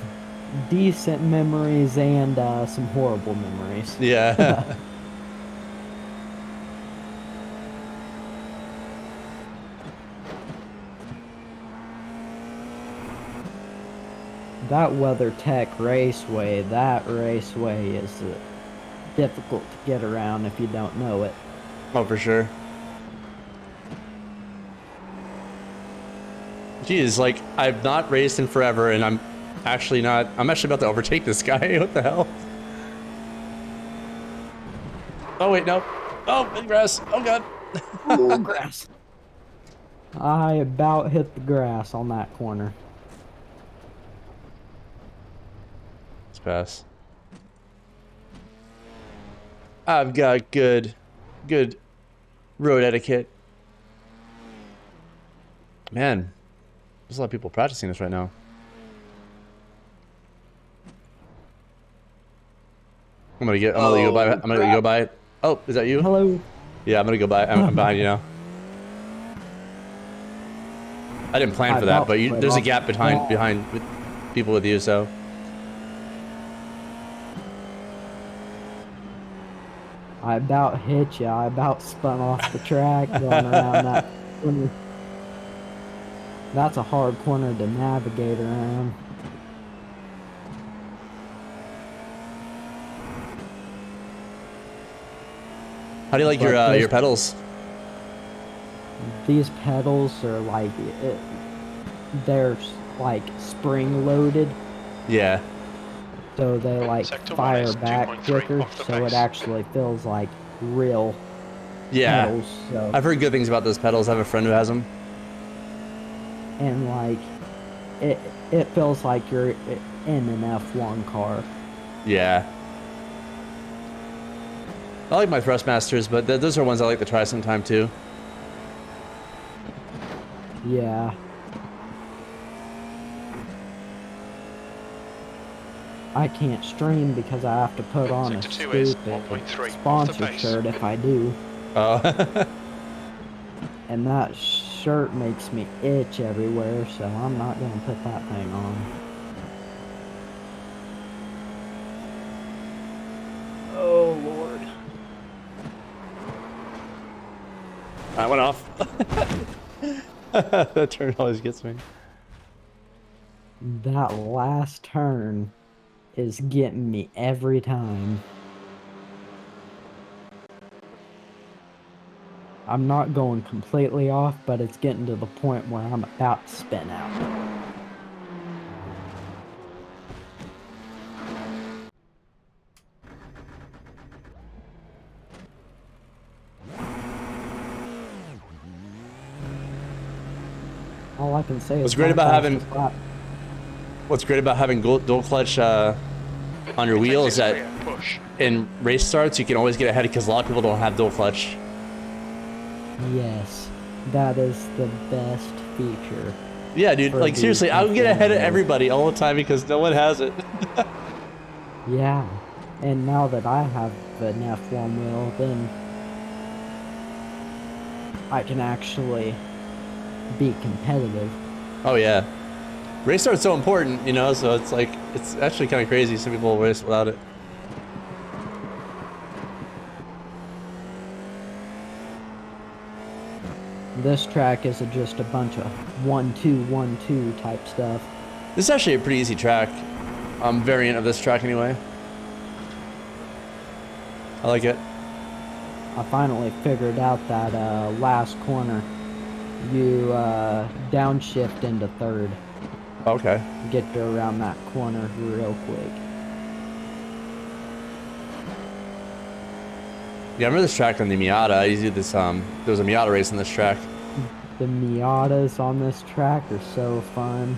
decent memories and some horrible memories. Yeah. That WeatherTech raceway, is difficult to get around if you don't know it. Oh, for sure. Geez, like, I've not raced in forever, and I'm actually about to overtake this guy. What the hell? Oh, wait, no. Oh, in grass. Oh, God. Oh, grass. I about hit the grass on that corner. Let's pass. I've got good road etiquette. Man, there's a lot of people practicing this right now. I'm gonna let you go by it. Oh, is that you? Hello. Yeah, I'm gonna go by. I'm behind you now. I didn't plan for that, but there's a gap behind with people with you, so. I about hit you. I about spun off the track going around that corner. That's a hard corner to navigate around. How do you like your pedals? These pedals are like, they're like spring loaded. Yeah. So they like fire back quicker, so it actually feels like real pedals. So. I've heard good things about those pedals. I have a friend who has them. And like, it feels like you're in an F1 car. Yeah. I like my Thrustmasters, but those are ones I like to try sometime too. Yeah. I can't stream because I have to put on a stupid sponsor shirt if I do. Oh. And that shirt makes me itch everywhere, so I'm not gonna put that thing on. Oh, Lord. I went off. That turn always gets me. That last turn is getting me every time. I'm not going completely off, but it's getting to the point where I'm about to spin out. All I can say is What's great about having dual clutch on your wheel is that in race starts you can always get ahead because a lot of people don't have dual clutch. Yes, that is the best feature. Yeah, dude. Like seriously, I would get ahead of everybody all the time because no one has it. Yeah, and now that I have an F1 wheel, then I can actually be competitive. Oh yeah, race start's so important, you know. So it's like it's actually kind of crazy. Some people race without it. This track is just a bunch of 1-2, 1-2 type stuff. This is actually a pretty easy track, variant of this track anyway. I like it. I finally figured out that last corner, you downshift into third. Okay. Get to around that corner real quick. Yeah, I remember this track on the Miata. I used to do this, there was a Miata race on this track. The Miatas on this track are so fun.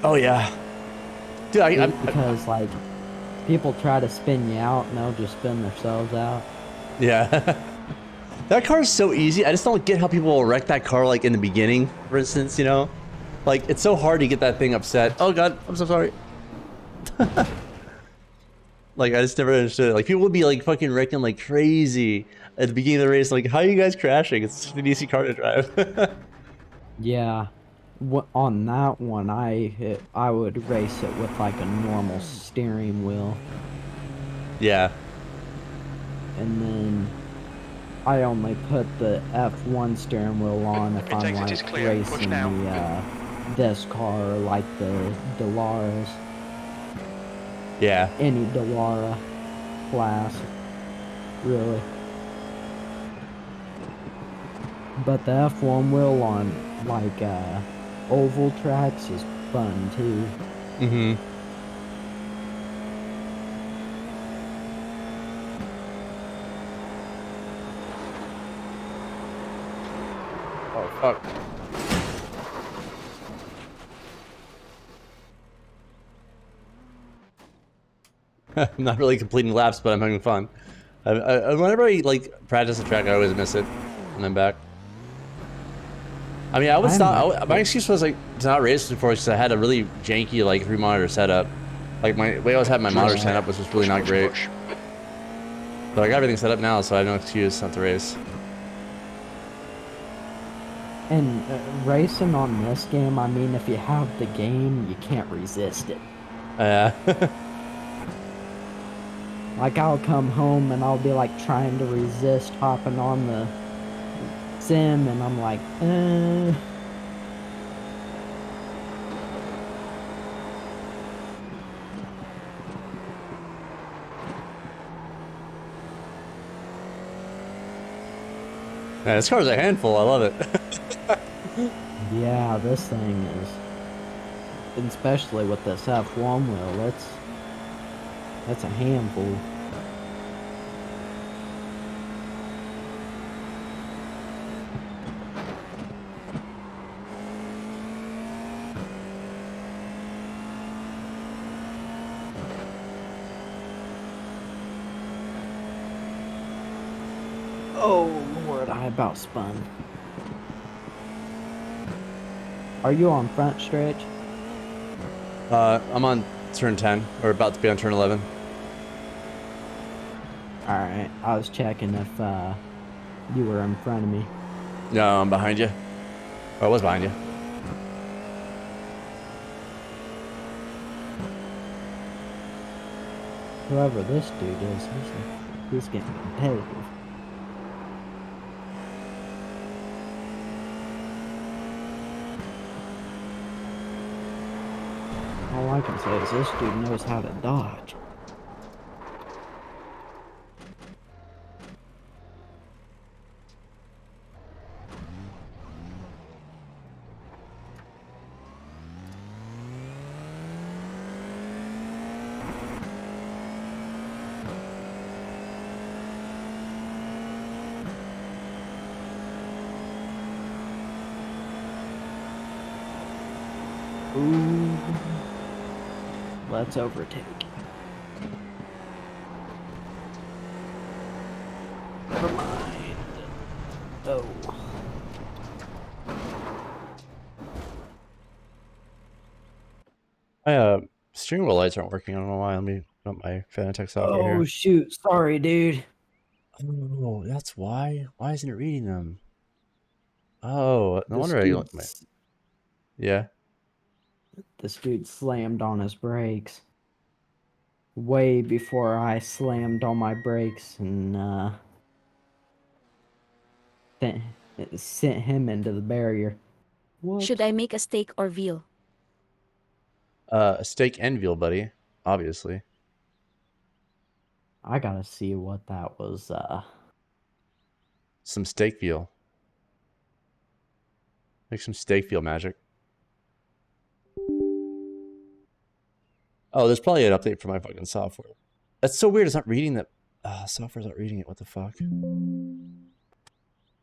Oh yeah. Dude, because like, people try to spin you out and they'll just spin themselves out. Yeah. That car is so easy. I just don't get how people will wreck that car like in the beginning, for instance, you know? Like, it's so hard to get that thing upset. Oh god, I'm so sorry. Like, I just never understood it. Like, people would be like fucking wrecking like crazy at the beginning of the race. Like, how are you guys crashing? It's such an easy car to drive. Yeah. On that one, I would race it with like a normal steering wheel. Yeah. And then I only put the F1 steering wheel on if I'm like racing this car or like the Delaras. Yeah. Any Delara class, really. But the F1 wheel on like oval tracks is fun too. Mm-hmm. Oh fuck. I'm not really completing laps, but I'm having fun. Whenever I like practice the track, I always miss it when I'm back. I mean, I would stop. My excuse was like to not race before because I had a really janky like 3-monitor setup. Like my way I was having my monitor set up was just really not great. But I got everything set up now, so I have no excuse not to race. And racing on this game, I mean, if you have the game, you can't resist it. Like, I'll come home and I'll be like trying to resist hopping on the sim, and I'm like, Man, this car's a handful. I love it. yeah, this thing is, especially with this F1 wheel, that's a handful. Oh Lord, I about spun. Are you on front stretch? I'm on turn 10, or about to be on turn 11. Alright, I was checking if you were in front of me. No, I'm behind you. Oh, I was behind you. Whoever this dude is, he's getting competitive. All I can say is this dude knows how to dodge. Ooh. Let's overtake. Never mind. Oh. My steering wheel lights aren't working. I don't know why. Let me put my Fanatec software Oh here. shoot, sorry dude. Oh, that's why. Why isn't it reading them? Oh, no wonder I don't. Yeah. This dude slammed on his brakes way before I slammed on my brakes, and it sent him into the barrier. Should I make a steak or veal? Steak and veal, buddy. Obviously. I gotta see what that was. Some steak veal. Make some steak veal magic. Oh, there's probably an update for my fucking software. That's so weird. It's not reading that. Software's not reading it. What the fuck?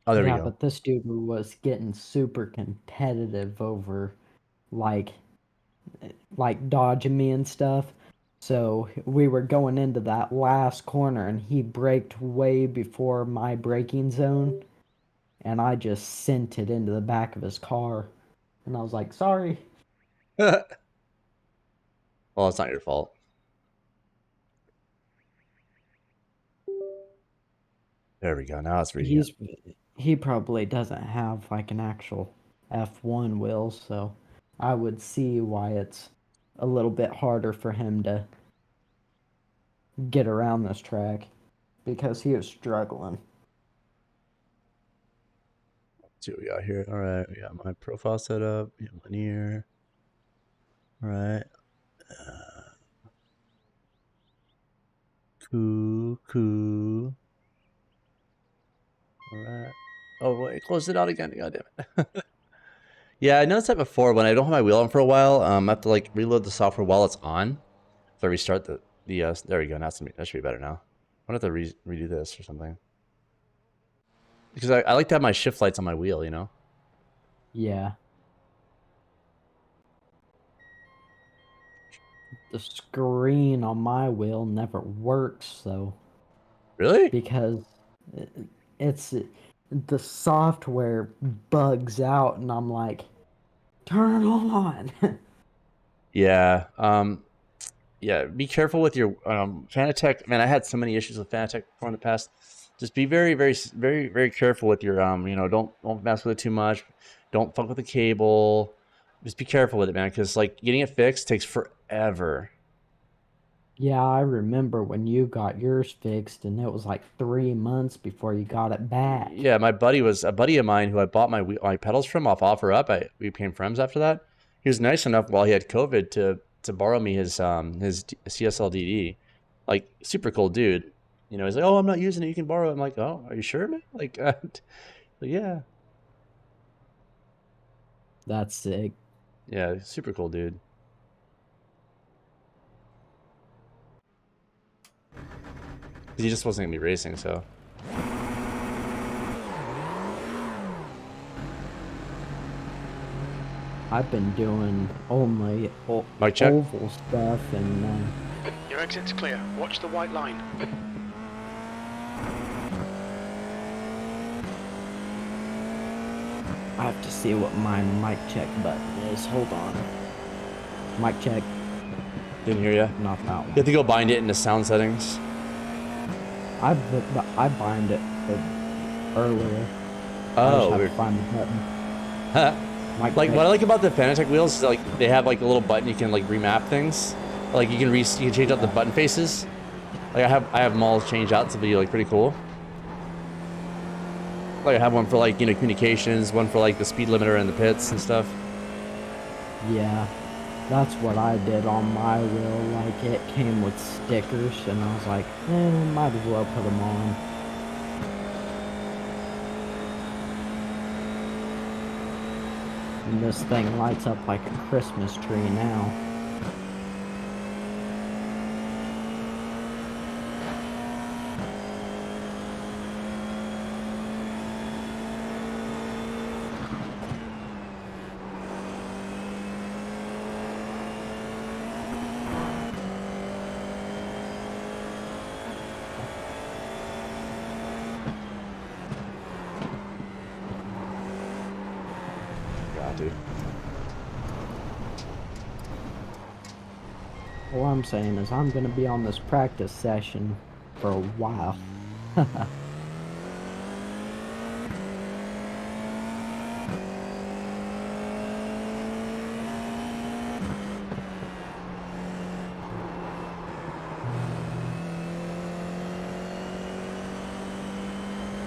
Oh, there we Yeah, go. but this dude was getting super competitive over, like dodging me and stuff. So we were going into that last corner, and he braked way before my braking zone, and I just sent it into the back of his car, and I was like, "Sorry." Well, it's not your fault. There we go. Now it's reading it. He probably doesn't have like an actual F1 wheel, so I would see why it's a little bit harder for him to get around this track, because he was struggling. Let's see what we got here. All right, we got my profile set up. Linear. All right. Cool. All right. Oh wait, close it out again. God damn it. Yeah, I noticed that before. When I don't have my wheel on for a while, I have to like reload the software while it's on. If I restart the there we go. Now that should be better now. I wonder if I redo this or something. Because I like to have my shift lights on my wheel, you know. Yeah. The screen on my wheel never works, though. Really? Because it's the software bugs out, and I'm like, turn on. Yeah. Yeah. Be careful with your Fanatec. Man, I had so many issues with Fanatec before in the past. Just be very careful with your don't mess with it too much. Don't fuck with the cable. Just be careful with it, man, because like getting it fixed takes forever. Yeah, I remember when you got yours fixed, and it was like 3 months before you got it back. Yeah, my buddy was a buddy of mine who I bought my pedals from off OfferUp. We became friends after that. He was nice enough while he had COVID to borrow me his CSLDD. Like super cool dude. You know, he's like, "Oh, I'm not using it. You can borrow it." I'm like, "Oh, are you sure, man?" Like, yeah, That's sick. yeah, super cool dude. He just wasn't gonna be racing, so I've been doing only mic check. oval stuff, and Your exit's clear. Watch the white line. I have to see what my mic check button is. Hold on. Mic check. Didn't hear ya. Not that You one. have to go bind it into sound settings. I bind it earlier. I just Oh, have weird. to find the button. Like what I like about the Fanatec wheels is like they have like a little button you can like remap things. Like you can change out the button faces. Like I have them all changed out to be like pretty cool. Like I have one for like, you know, communications, one for like the speed limiter and the pits and stuff. Yeah, that's what I did on my wheel. Like, it came with stickers, and I was like, might as well put them on. And this thing lights up like a Christmas tree now. God, dude. All I'm saying is I'm gonna be on this practice session for a while.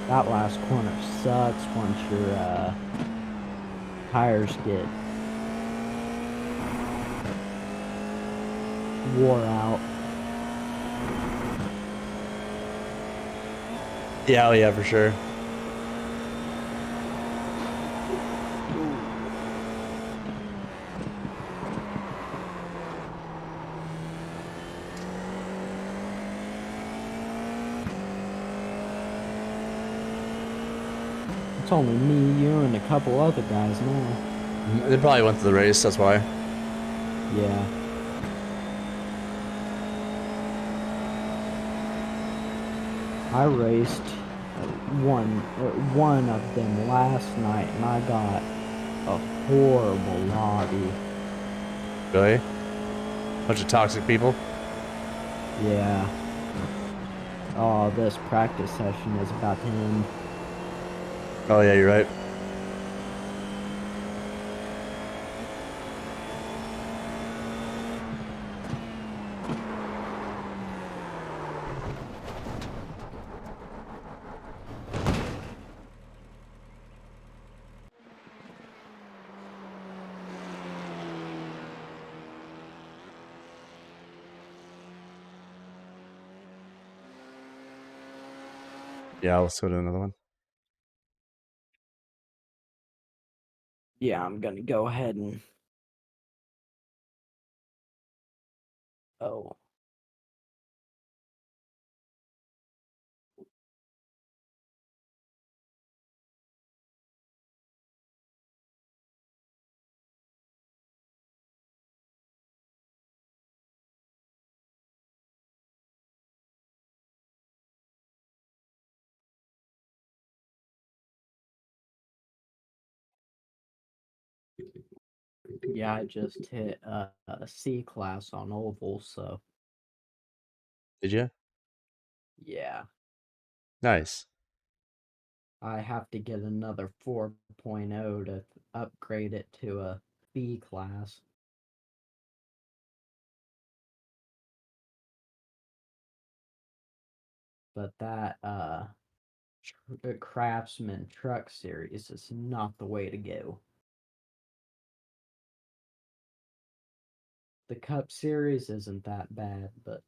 That last corner sucks once your tires get wore out. Yeah, oh yeah, for sure. It's only me, you, and a couple other guys now. They probably went to the race, that's why. Yeah. I raced one of them last night, and I got a horrible lobby. Really? Bunch of toxic people? Yeah. Oh, this practice session is about to end. Oh yeah, you're right. Yeah, let's go to another one. Yeah, I'm gonna go ahead and... Oh. Yeah, I just hit a C class on oval, so Did you? yeah. Nice. I have to get another 4.0 to upgrade it to a B class. but that Craftsman Truck Series is not the way to go. The Cup Series isn't that bad, but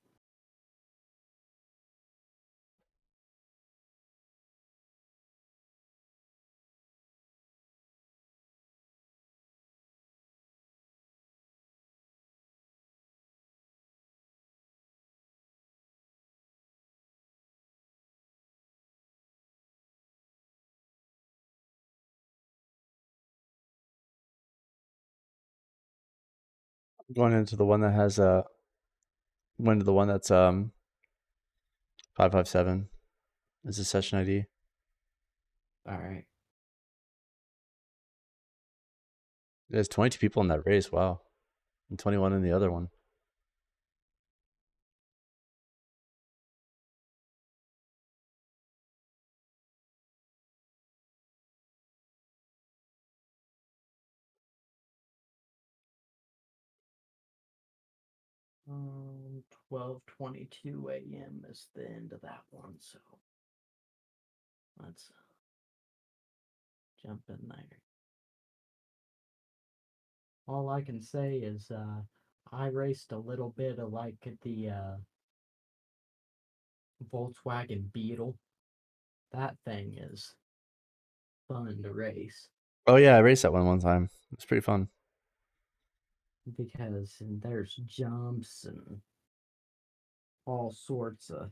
Going into the one that has went to the one that's 557 is the session ID. all right. There's 22 people in that race. Wow, and 21 in the other one. Um, 12:22 a.m. is the end of that one, so let's jump in there. All I can say is I raced a little bit of like the Volkswagen Beetle. That thing is fun to race Oh yeah, I raced that one time. It's pretty fun. because there's jumps and all sorts of fun and off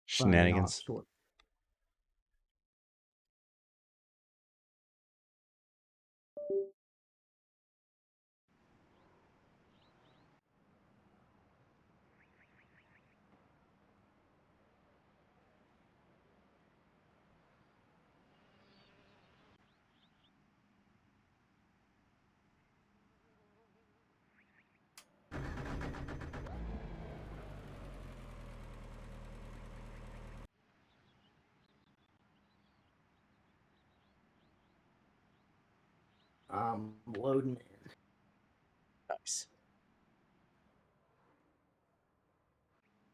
Shenanigans. sort. Loading in. Nice.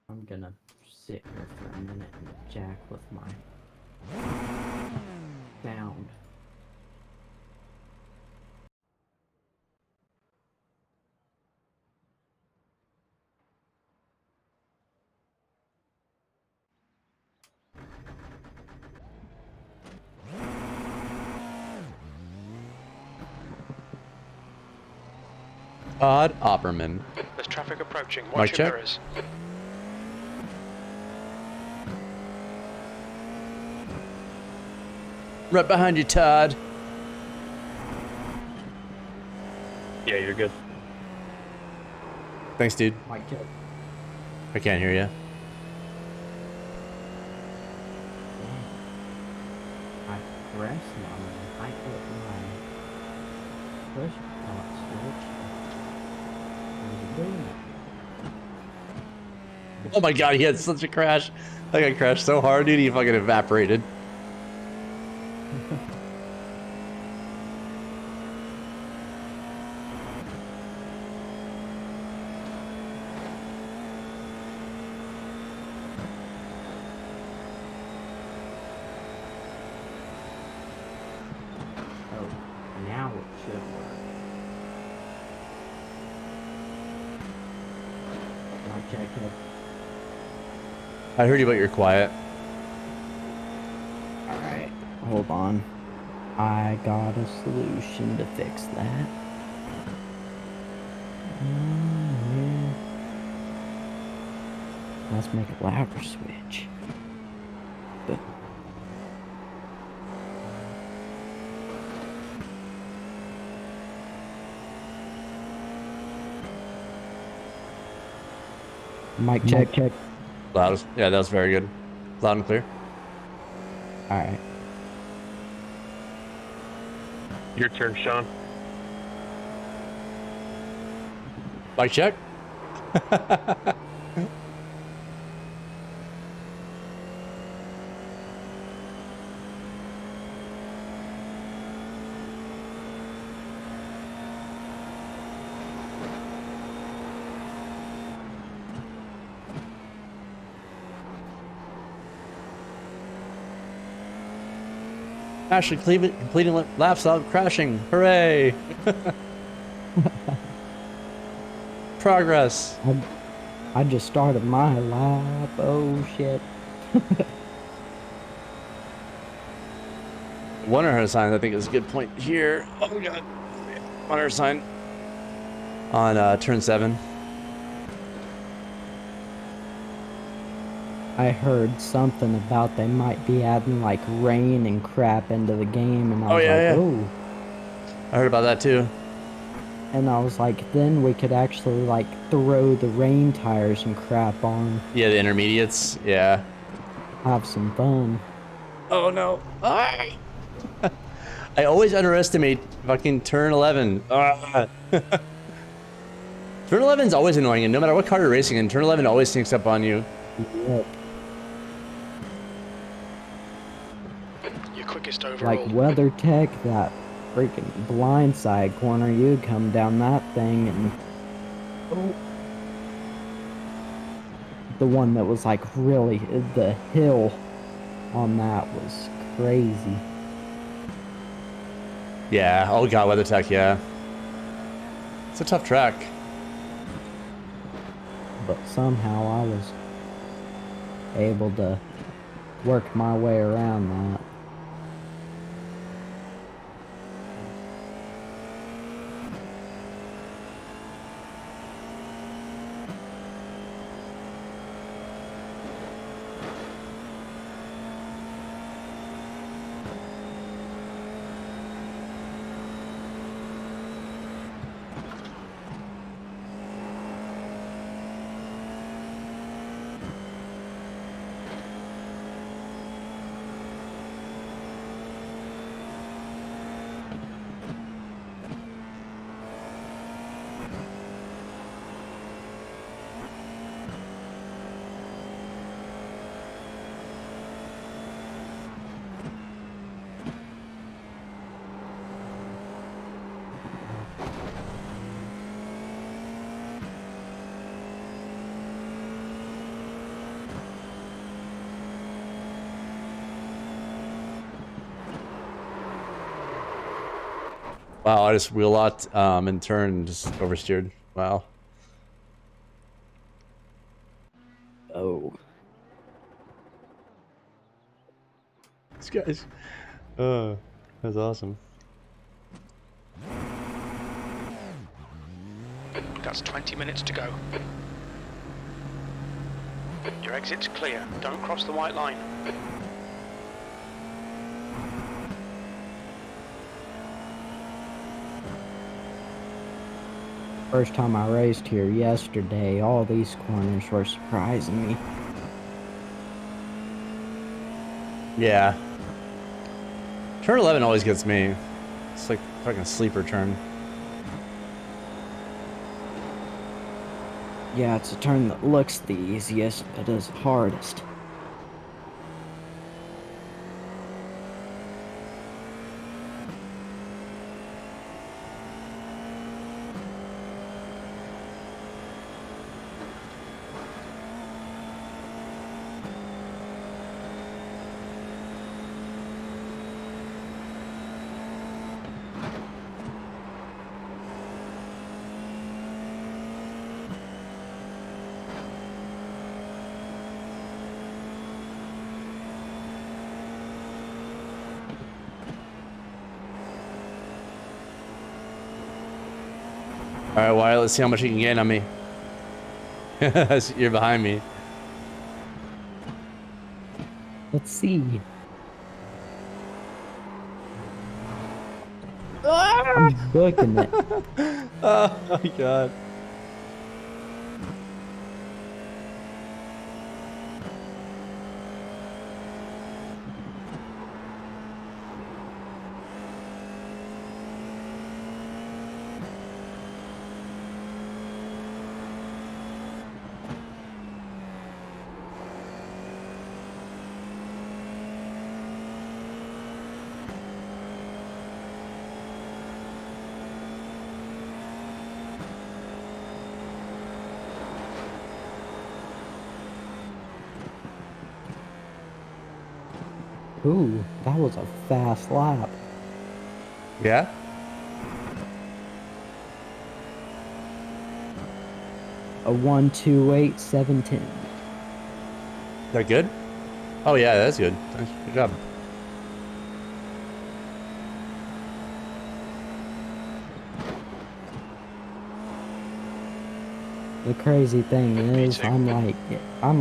I'm gonna sit here for a minute and jack with my sound. Odd Opperman. There's traffic approaching. Mic Watch your check. mirrors. Right behind you, Todd. Yeah, you're good. Thanks, dude. Mic check. I can't hear you. I press now. I put my push button switch. How's it doing? Oh my god, he had such a crash. That guy crashed so hard, dude, he fucking evaporated. Oh, now it should work. Mic check. I heard you, but you're quiet. Alright, hold on. I got a solution to fix that. Yeah. Let's make a louder switch. But mic check, check. Loud. Yeah, that was very good. Loud and clear. Alright. Your turn, Sean. Mic check. Actually, completing laps without crashing. Hooray! Progress. I just started my lap. Oh shit. One error sign, I think, is a good point here. Oh god. One error sign on turn 7. I heard something about they might be adding like rain and crap into the game, and I was like, oh. I heard about that too. And I was like, then we could actually like throw the rain tires and crap on. Yeah, the intermediates. Yeah. Have some fun. Oh no. I always underestimate fucking turn 11. Turn 11 is always annoying, and no matter what car you're racing in, turn 11 always sneaks up on you. Yep. Your quickest overall. Like WeatherTech, that freaking blindside corner, you'd come down that thing and the one that was like really, the hill on that was crazy. Yeah, oh god, WeatherTech, yeah. It's a tough track. But somehow I was able to work my way around that. Wow, I just wheel locked in turn and just oversteered. Wow. Oh. These guys. That's awesome. That's 20 minutes to go. Your exit's clear. Don't cross the white line. First time I raced here yesterday, all these corners were surprising me. Yeah. Turn 11 always gets me. It's like fucking sleeper turn. Yeah, it's a turn that looks the easiest, but is hardest. Alright, Wyatt, let's see how much you can gain on me. You're behind me. Let's see. I'm booking it. Oh my god. Ooh, that was a fast lap. Yeah? A 1:28.710. That good? Oh yeah, that's good. Nice. Good job. The crazy thing is, I'm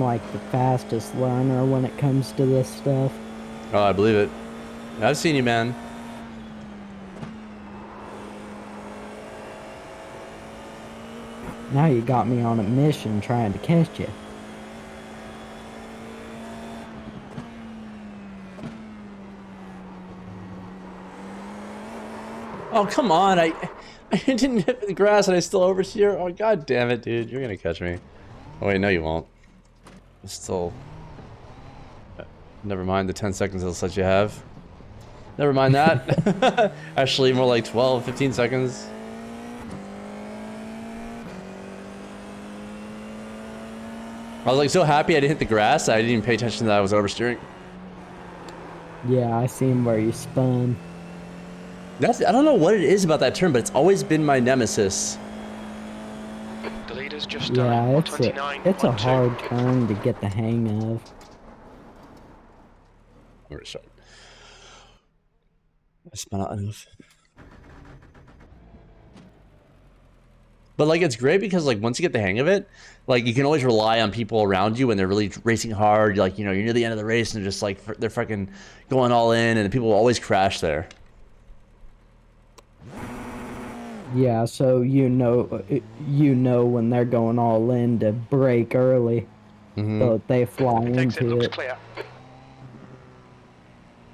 like the fastest learner when it comes to this stuff. Oh, I believe it. I've seen you, man. Now you got me on a mission trying to catch you. Oh, come on. I didn't hit the grass and I still oversteer. Oh, god damn it, dude. You're gonna catch me. Oh, wait, no, you won't. Still. Never mind the 10 seconds it'll let you have. Never mind that. Actually, more like 12, 15 seconds. I was like so happy I didn't hit the grass, I didn't even pay attention that I was oversteering. Yeah, I seen where you spun. I don't know what it is about that turn, but it's always been my nemesis. The leader's just Yeah, it's a hard turn to get the hang of. I'm sorry. I spun out enough. But like it's great because like once you get the hang of it, like you can always rely on people around you when they're really racing hard. Like, you know, you're near the end of the race and they're just like they're fucking going all in, and people will always crash there. Yeah, so you know when they're going all in to break early, so they fly into it.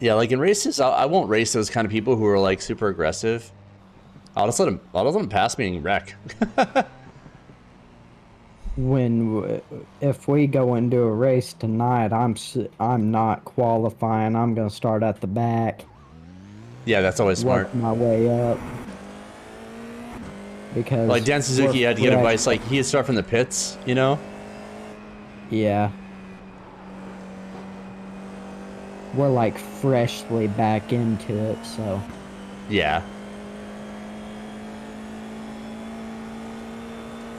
Yeah, like in races, I won't race those kind of people who are like super aggressive. I'll just let them pass me and wreck. If we go into a race tonight, I'm not qualifying. I'm gonna start at the back. Yeah, that's always smart. Work my way up. Because like Dan Suzuki had to get advice, like he had to start from the pits, you know? Yeah. We're like freshly back into it, so. Yeah.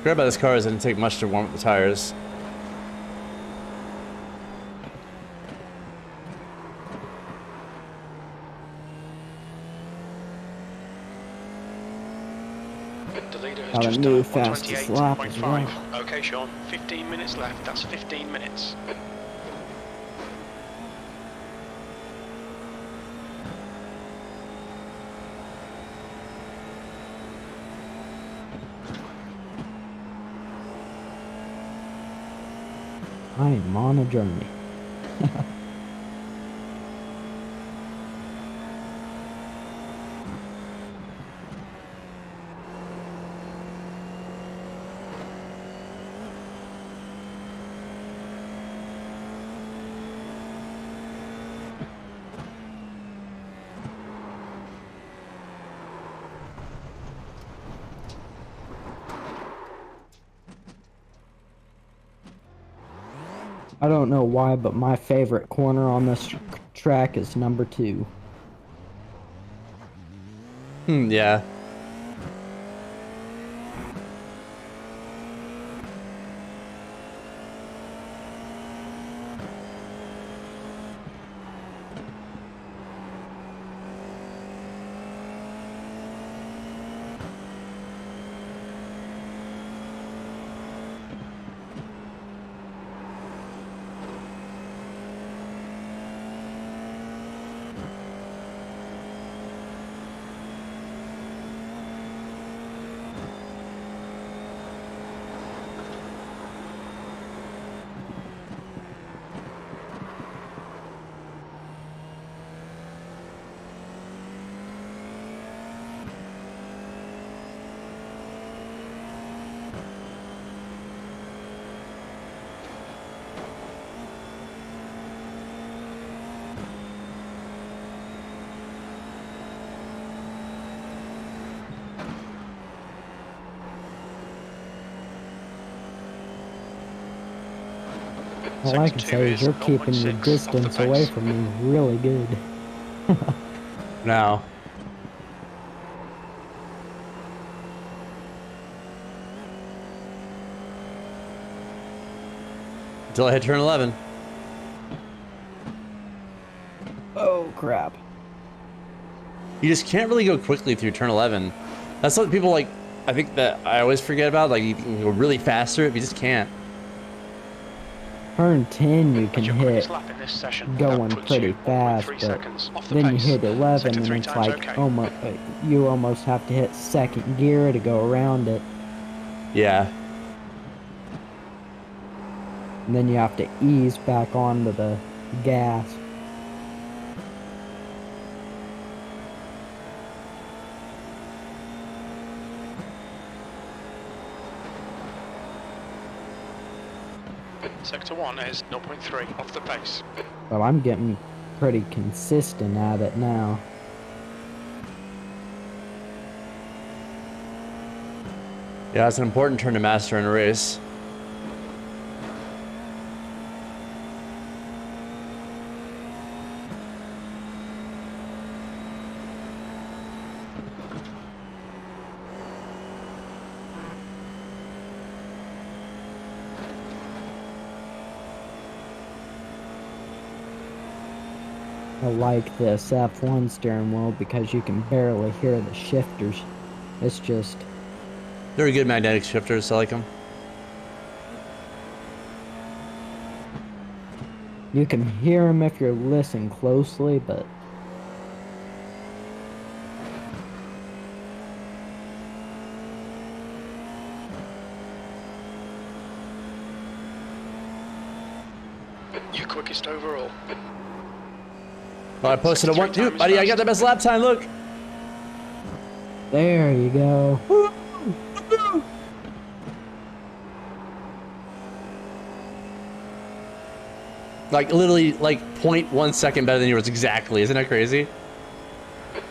Great about this car is it didn't take much to warm up the tires. The leader has Got a just new done fastest lap as well. 128.5. Okay, Sean. 15 minutes left. That's 15 minutes. I am on a journey. I don't know why, but my favorite corner on this track is number 2. Yeah. All I can say is you're keeping your distance away from me really good. Now. Until I hit turn 11. Oh, crap. You just can't really go quickly through turn 11. That's what people like, I think that I always forget about. Like, you can go really fast through it, but you just can't. Turn 10 you can Your hit quickest lap in this session. going That puts pretty you fast, 1.3 but seconds off the then you pace. hit 11 Sector and 3 it's times like okay. almost, you almost have to hit second gear to go around it. Yeah. And then you have to ease back onto the gas. Sector 1 is 0.3 off the pace. But I'm getting pretty consistent at it now. Yeah, it's an important turn to master in a race. I like this F1 steering wheel because you can barely hear the shifters. It's just... They're good magnetic shifters, I like them. You can hear them if you're listening closely, but... Your quickest overall. Well, I posted a 1-2, buddy. I got the best lap time. Look. There you go. Like literally, like 0.1 second better than yours exactly. Isn't that crazy?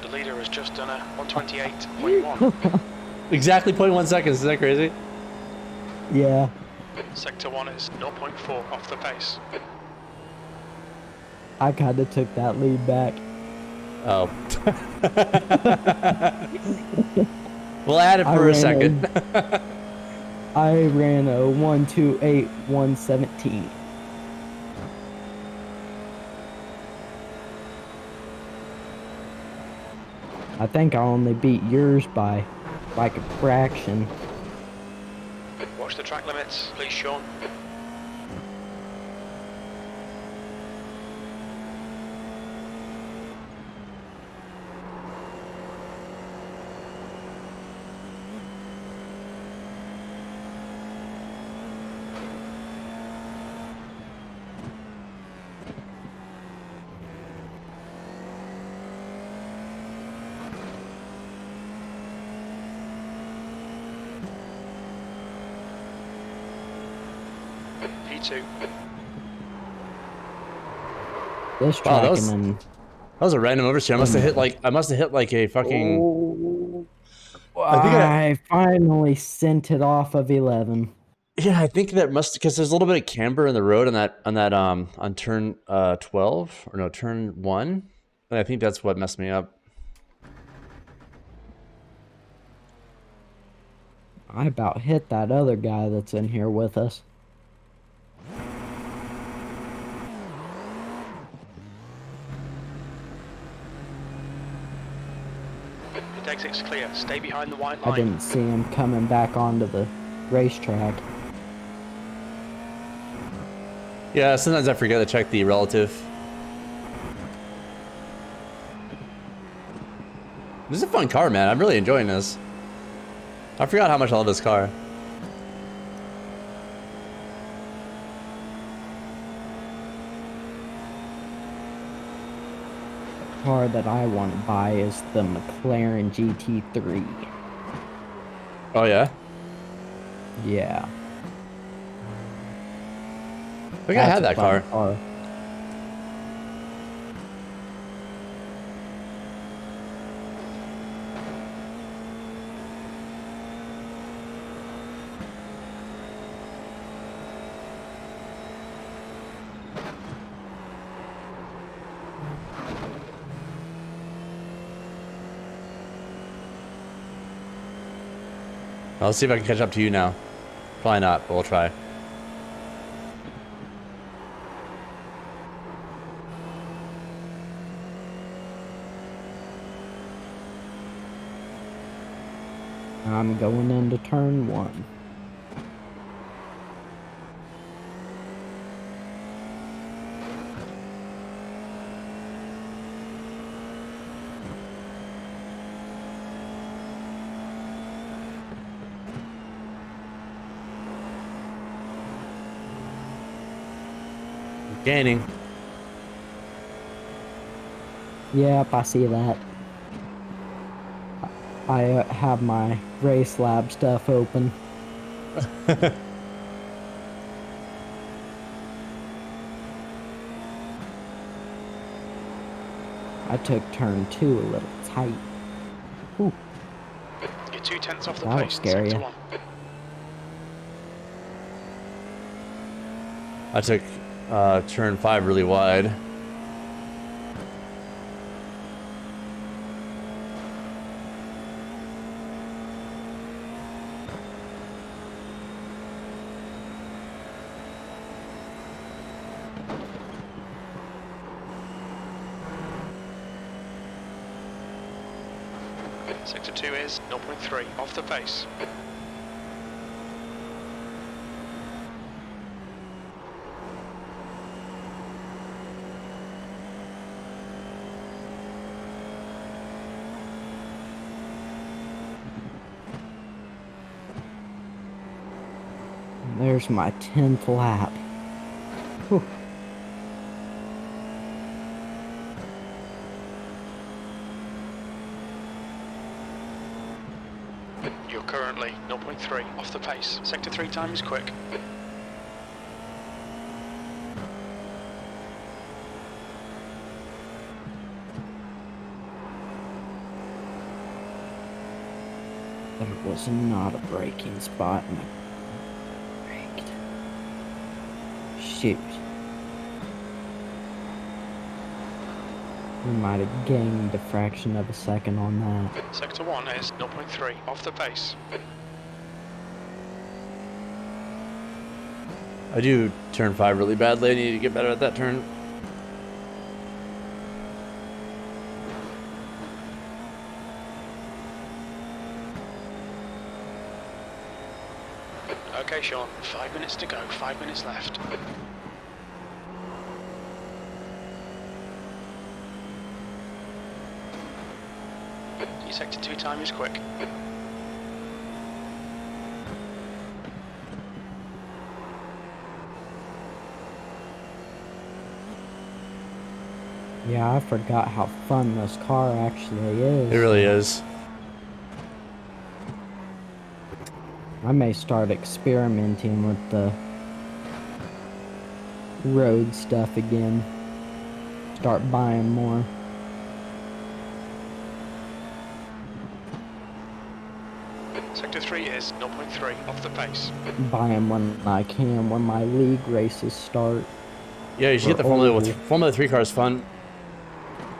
The leader has just done a 128.1. Exactly 0.1 seconds. Isn't that crazy? Yeah. Sector 1 is 0.4 off the pace. I kind of took that lead back. Oh. We'll add it for a second. I ran a 1:28.117. I think I only beat yours by like a fraction. Watch the track limits, please, Sean. P2. This Wow, track that was, and then that was a random oversteer. I must have hit like a fucking. oh, I think I finally sent it off of 11. Yeah, I think that must, because there's a little bit of camber in the road on turn 12 or no, turn 1, and I think that's what messed me up. I about hit that other guy that's in here with us. Pit exit's clear. Stay behind the white line. I didn't see him coming back onto the racetrack. Yeah, sometimes I forget to check the relative. This is a fun car, man. I'm really enjoying this. I forgot how much I love this car. The car that I want to buy is the McLaren GT3. Oh, yeah? Yeah. I think I had that car. I'll see if I can catch up to you now. Probably not, but we'll try. I'm going into turn 1. Gaining. Yep, I see that. I have my race lab stuff open. I took turn 2 a little tight. Whew. You're 2/10 off the That'll pace. scare Sector ya. 1. I took turn 5 really wide. Sector 2 is 0.3 off the pace. There's my 10th lap. Whew. You're currently 0.3 off the pace. Sector 3 time is quick. That was not a braking spot. And I braked. Shoot. We might have gained a fraction of a second on that. Sector 1 is 0.3 off the pace. I do turn 5 really badly. I need to get better at that turn. Okay, Sean. 5 minutes to go. 5 minutes left. Your sector 2 time is quick. Yeah, I forgot how fun this car actually is. It really is. I may start experimenting with the road stuff again. Start buying more. Sector 3 is 0.3 off the pace. Buying when I can, when my league races start. Yeah, you should get the Formula 3 car is fun.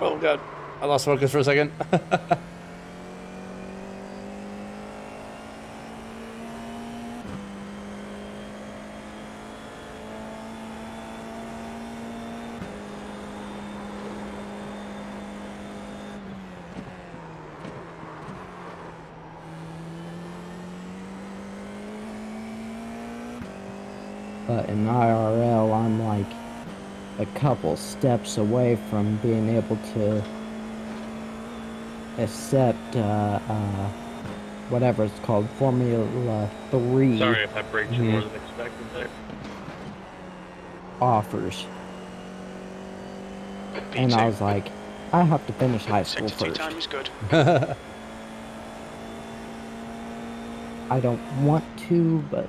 Oh god, I lost focus for a second. But in IRL, I'm like a couple steps away from being able to accept whatever it's called, Formula 3 Sorry if I braked you more than expected there. offers. And I was like, I have to finish high school Sector 2 first. time is good. I don't want to, but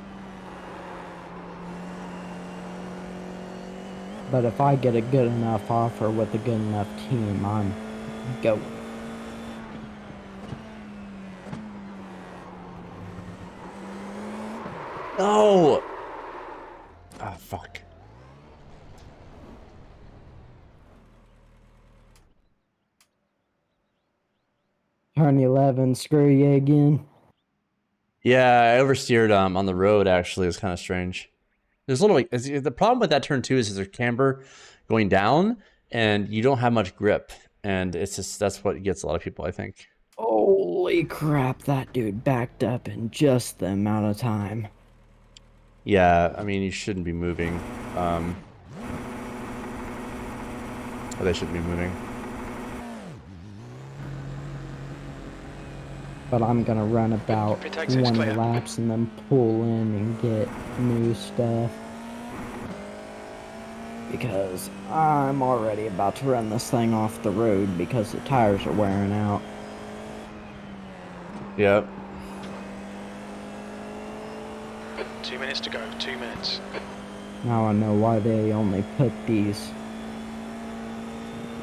if I get a good enough offer with a good enough team, I'm going. No! Ah, fuck. Turn 11, screw you again. Yeah, I oversteered on the road. Actually, it's kind of strange. There's a little like the problem with that turn too is there's camber going down, and you don't have much grip, and it's just that's what gets a lot of people, I think. Holy crap! That dude backed up in just the amount of time. Yeah, I mean you shouldn't be moving. Or they shouldn't be moving. But I'm gonna run about 20 laps and then pull in and get new stuff. Because I'm already about to run this thing off the road because the tires are wearing out. Yep. 2 minutes to go, 2 minutes. Now I know why they only put these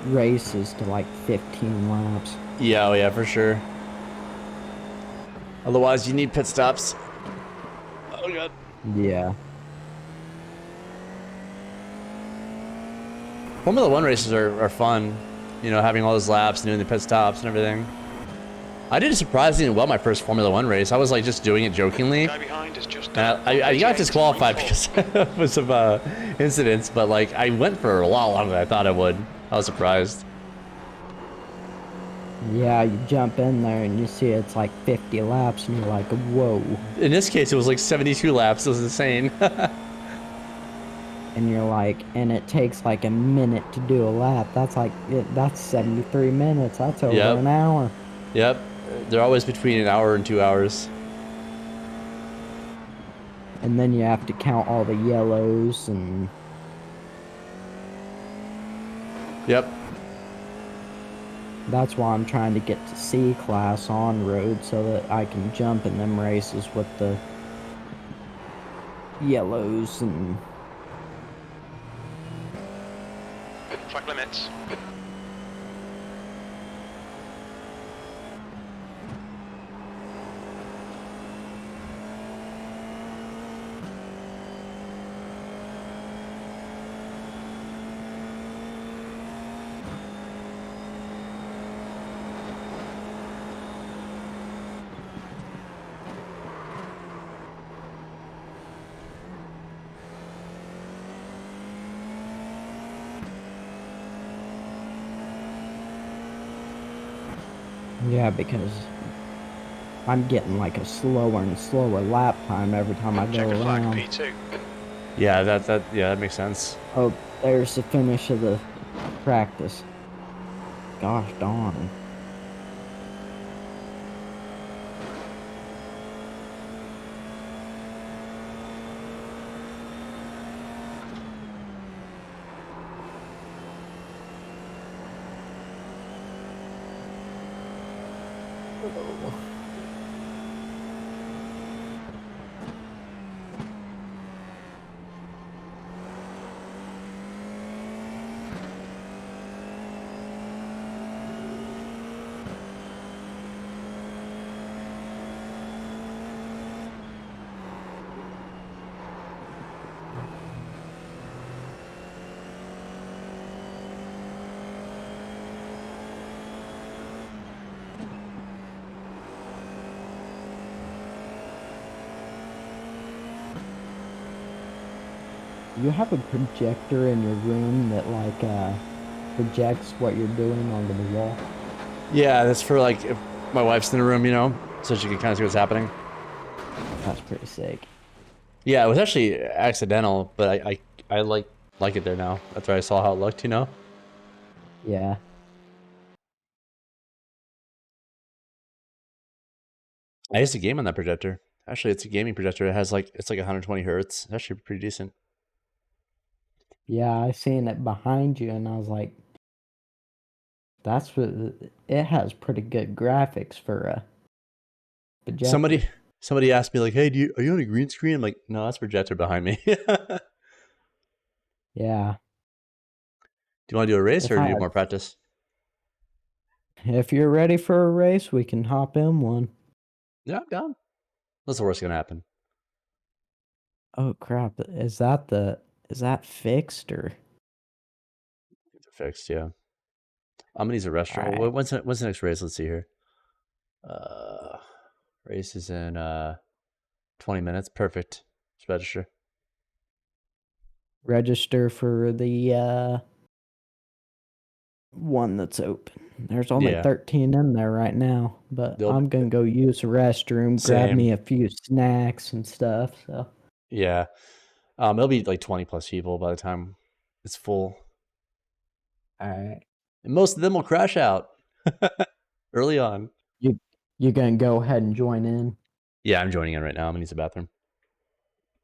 races to like 15 laps. Yeah, oh yeah, for sure. Otherwise, you need pit stops. Oh god. Yeah. Formula One races are fun. You know, having all those laps and doing the pit stops and everything. I did surprisingly well my first Formula One race. I was like just doing it jokingly. I got disqualified because of some incidents, but like I went for a lot longer than I thought I would. I was surprised. Yeah, you jump in there and you see it's like 50 laps and you're like, whoa. In this case, it was like 72 laps. It was insane. And you're like, and it takes like a minute to do a lap. That's like, that's 73 minutes. That's over an hour. Yep. They're always between an hour and 2 hours. And then you have to count all the yellows and... Yep. That's why I'm trying to get to C-Class on road so that I can jump in them races with the yellows and... Track limits. Yeah, because I'm getting like a slower and slower lap time every time I go around. P2. Yeah, that makes sense. Oh, there's the finish of the practice. Gosh darn. You have a projector in your room that like projects what you're doing onto the wall. Yeah, that's for like if my wife's in the room, you know, so she can kind of see what's happening. That's pretty sick. Yeah, it was actually accidental, but I like it there now. That's where I saw how it looked, you know. Yeah. I used to game on that projector. Actually, it's a gaming projector. It has like it's like 120 hertz. It's actually pretty decent. Yeah, I seen it behind you and I was like, that's what it has pretty good graphics for a projector. Somebody asked me like, "Hey, are you on a green screen?" I'm like, "No, that's a projector behind me." Yeah. Do you want to do a race If or I do had- more practice? If you're ready for a race, we can hop in one. Yeah, I'm down. What's the worst gonna happen? Oh crap! Is that fixed or? Fixed, yeah. I'm gonna use a restaurant. Alright. When's the next race? Let's see here. Race is in 20 minutes. Perfect. Just register. Register for the one that's open. There's only Yeah. 13 in there right now, but They'll I'm gonna go use the restroom, grab Same. me a few snacks and stuff. So Yeah. It'll be like 20 plus people by the time it's full. all right, And most of them will crash out early on. you gonna go ahead and join in? Yeah, I'm joining in right now. I'm gonna use the bathroom.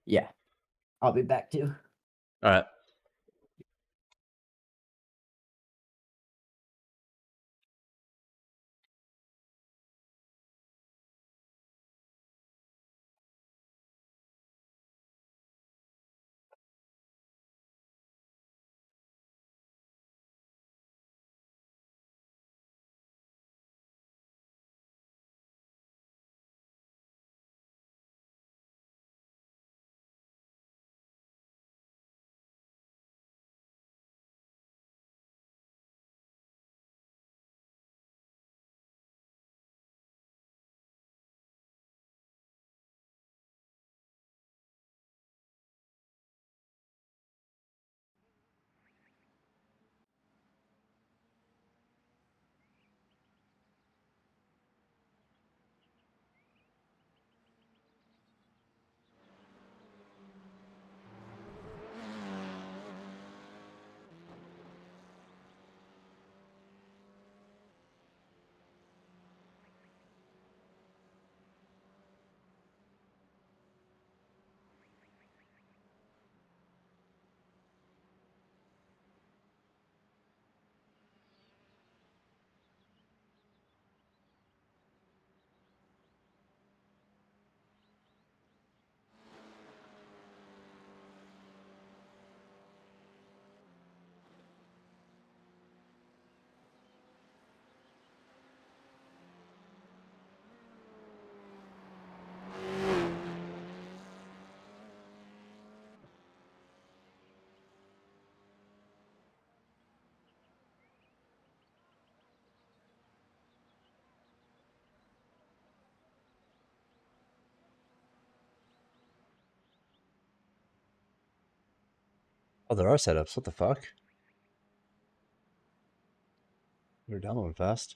Yeah, I'll be back too. All right. Oh, there are setups. What the fuck? We're downloading fast.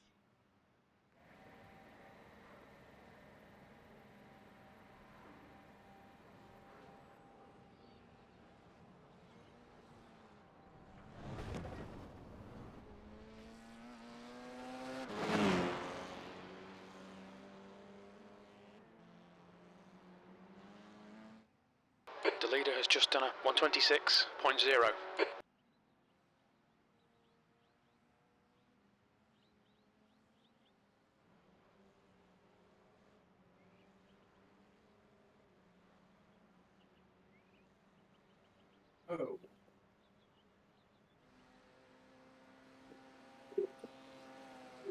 The leader has just done a 126.0.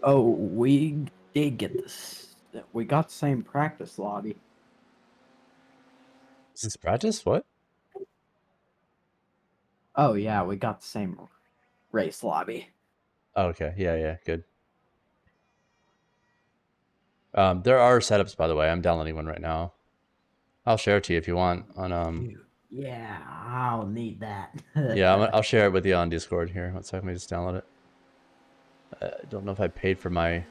Oh, we did get this. We got the same practice lobby. Since practice? What? Oh yeah, we got the same race lobby. Oh, okay. Yeah, good. There are setups, by the way. I'm downloading one right now. I'll share it to you if you want. Yeah, I'll need that. Yeah, I'll share it with you on Discord here. One second, let me just download it. I don't know if I paid for my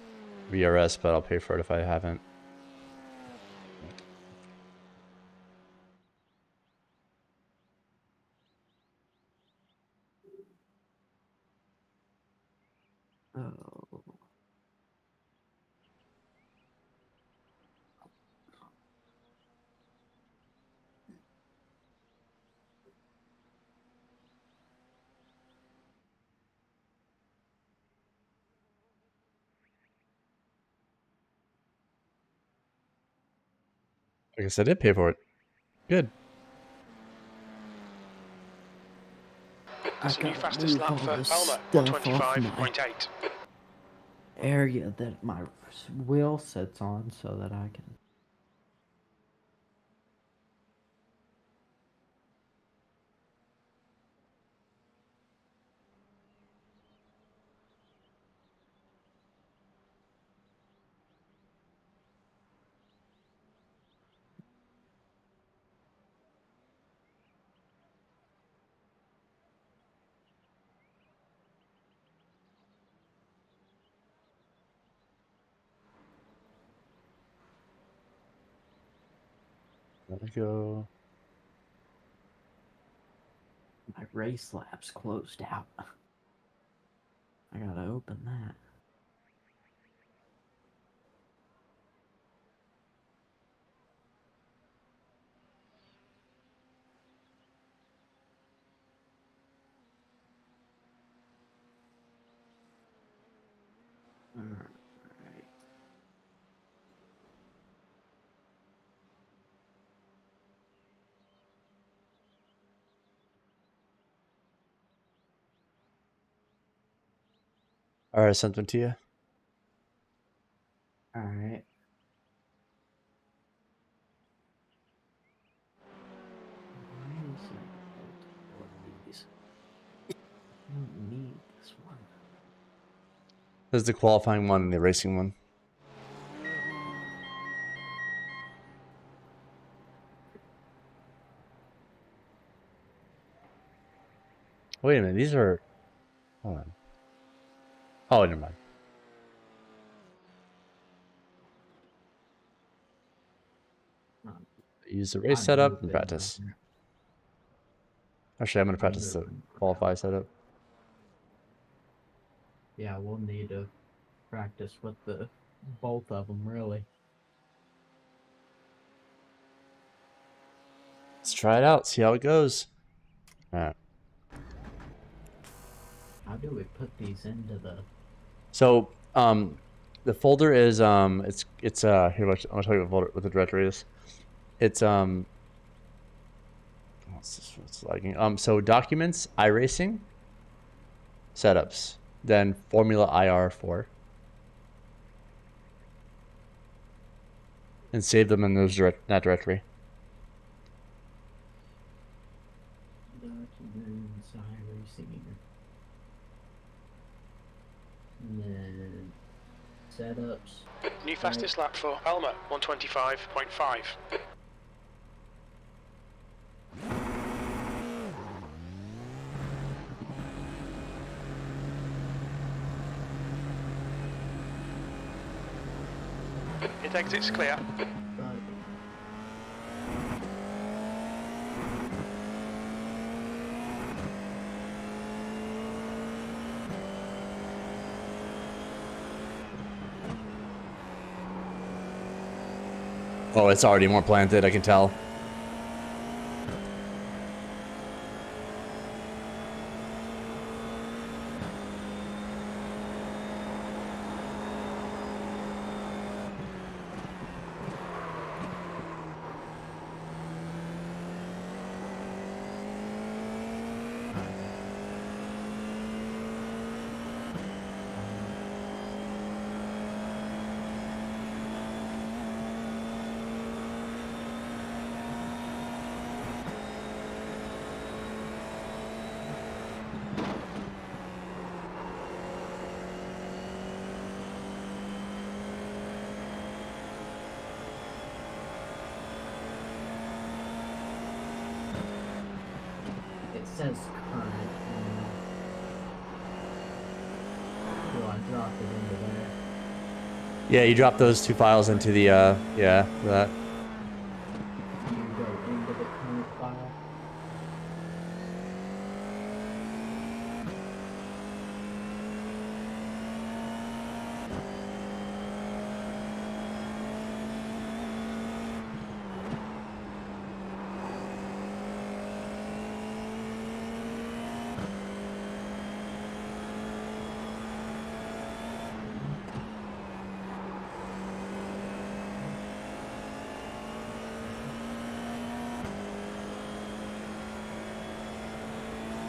VRS, but I'll pay for it if I haven't. Oh. I guess I did pay for it. Good. That's a new gotta fastest move lap all for this Alma, stuff off my 125.8. area that my wheel sits on so that I can. Let me go. My race lab's closed out. I gotta open that. Alright. All right, I sent them to you. Alright. Why is it multiple of these? I don't need this one. This is the qualifying one and the racing one. Wait a minute, these are... Hold on. Oh, never mind. Use the race setup and practice. Actually, I'm going to practice the qualify setup. Yeah, we'll need to practice with the both of them, really. Let's try it out, see how it goes. Alright. How do we put these into the... So, the folder is, it's here, I'll tell you what folder, what the directory is. It's, what's lagging? So documents, iRacing, setups, then Formula IR4. And save them in those that directory. Documents, iRacing. And then setups. New fastest lap for Alma, 125.5. It exits clear. Oh, it's already more planted, I can tell. It says current. Do I drop it into there? Yeah, you drop those two files into the, yeah, that. Do you go into the current file?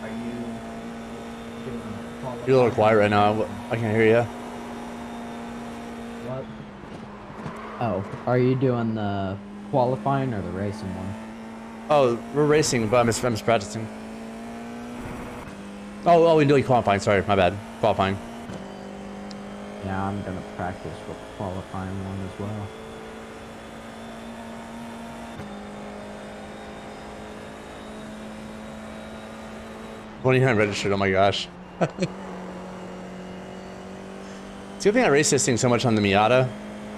Are you doing You're a little quiet right now. I can't hear you. what? Oh, are you doing the qualifying or the racing one? Oh, we're racing, but I'm just practicing. Oh, we're doing qualifying. Sorry, my bad. Qualifying. Yeah, I'm gonna practice with the qualifying one as well. $29 registered. Oh my gosh. It's a good thing I race this thing so much on the Miata.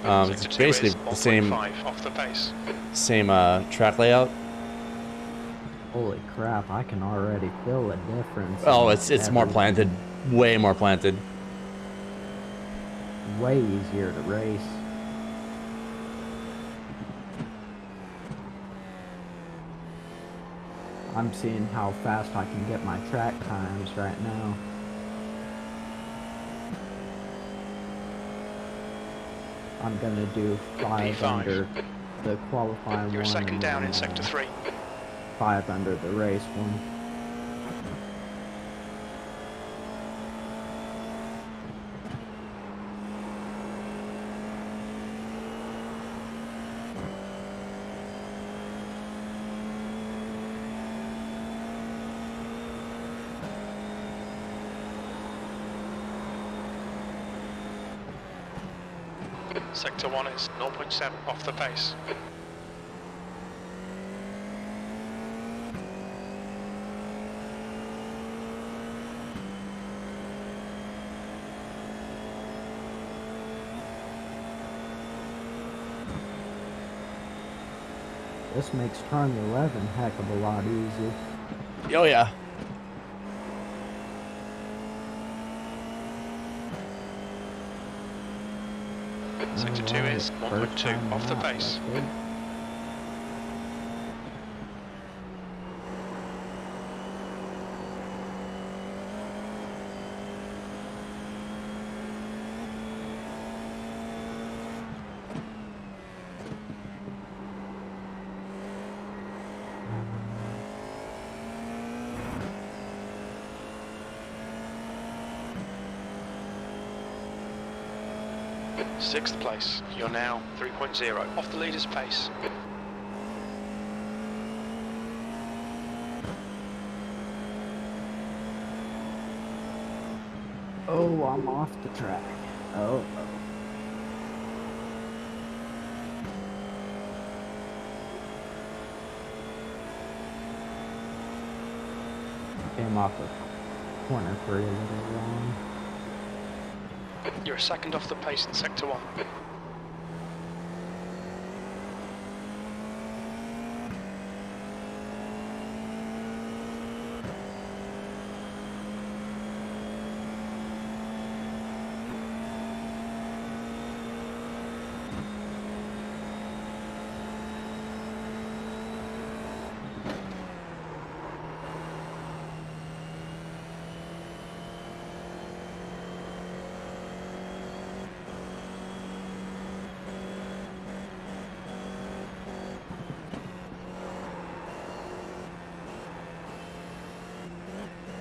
It's basically the same off the pace. track layout. Holy crap, I can already feel a difference. Oh, in it's more everything. planted. Way more planted. Way easier to race. I'm seeing how fast I can get my track times right now. I'm gonna do 5 P5. under the qualifying You're one. second and down then, in sector 3. 5 under the race one. Sector 1 is 0.7 off the pace. This makes turn 11 heck of a lot easier. Oh yeah. Sector 2 is 1.2 off the pace. Sixth place. You're now 3.0 off the leader's pace. Oh, I'm off the track. Oh. Came off of corner 3 a little wrong. You're second off the pace in sector 1.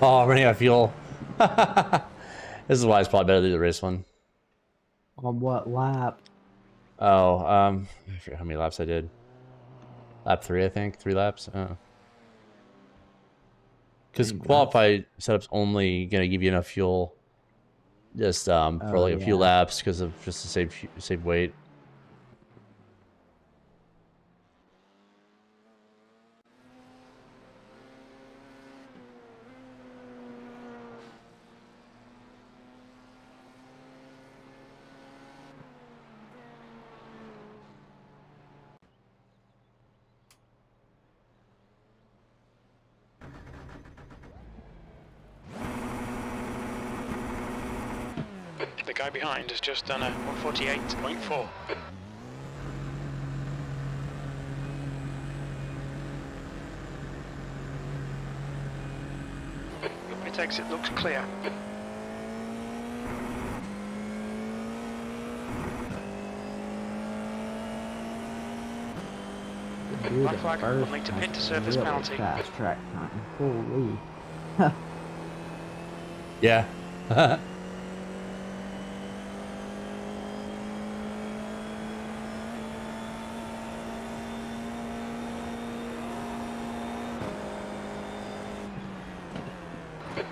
Oh, I'm running out of fuel. This is why it's probably better to do the race one. On what lap? Oh, I forget how many laps I did. Lap 3, I think. 3 laps. Because qualified setup's only gonna give you enough fuel, just for like a few laps, because of just to save weight. The guy behind has just done a 148.4. Your pit exit looks clear. Black flag will need to pit to serve this penalty. Fast track time. Holy. Yeah.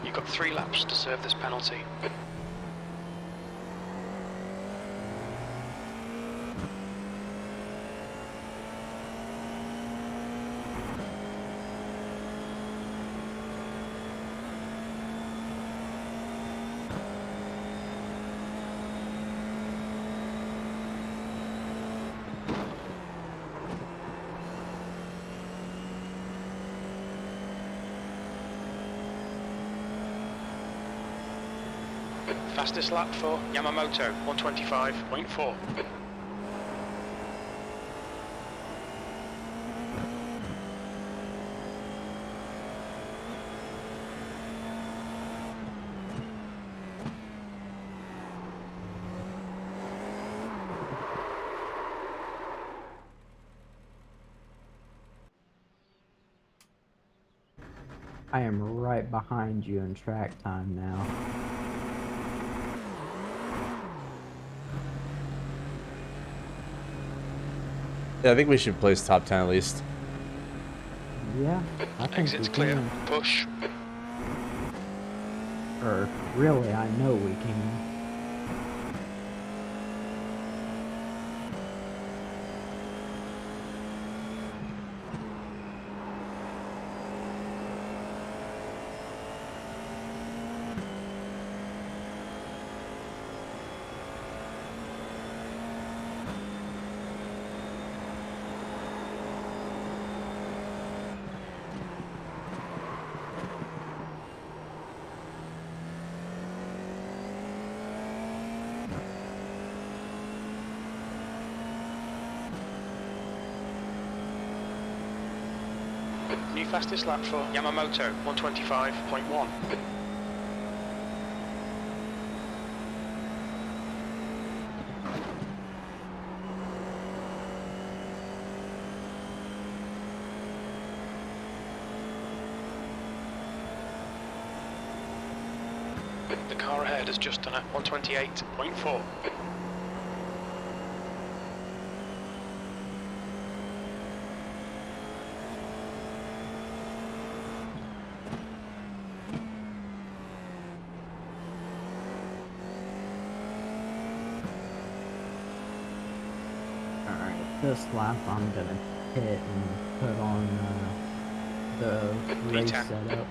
You've got 3 laps to serve this penalty. Fastest lap for Yamamoto, 125.4. I am right behind you in track time now. Yeah, I think we should place top 10 at least. Yeah, I think Exit's we clear. can. Push. Or really, I know we can. New fastest lap for Yamamoto, 125.1. The car ahead has just done a 128.4. This lap I'm gonna hit and put on the race P10. setup.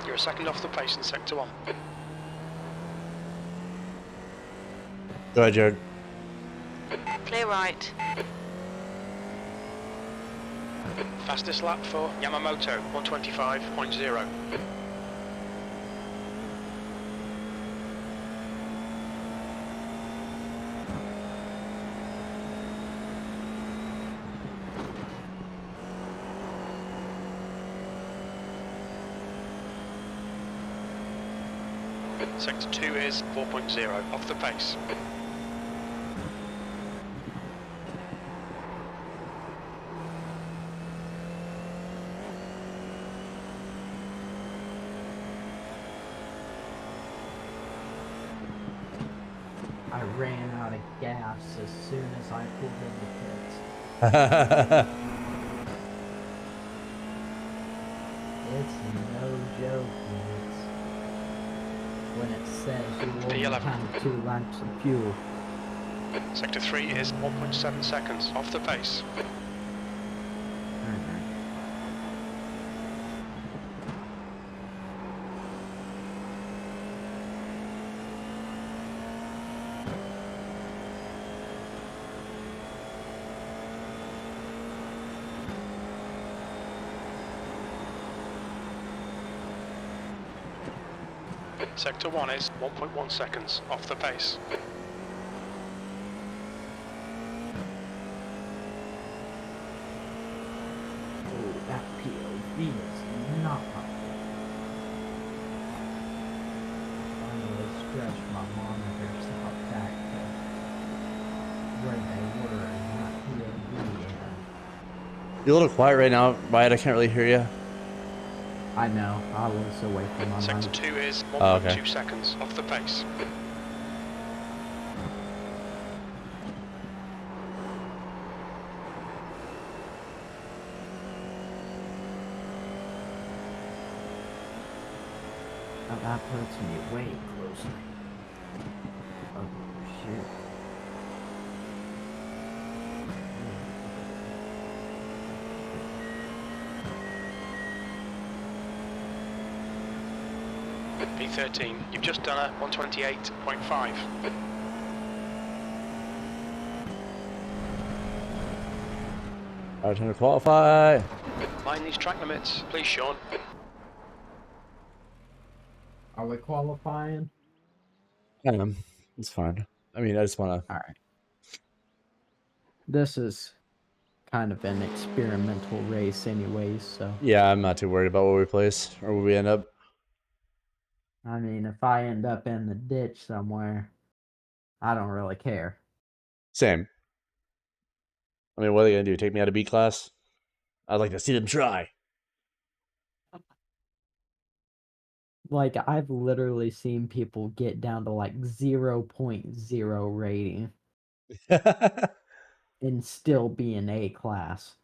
You're a second off the pace in sector 1. Go ahead, Jared. Clear right. Fastest lap for Yamamoto, 125.0. Sector 2 is 4.0, off the pace. I ran out of gas as soon as I pulled in the pits. It's no joke when it says you only P11. have 2 laps of fuel. Sector 3 is 1.7 seconds, off the pace. Sector 1 is 1.1 seconds, off the pace. Oh, that POV is not my fault. Finally stretched my monitors out back to where they were and not POV. You're a little quiet right now, Wyatt. I can't really hear you. I know, I was away from my Sector mic. 2 is 1.2 Oh, okay. seconds, off the pace. Now that puts me way closer. Oh shit. P13, you've just done a 128.5. Alright, time to qualify. Mind these track limits, please, Sean. Are we qualifying? It's fine. I mean, I just want to. All right. This is kind of an experimental race, anyways. So. Yeah, I'm not too worried about where we place or where we end up. I mean, if I end up in the ditch somewhere, I don't really care. Same. I mean, what are they gonna do? Take me out of B class? I'd like to see them try. Like, I've literally seen people get down to like 0.0 rating and still be in A class.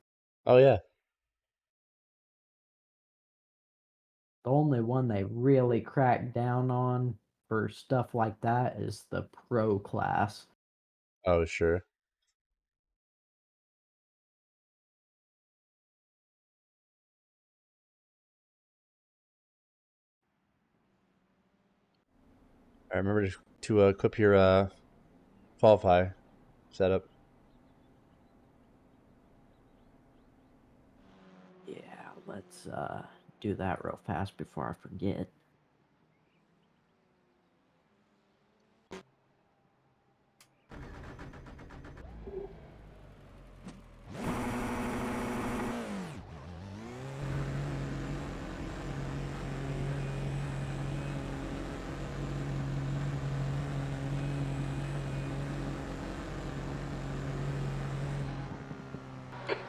Oh yeah. The only one they really crack down on for stuff like that is the pro class. Oh sure. I remember to equip your qualify setup. Yeah, let's do that real fast before I forget.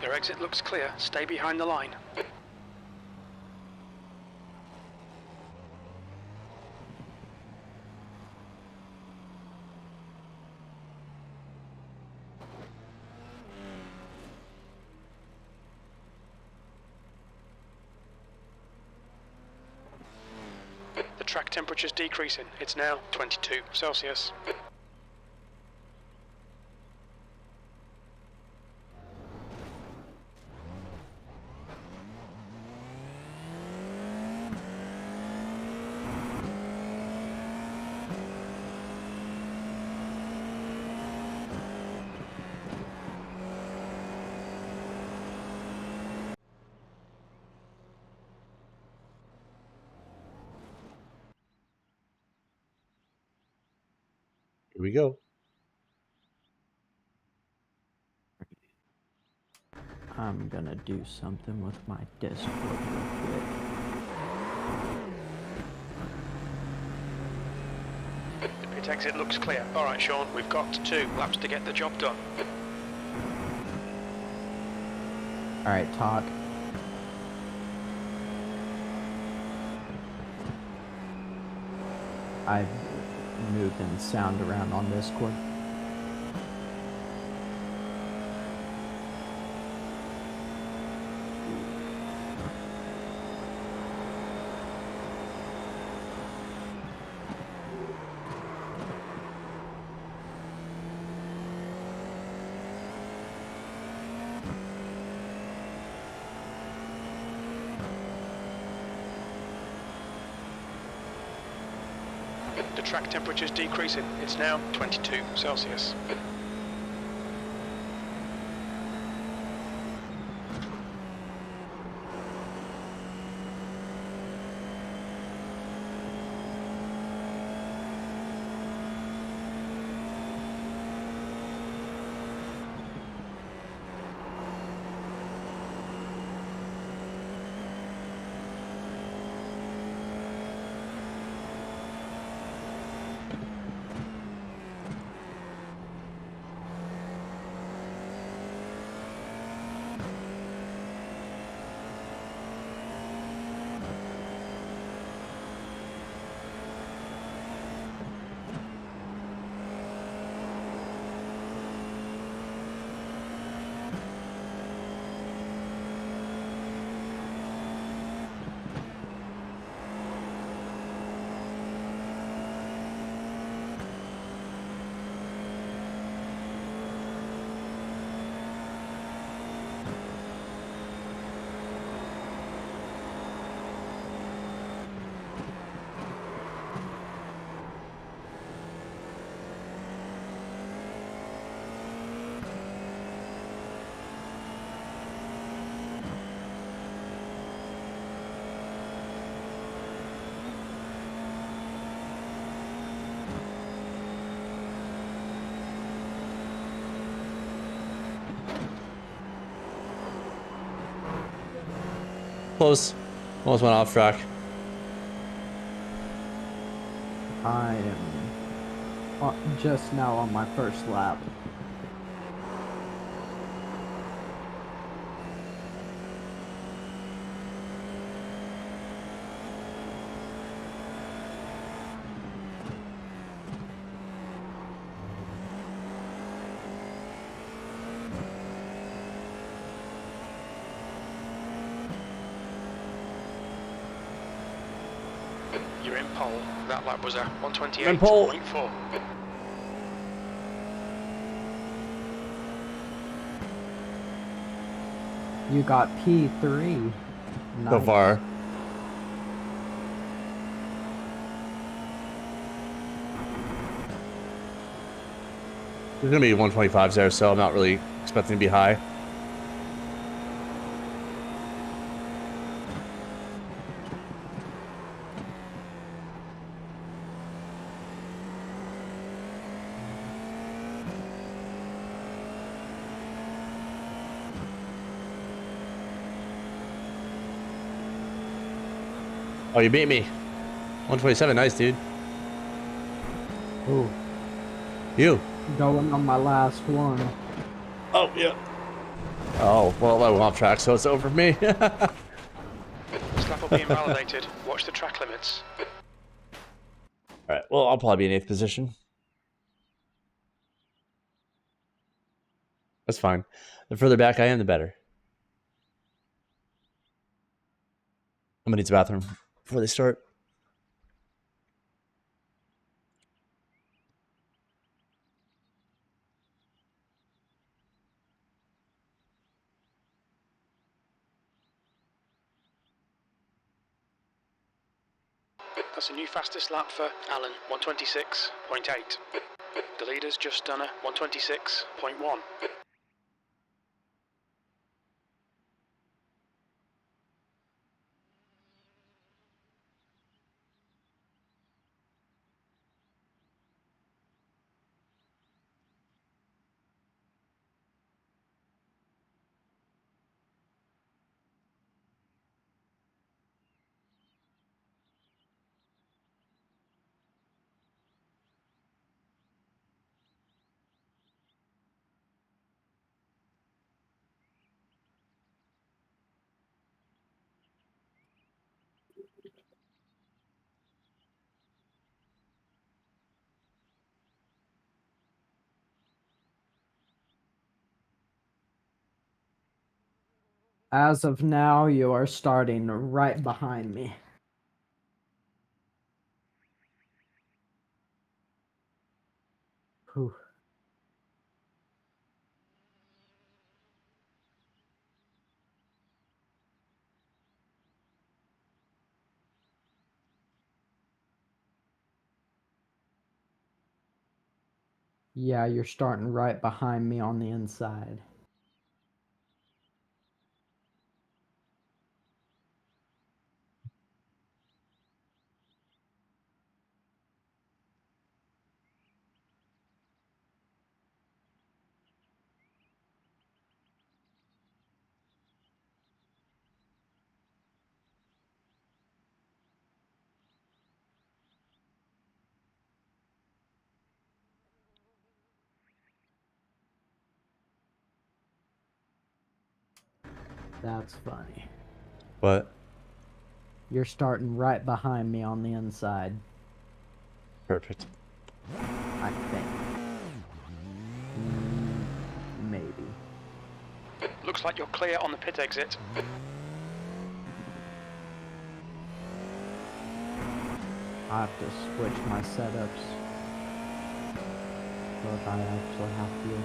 Your exit looks clear. Stay behind the line. The track temperature's decreasing. It's now 22 Celsius. Here we go. I'm gonna do something with my Discord real quick. The pit exit looks clear. Alright, Sean, we've got 2 laps to get the job done. Alright, talk. I've moving sound around on Discord. The track temperature's decreasing. It's now 22 Celsius. Close. Almost went off track. I am just now on my first lap. You're in pole. That lap was a In pole. 128.4. You got P3. So Nice. far. There's gonna be 125s there, so I'm not really expecting to be high. Oh, you beat me. 127, nice, dude. Ooh. You. Going on my last one. Oh, yeah. Oh, well, I went off track, so it's over for me. This lap will be invalidated. Watch the track limits. Alright, well, I'll probably be in 8th position. That's fine. The further back I am, the better. I'm gonna need the bathroom before they start. That's a new fastest lap for Alan, 126.8. The leader's just done a 126.1. As of now, you are starting right behind me. Whew. Yeah, you're starting right behind me on the inside. That's funny. What? You're starting right behind me on the inside. Perfect. I think. Maybe. Looks like you're clear on the pit exit. I have to switch my setups. But I actually have to.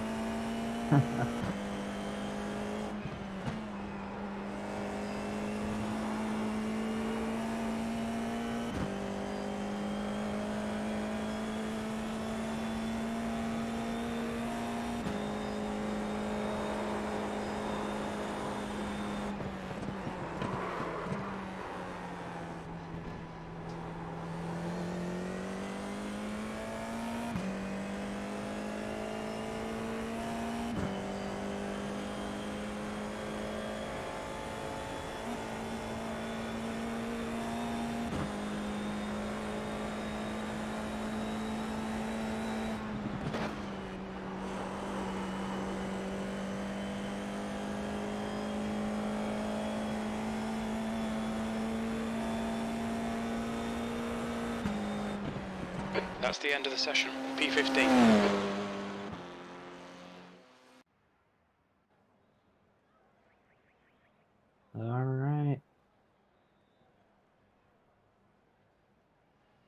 That's the end of the session. P15. All right.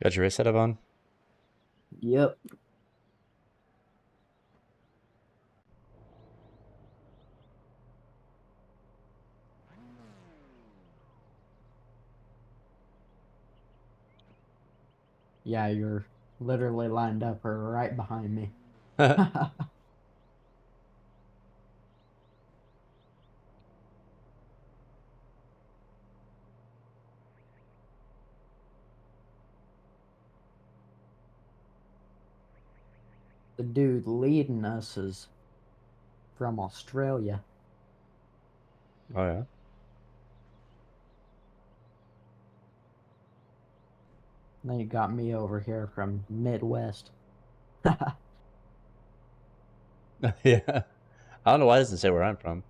Got your race setup on? Yep. Yeah, you're literally lined up right behind me. The dude leading us is from Australia. Oh, yeah. Then you got me over here from Midwest. Yeah. I don't know why it doesn't say where I'm from.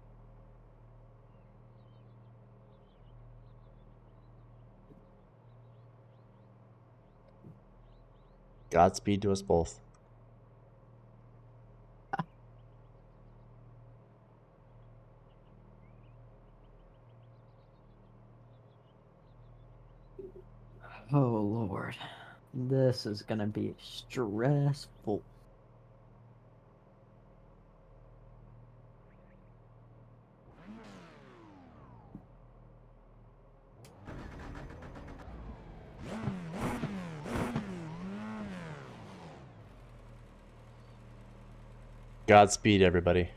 Godspeed to us both. Oh, Lord. This is gonna be stressful. Godspeed, everybody.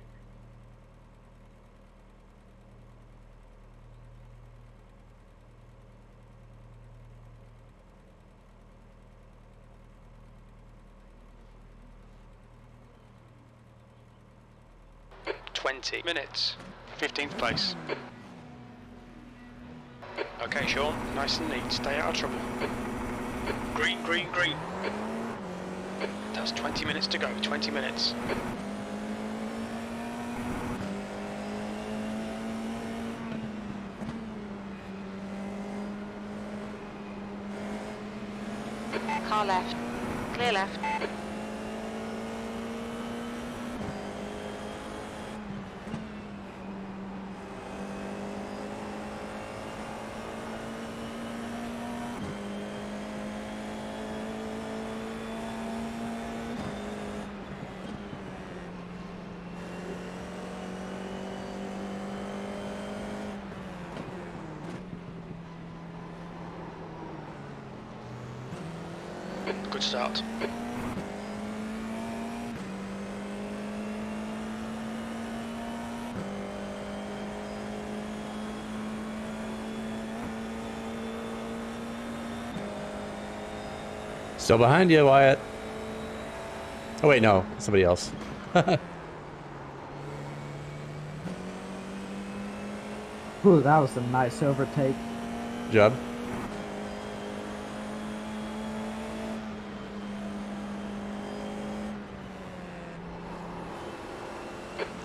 Minutes. 15th place. Okay, Sean, nice and neat. Stay out of trouble. Green, green, green. That's 20 minutes to go. 20 minutes. Car left. Clear left. Good start. Still behind you, Wyatt. Oh, wait, no. Somebody else. Ooh, that was a nice overtake. Good job.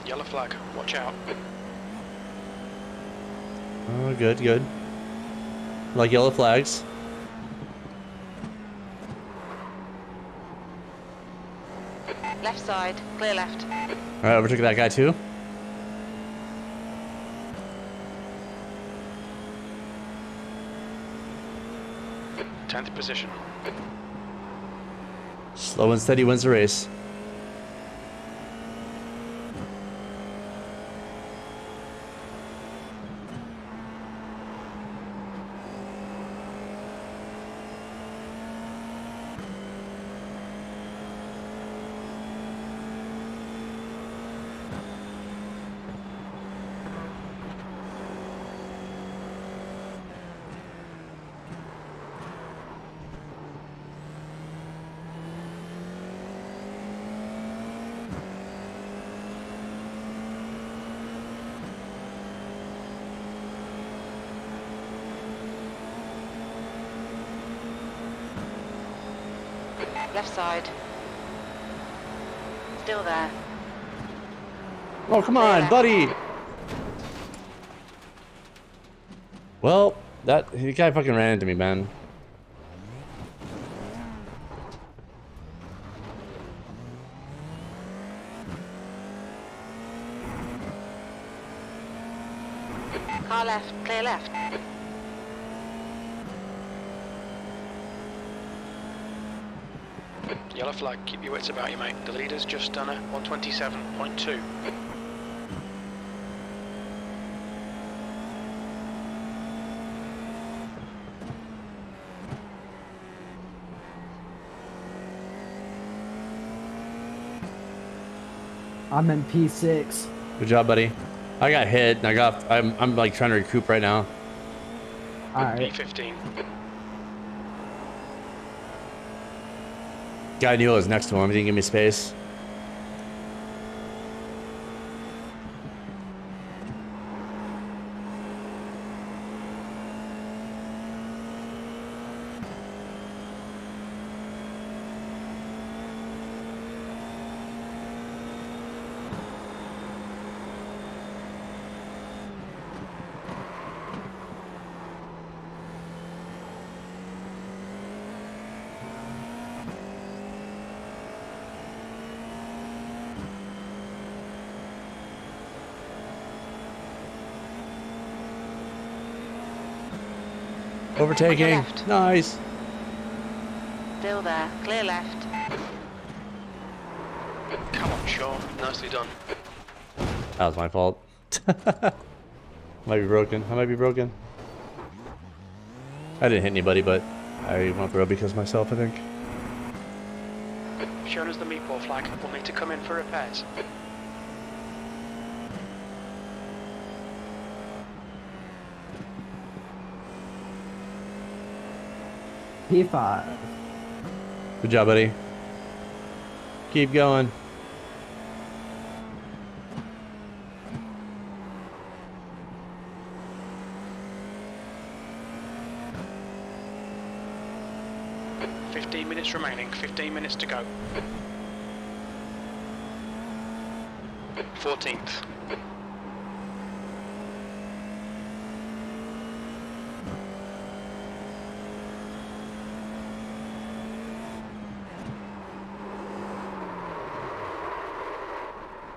Yellow flag. Watch out. Oh, good, good. Like yellow flags. Left side. Clear left. Alright, overtook that guy too. Tenth position. Slow and steady wins the race. Left side. Still there. Oh, come on, buddy. Well, the guy fucking ran into me, man. Car left, clear left. Yellow flag, keep your wits about you, mate. The leader's just done a 127.2. I'm in P6. Good job, buddy. I got hit, and I'm like trying to recoup right now. All right. P15. Guy knew I was next to him. He didn't give me space. Overtaking. Nice. Still there, clear left. Come on, Shaw. Nicely done. That was my fault. Might be broken. I might be broken. I didn't hit anybody, but I went through because of myself, I think. Shown us the meatball flag. We'll need to come in for repairs. P5. Good job, buddy. Keep going. Minutes remaining, 15 minutes to go. 14th.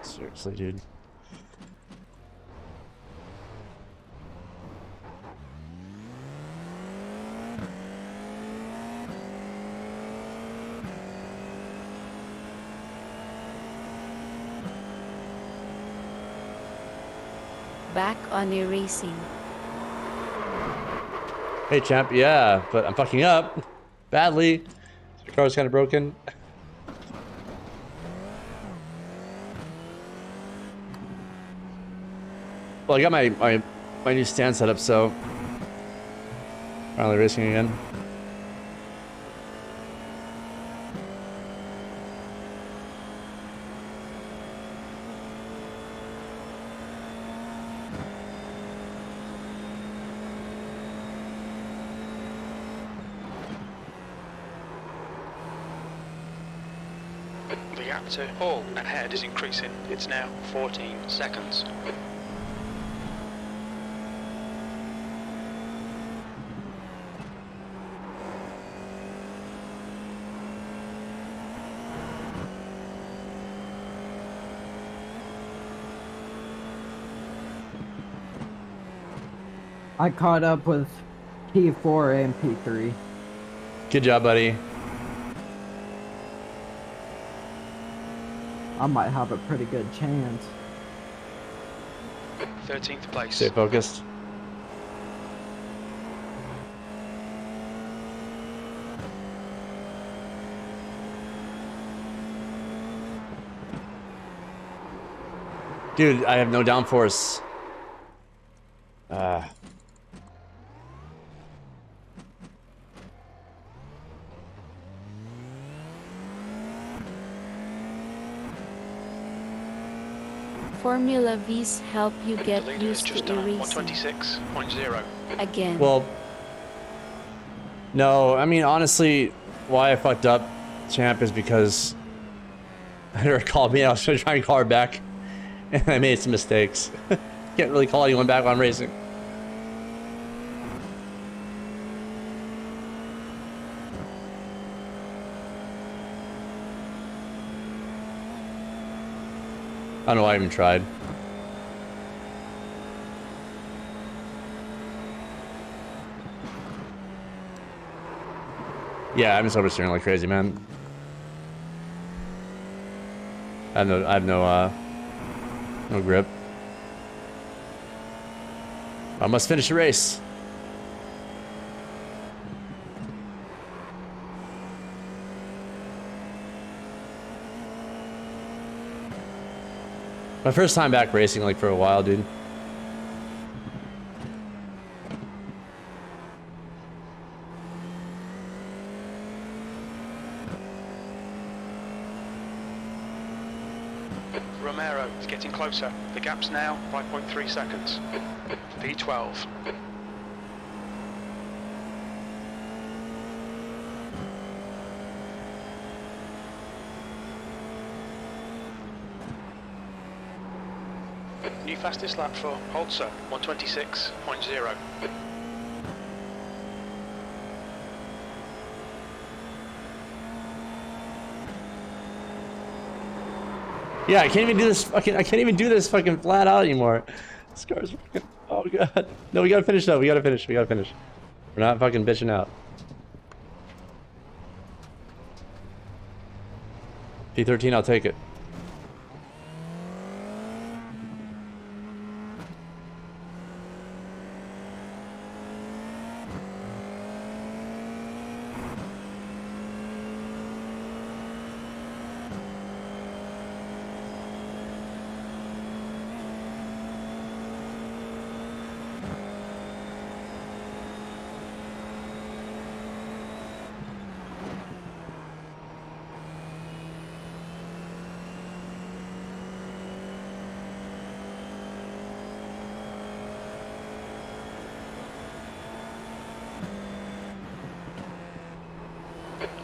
Seriously, dude. Back on your racing. Hey, champ. Yeah, but I'm fucking up badly. Your car's kind of broken. Well, I got my new stand set up, so finally racing again. The gap to Hall ahead is increasing. It's now 14 seconds. I caught up with P4 and P3. Good job, buddy. I might have a pretty good chance. 13th place. Stay focused. Dude, I have no downforce. Formula V's help you get used to erasing. 126.0. Again. Well, no, I mean, honestly, why I fucked up, champ, is because her called me. I was trying to call her back, and I made some mistakes. Can't really call anyone back while I'm racing. I don't know why I even tried. Yeah, I'm just over steering like crazy, man. I have no grip. I must finish the race. My first time back racing, like, for a while, dude. Romero is getting closer. The gap's now 5.3 seconds. P12. New fastest lap for Holzer, 126.0. Yeah, I can't even do this fucking. I can't even do this fucking flat out anymore. This car's fucking. Oh god. No, we gotta finish though. We gotta finish. We gotta finish. We're not fucking bitching out. P13, I'll take it.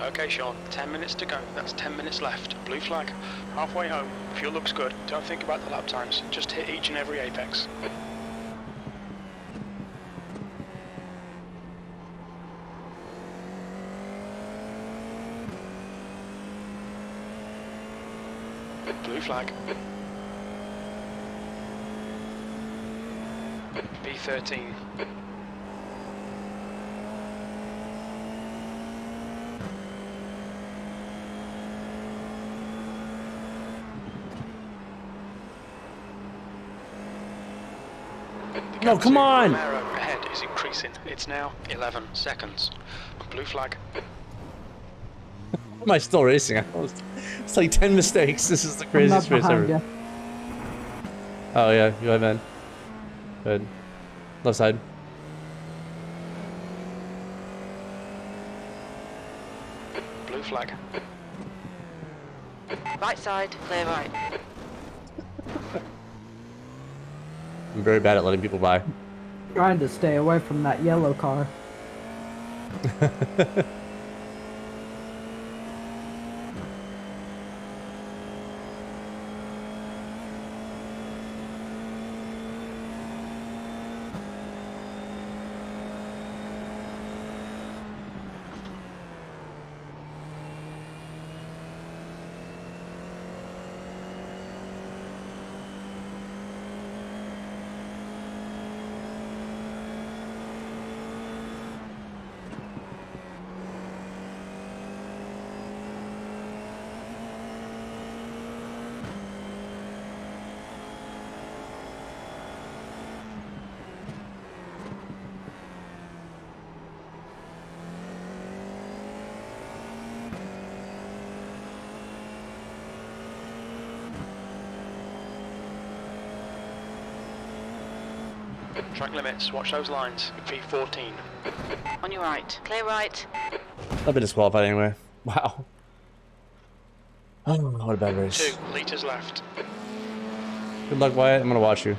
Okay, Sean, 10 minutes to go. That's 10 minutes left. Blue flag. Halfway home. Fuel looks good. Don't think about the lap times. Just hit each and every apex. Blue flag. B13. No, come on! Romero ahead is increasing. It's now 11 seconds. Blue flag. Why am I still racing? It's like 10 mistakes. This is the craziest race ever. You. Oh yeah, go ahead, man. Good. Left side. Blue flag. Right side, clear right. I'm very bad at letting people by. Trying to stay away from that yellow car. Track limits. Watch those lines. P14. On your right, clear right. I've been disqualified anyway. Wow. Oh, what a bad race. 2 litres left. Good luck, Wyatt. I'm gonna watch you.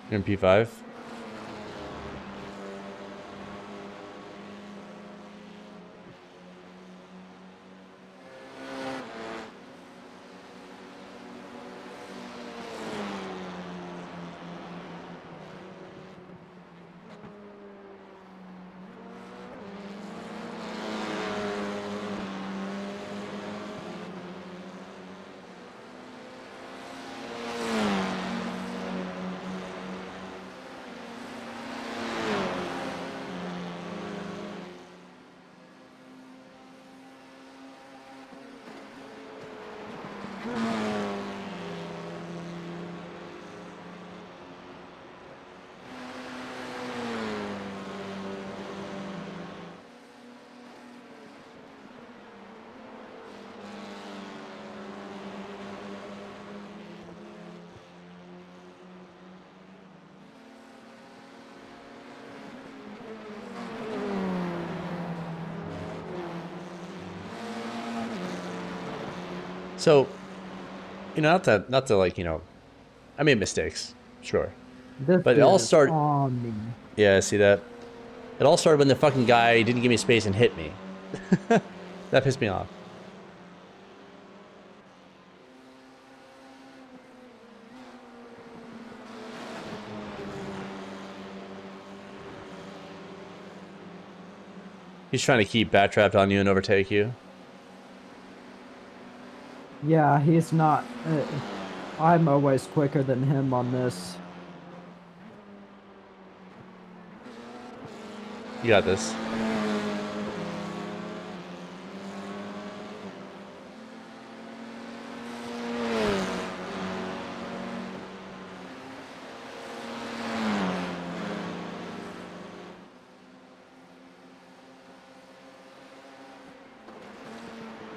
You're in P5. So, not to like, I made mistakes, sure. This But it dude all is started. on me. Yeah, see that? It all started when the fucking guy didn't give me space and hit me. That pissed me off. He's trying to keep Bat-Trapped on you and overtake you. Yeah, he's not. I'm always quicker than him on this. You got this.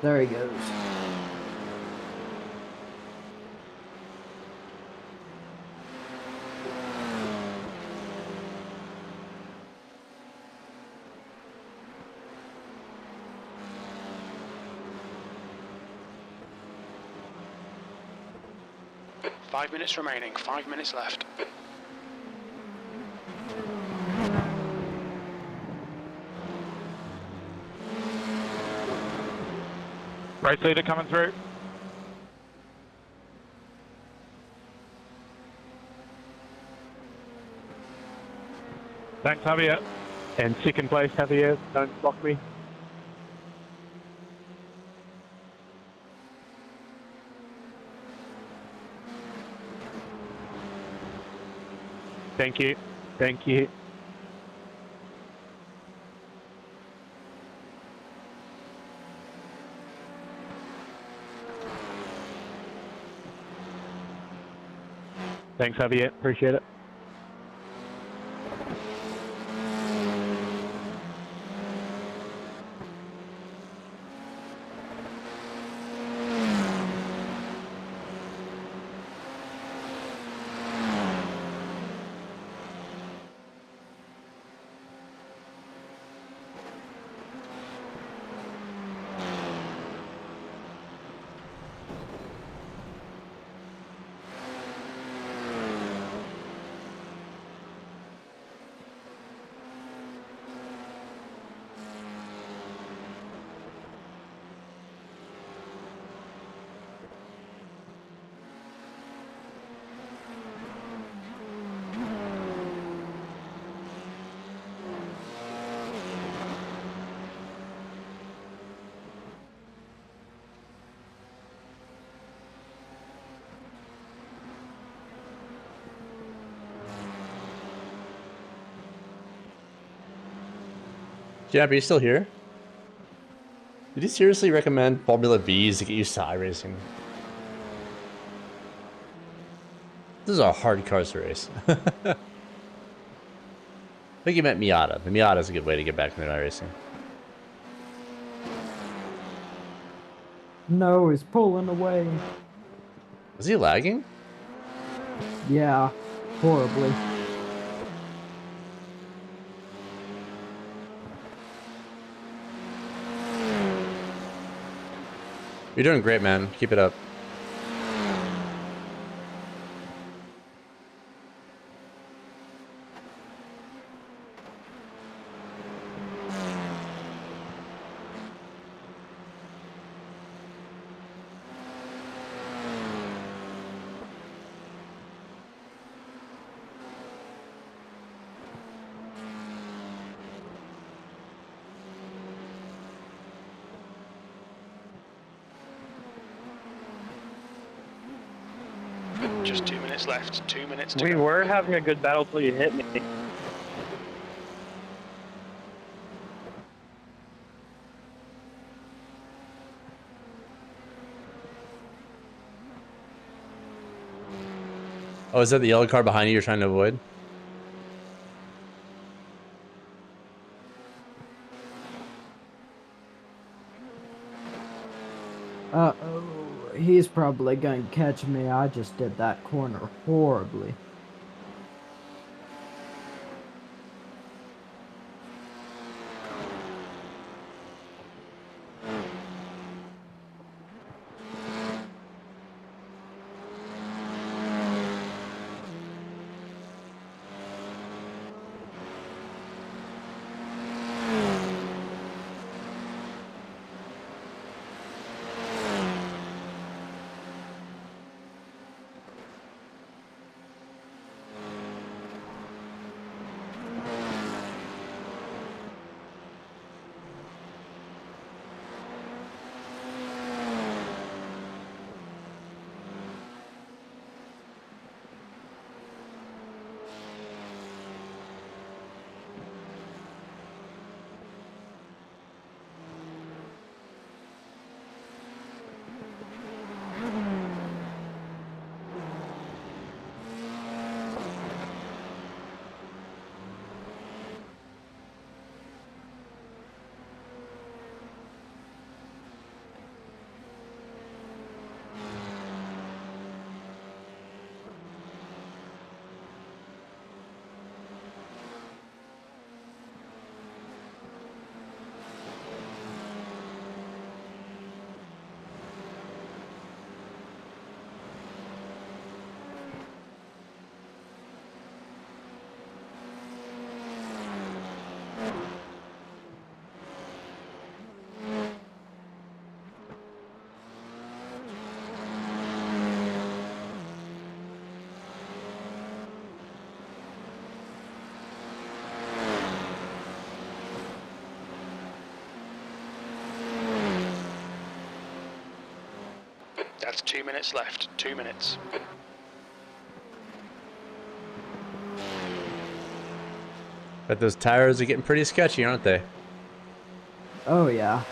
There he goes. Five minutes remaining. 5 minutes left. Race leader coming through. Thanks, Javier. And second place, Javier. Don't block me. Thank you. Thank you. Thanks, Javier. Appreciate it. Jab, are you still here? Did you seriously recommend Formula Vs to get used to iRacing? This is a hard cars to race. I think you meant Miata. The Miata is a good way to get back into iRacing. No, he's pulling away. Was he lagging? Yeah, horribly. You're doing great, man. Keep it up. Just 2 minutes left. 2 minutes to We go. were having a good battle till you hit me. Oh, is that the yellow car behind you you're trying to avoid? Uh-oh. He's probably gonna catch me. I just did that corner horribly. That's 2 minutes left. 2 minutes. But those tires are getting pretty sketchy, aren't they? Oh, yeah.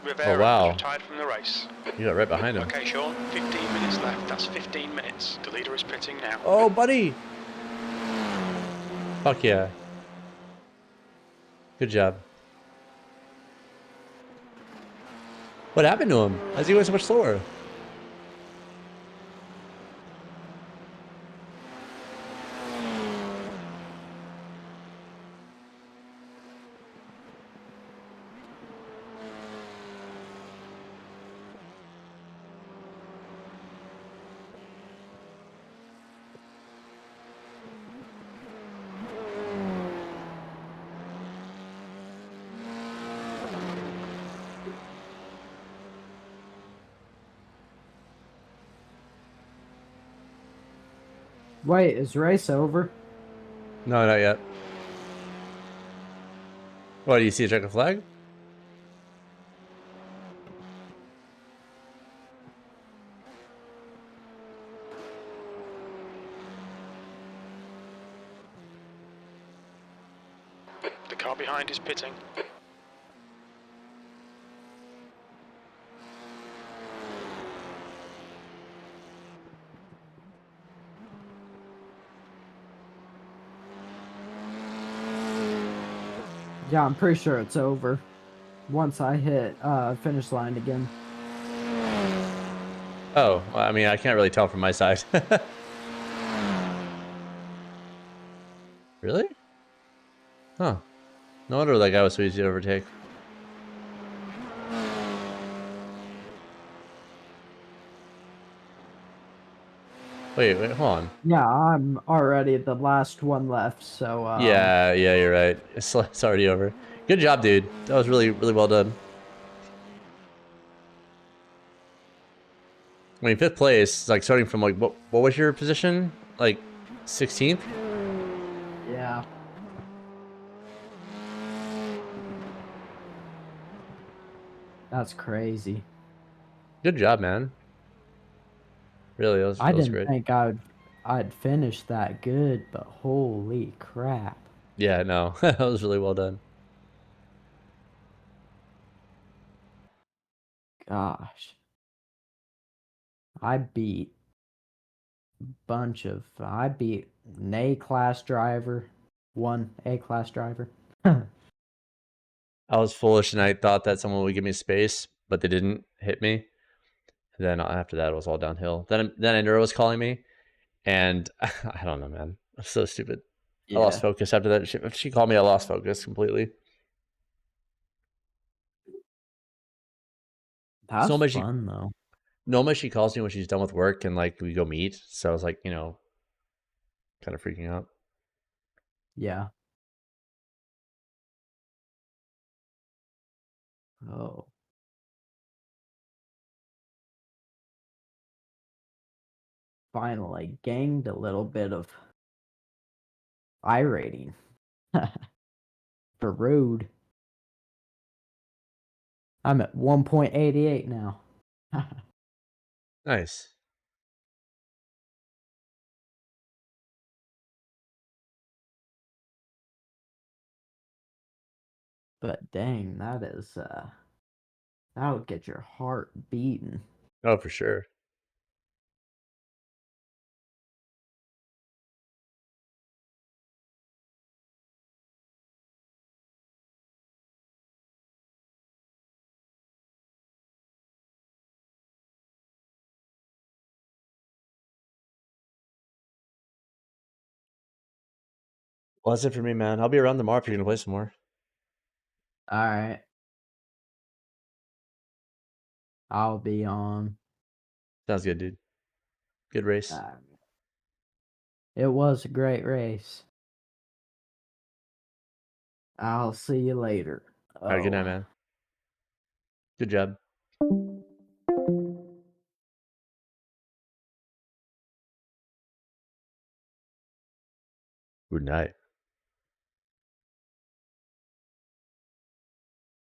Rivera, Oh, wow. you're tired from the race. You got right behind him. Okay, Sean, 15 minutes left. That's 15 minutes. The leader is pitting now. Oh, buddy. Fuck yeah. Good job. What happened to him? How's he going so much slower? Wait, is race over? No, not yet. What, do you see a checkered flag? The car behind is pitting. Yeah, I'm pretty sure it's over. Once I hit finish line again. Oh, well, I mean, I can't really tell from my side. Really? Huh. No wonder that guy was so easy to overtake. Wait, hold on. Yeah, I'm already the last one left, so Yeah, you're right. It's already over. Good job, dude. That was really, really well done. I mean, 5th place, like starting from like what was your position? Like 16th? yeah. That's crazy. Good job, man. Really, I that was didn't great. think I'd finish that good, but holy crap. Yeah, no, that was really well done. Gosh. I beat an A-class driver, one A-class driver. I was foolish and I thought that someone would give me space, but they didn't hit me. And then after that, it was all downhill. Then Enduro was calling me, and I don't know, man. I'm so stupid. I lost Yeah. focus after that. She called me. I lost focus completely. That's So much fun though. normally she calls me when she's done with work and like we go meet. So I was like, kind of freaking out. Yeah. Oh. Finally gained a little bit of I rating. For rude. I'm at 1.88 now. Nice. But dang, that'll get your heart beating. Oh, for sure. Well, that's it for me, man. I'll be around tomorrow if you're gonna play some more. Alright. I'll be on. Sounds good, dude. Good race. It was a great race. I'll see you later. All right, good night, man. Good job. Good night.